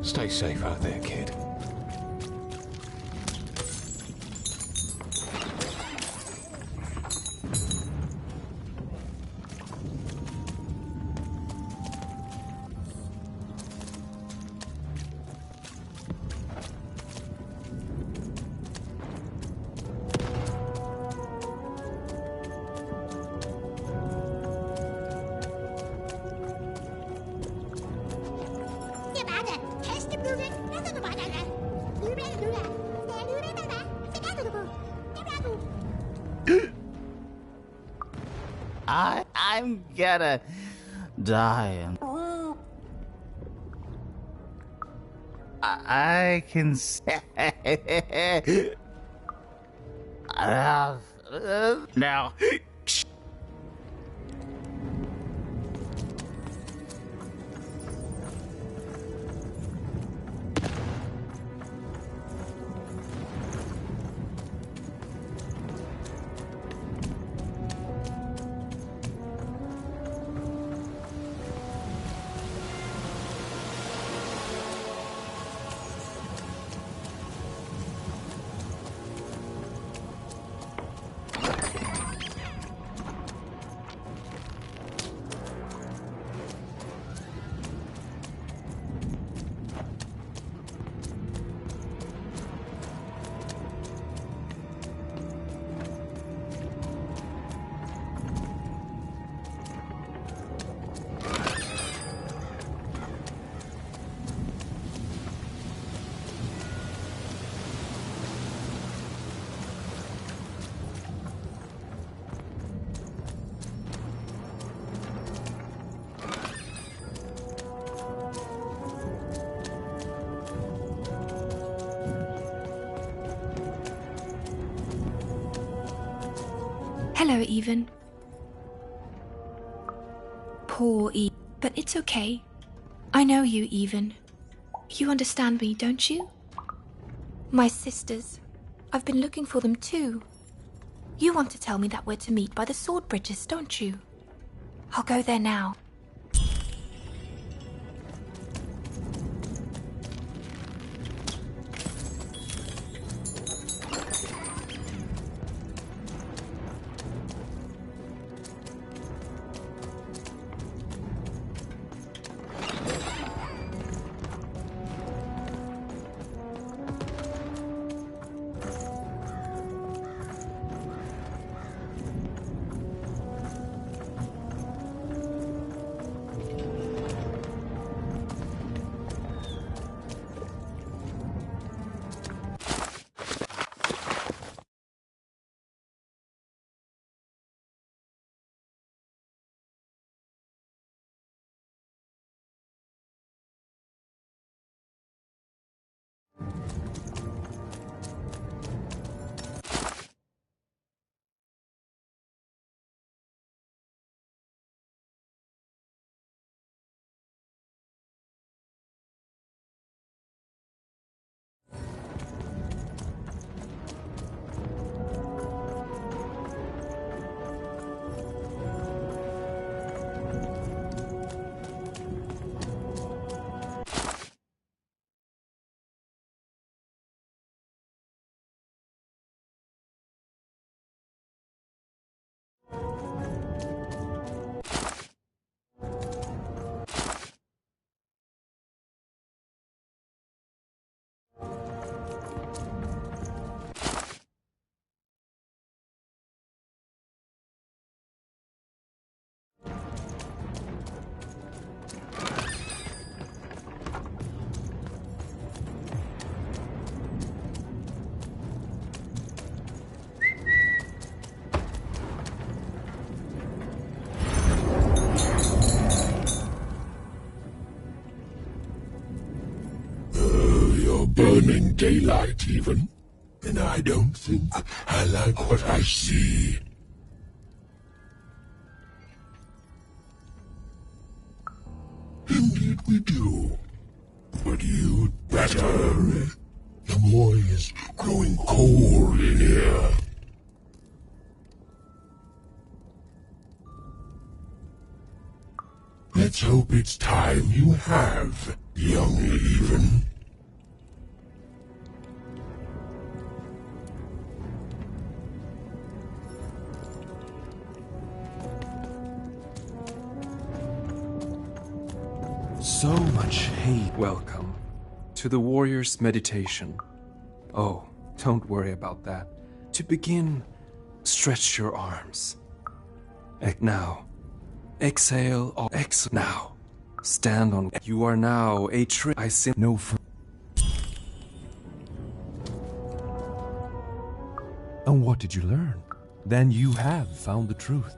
Stay safe out there, kid. I'm gonna die. I can say now. Hello, Even. Poor Even. But it's okay. I know you, Even. You understand me, don't you? My sisters. I've been looking for them too. You want to tell me that we're to meet by the sword bridges, don't you? I'll go there now. burning daylight, even. And I don't think I like what I see. Indeed we do. But you'd better hurry. The morning is growing cold in here. Let's hope it's time you have, young Even. So much hate. Welcome to the Warrior's Meditation. Oh, don't worry about that. To begin, stretch your arms. Now. Exhale. Now. Stand on. You are now a I sim. No. And what did you learn? Then you have found the truth.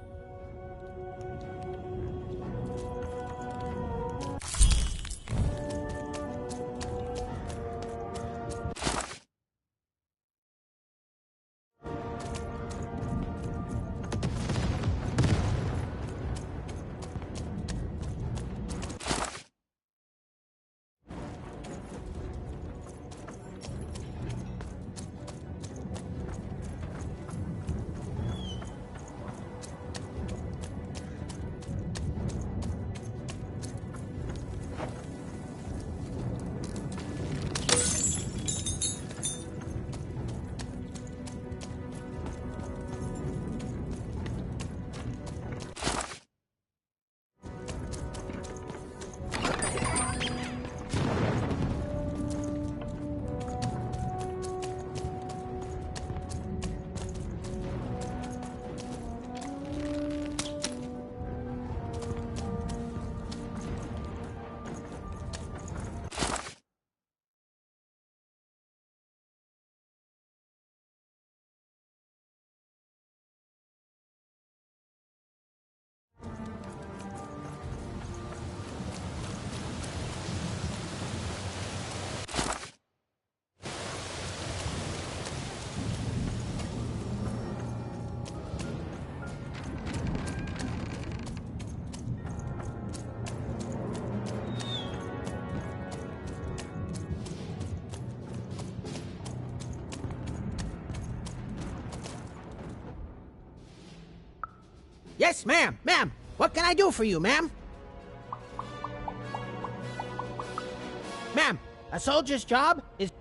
Yes, ma'am. Ma'am, what can I do for you, ma'am? Ma'am, a soldier's job is...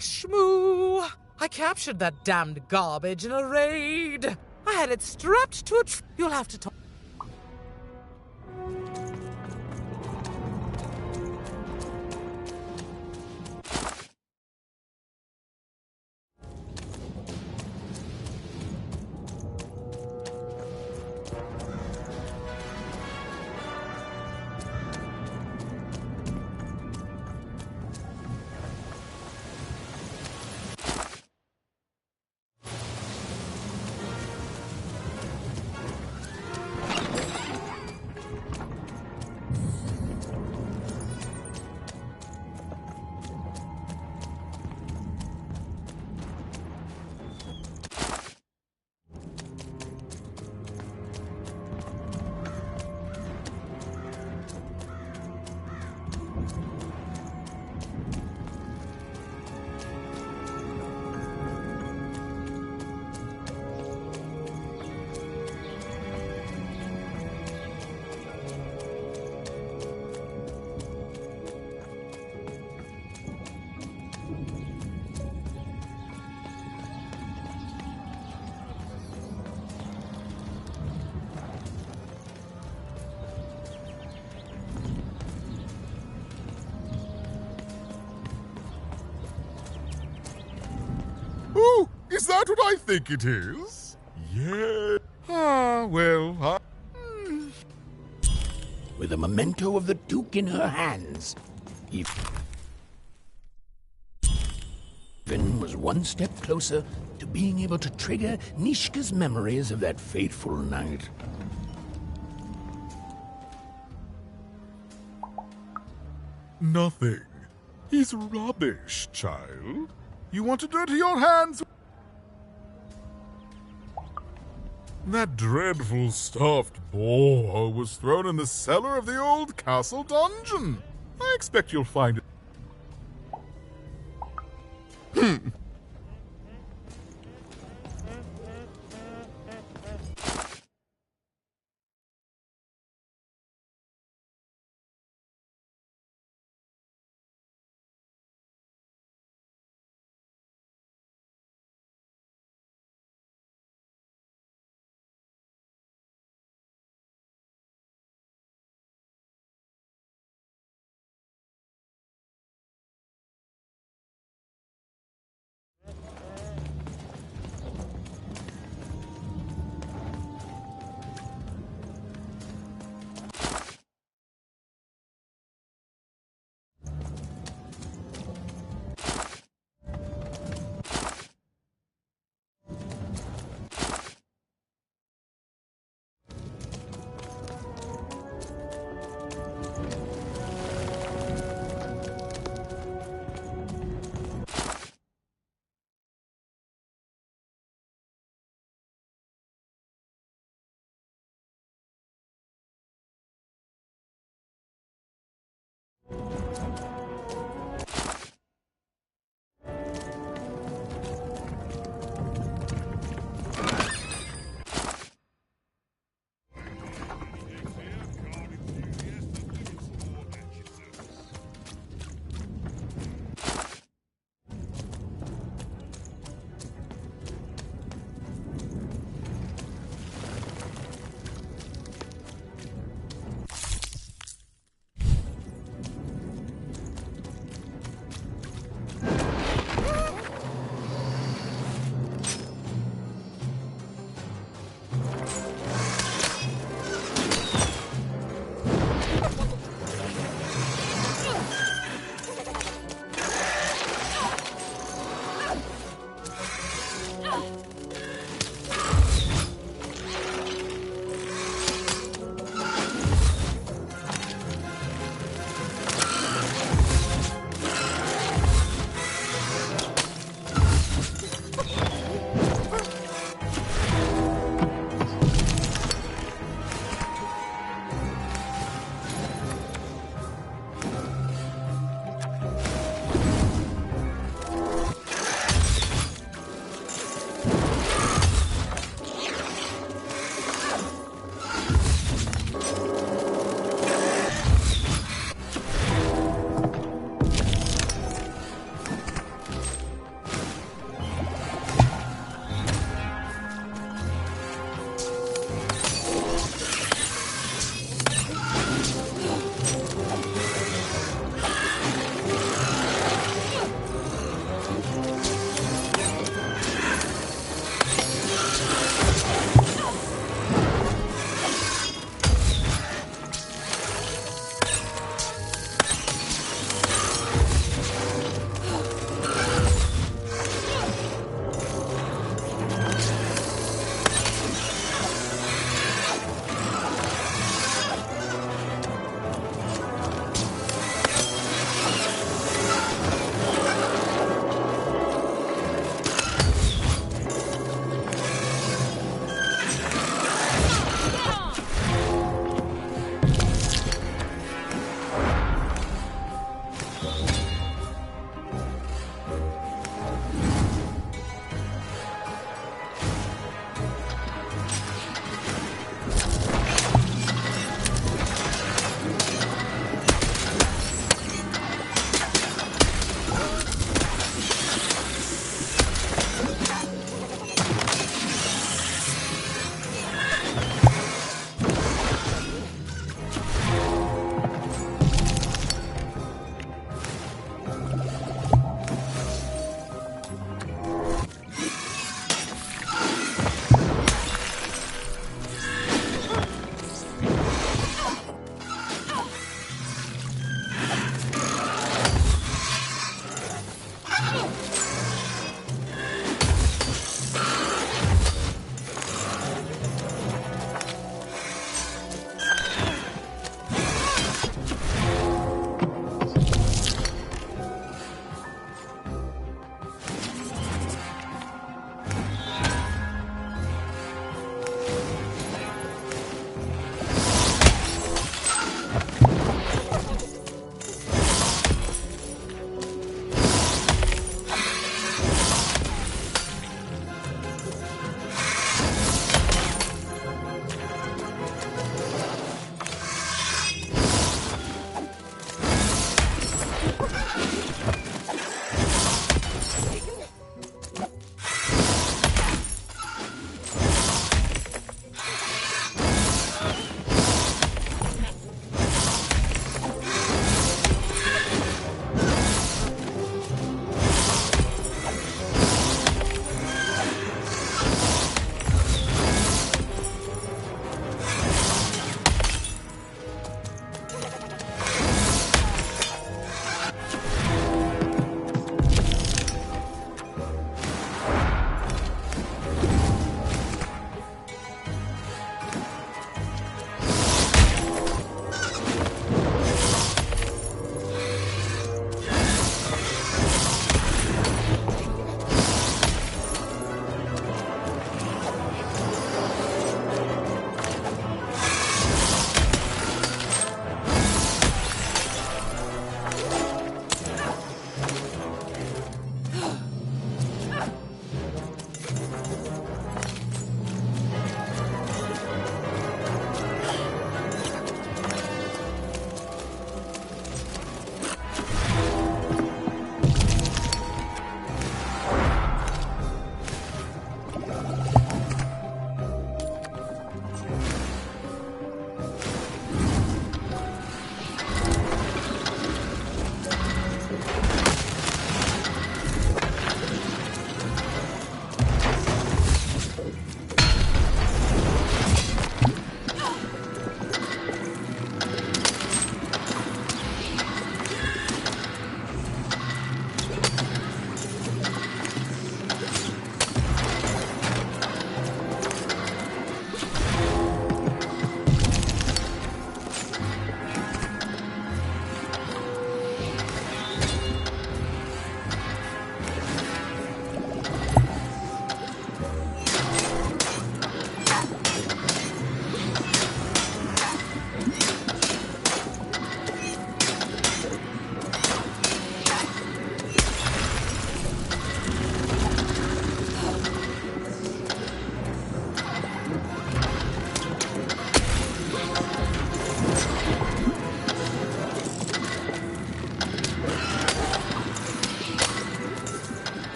Shmoo! I captured that damned garbage in a raid. I had it strapped to a You'll have to talk. Oh, is that what I think it is? Yeah. Ah, well, With a memento of the Duke in her hands, Even was one step closer to being able to trigger Nishka's memories of that fateful night. nothing. He's rubbish, child. You want to dirty your hands? That dreadful stuffed boar was thrown in the cellar of the old castle dungeon. I expect you'll find it.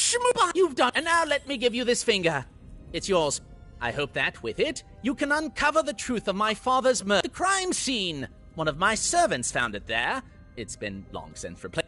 Schmooba! You've done. And now let me give you this finger. It's yours. I hope that, with it, you can uncover the truth of my father's murder. The crime scene. One of my servants found it there. It's been long since replaced.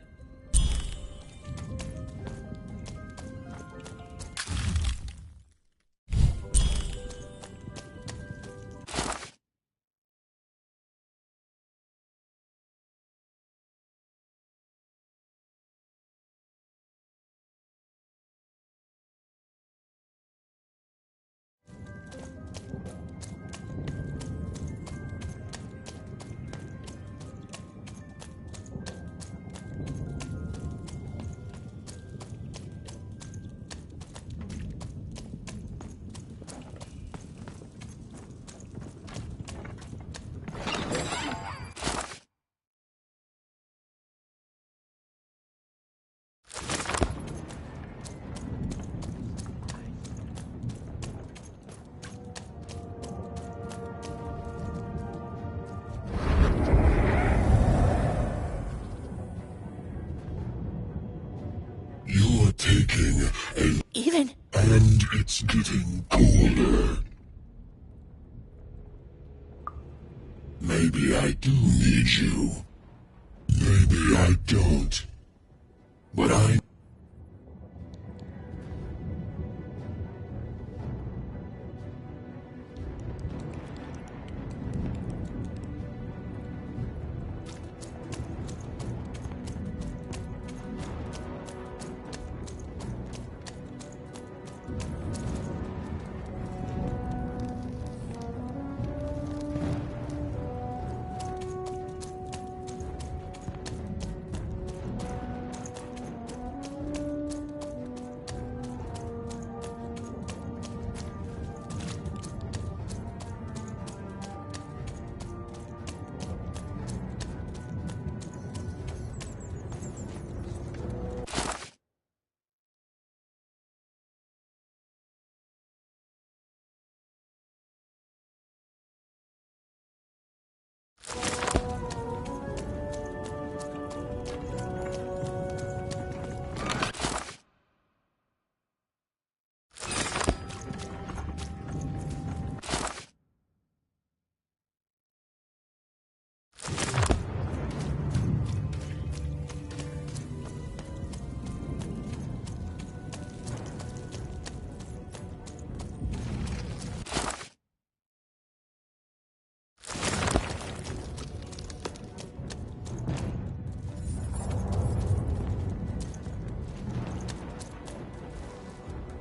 You're taking a... Even? And it's getting colder. Maybe I do need you. Maybe I don't. But I...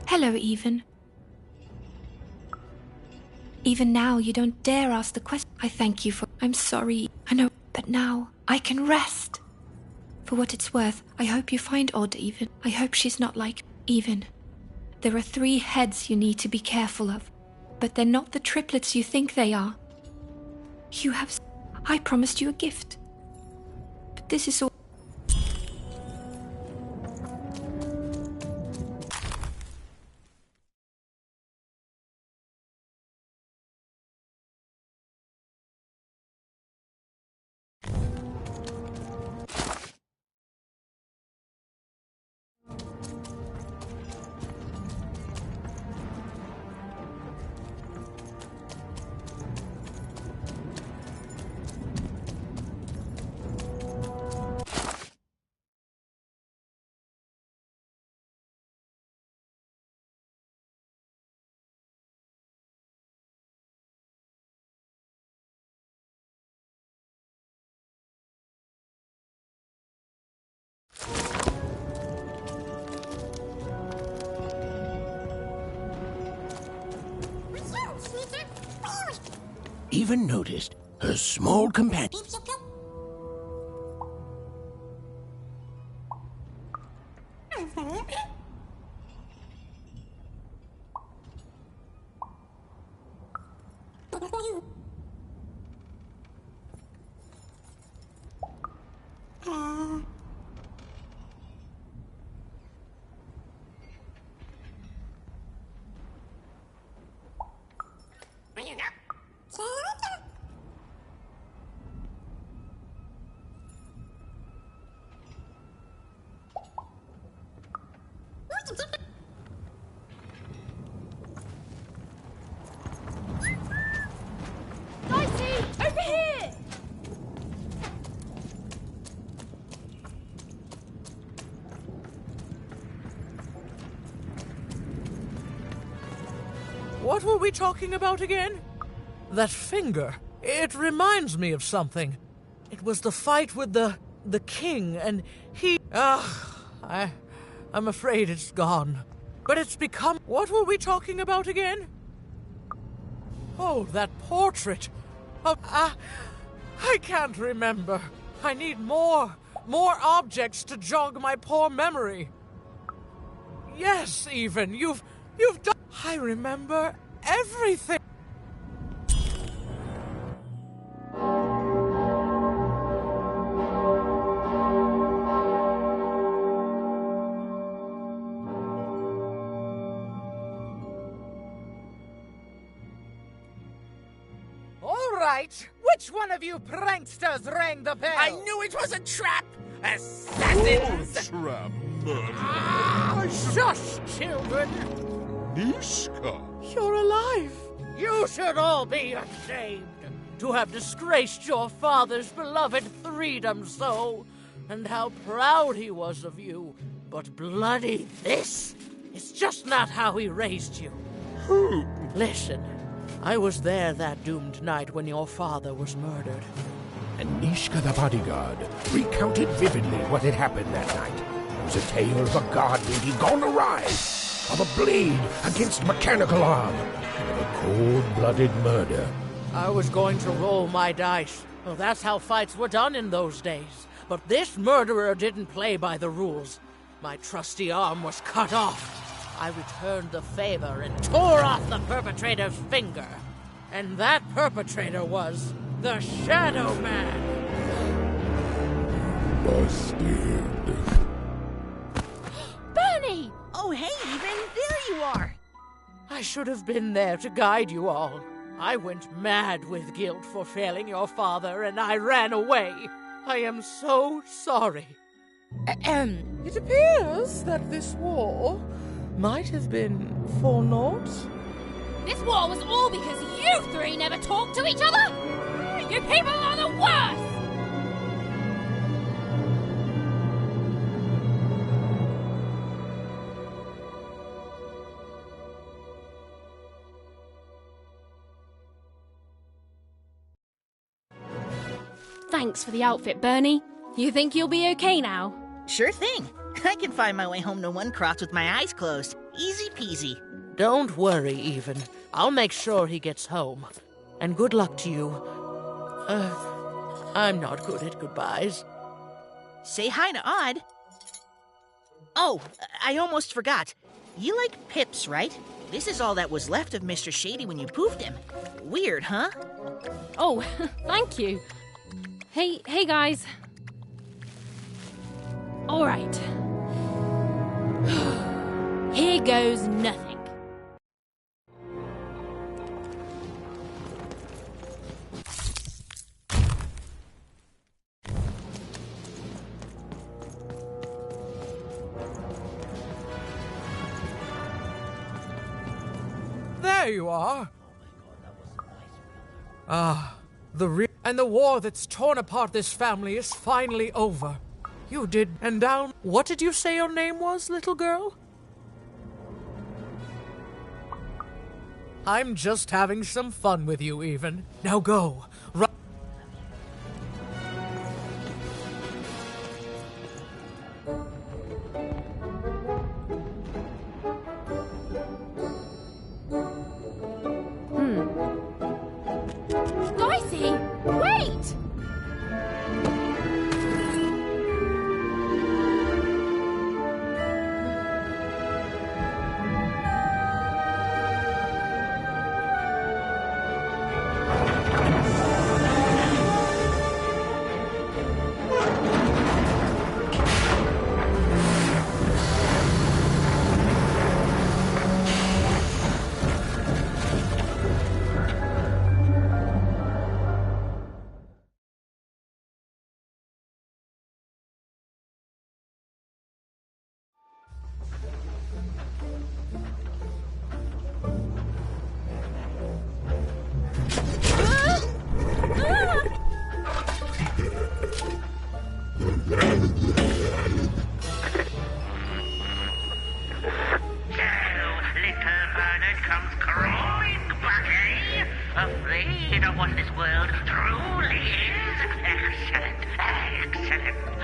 Hello, Even. Even now, you don't dare ask the question. I thank you for... I'm sorry. I know, but now I can rest. For what it's worth, I hope you find Odd, Even. I hope she's not like... Even. There are 3 heads you need to be careful of, but they're not the triplets you think they are. You have... I promised you a gift. But this is all... Even noticed her small companion. Dicey, over here! What were we talking about again? That finger. It reminds me of something. It was the fight with the king, and he... I'm afraid it's gone. But it's become... What were we talking about again? Oh, that portrait. Oh, I can't remember. I need more objects to jog my poor memory. Yes, even. You've done... I remember everything. All right. Which one of you pranksters rang the bell? I knew it was a trap! Assassins! Trap, Shush, children! Nishka! You're alive! You should all be ashamed to have disgraced your father's beloved freedom so, and how proud he was of you. But bloody this is just not how he raised you. Listen, I was there that doomed night when your father was murdered. And Nishka the bodyguard recounted vividly what had happened that night. It was a tale of a guard duty gone awry, of a blade against mechanical arm, and of a cold-blooded murder. I was going to roll my dice. Well, that's how fights were done in those days. But this murderer didn't play by the rules. My trusty arm was cut off. I returned the favor and tore off the perpetrator's finger. And that perpetrator was the Shadow Man. Busted. Bernie! Oh, hey, Even, there you are. I should have been there to guide you all. I went mad with guilt for failing your father, and I ran away. I am so sorry. It appears that this war might have been for naught. This war was all because you three never talked to each other! You people are the worst! Thanks for the outfit, Bernie. You think you'll be okay now? Sure thing. I can find my way home to One Cross with my eyes closed. Easy peasy. Don't worry, Even. I'll make sure he gets home. And good luck to you. I'm not good at goodbyes. Say hi to Odd. Oh, I almost forgot. You like pips, right? This is all that was left of Mr. Shady when you poofed him. Weird, huh? Oh, thank you. Hey guys. All right. Here goes nothing. There you are. And the war that's torn apart this family is finally over. You did, and down. What did you say your name was, little girl? I'm just having some fun with you, Even. Now go. Dicey, wait!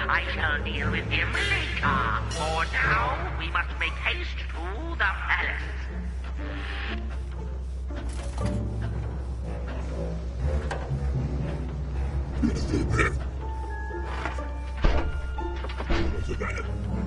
I shall deal with him later. For now, we must make haste to the palace. What's that?